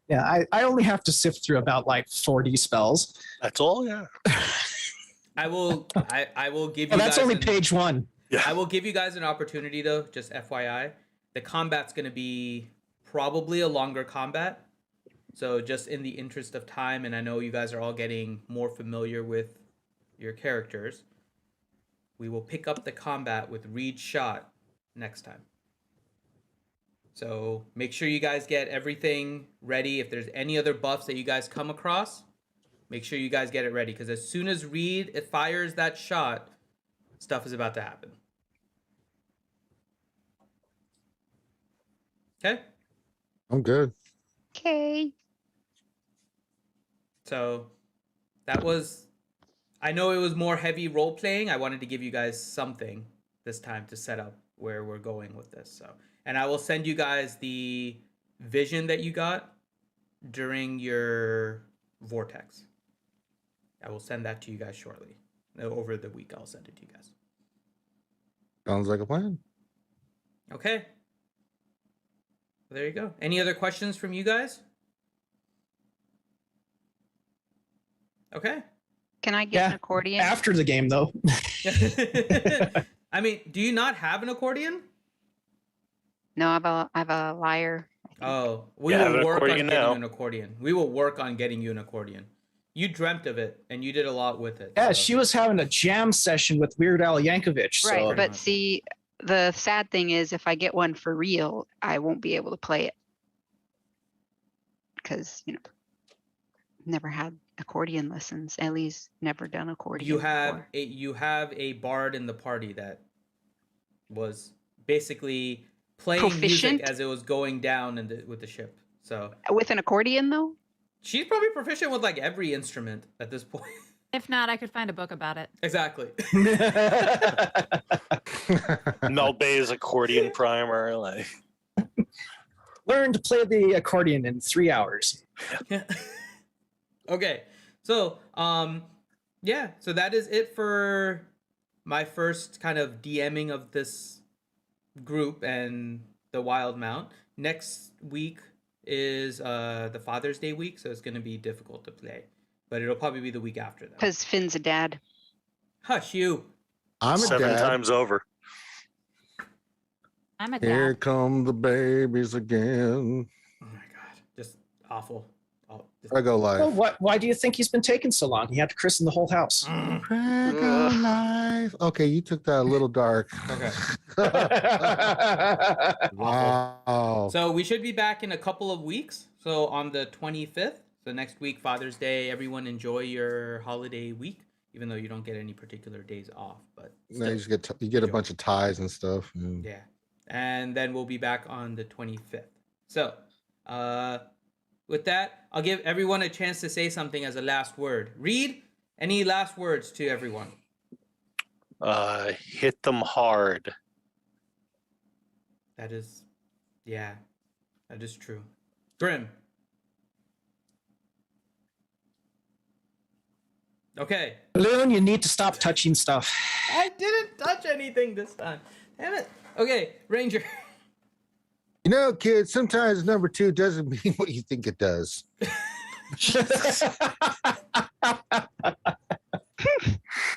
Yeah, I only have to sift through about like 40 spells. That's all, yeah. I will give you Oh, that's guys only page one. Yeah. I will give you guys an opportunity though, just FYI. The combat's going to be probably a longer combat. So just in the interest of time, and I know you guys are all getting more familiar with your characters, we will pick up the combat with Reed's shot next time. So make sure you guys get everything ready. If there's any other buffs that you guys come across, make sure you guys get it ready. Because as soon as Reed fires that shot, stuff is about to happen. Okay? I'm good. Okay. So that was... I know it was more heavy role-playing. I wanted to give you guys something this time to set up where we're going with this. So... And I will send you guys the vision that you got during your vortex. I will send that to you guys shortly. Over the week, I'll send it to you guys. Sounds like a plan. Okay. There you go. Any other questions from you guys? Okay. Can I get an accordion? After the game, though. I mean, do you not have an accordion? No, I have a lyre. Oh, we You have will an work on accordion getting now. you an accordion. We will work on getting you an accordion. You dreamt of it, and you did a lot with it. Yeah, so. she was having a jam session with Weird Al Yankovic. So. Right, Pretty but much. see, the sad thing is if I get one for real, I won't be able to play it. Because, never had accordion lessons. Ellie's never done accordion You have before. you have a bard in the party that was basically playing Proficient? music as it was going down with the ship. So With an accordion, though? she's probably proficient with like every instrument at this point. If not, I could find a book about it. Exactly. Mel Bay's accordion primer, like Learn to play the accordion in 3 hours. Okay. So yeah, so that is it for my first kind of DMing of this group and the Wildemount. Next week is the Father's Day week, so it's going to be difficult to play, but it'll probably be the week after that. Because Finn's a dad. Hush you. I'm a 7 dad. times over. I'm a Here dad. come the babies again. Oh my god, just awful. Oh, just- Prego Well, life. why do you think he's been taking so long? He had to christen the whole house. Prego life. Okay, you took that a little dark. Okay. Wow. So we should be back in a couple of weeks. So on the 25th. So next week, Father's Day. Everyone enjoy your holiday week, even though you don't get any particular days off. But No, you still, just get a enjoy. bunch of ties and stuff. and- Yeah. And then we'll be back on the 25th. So with that, I'll give everyone a chance to say something as a last word. Reed, any last words to everyone? Hit them hard. That is, yeah, that is true. Grim. Okay. Balloon, you need to stop touching stuff. I didn't touch anything this time. Damn it. Okay, Ranger. You know, kids, sometimes number 2 doesn't mean what you think it does.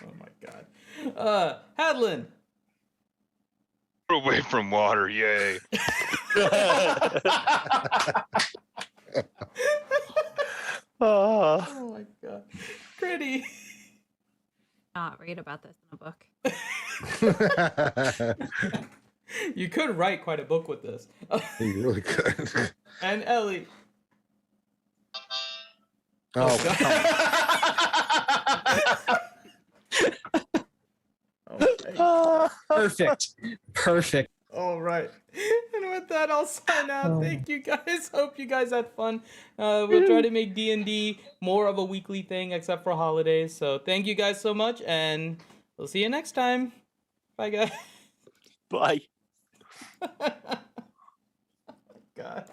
Oh my god. Hadlin. Away from water, yay. Ah. Oh my god. Gritty. Not read about this in a book. You could write quite a book with this. You really could. And Ellie. Oh, Oh, Perfect. Perfect. all right. And with that, I'll sign out. Thank you guys. Hope you guys had fun. We'll try to make D&D more of a weekly thing, except for holidays. So thank you guys so much, and we'll see you next time. Bye, guys. Bye. God.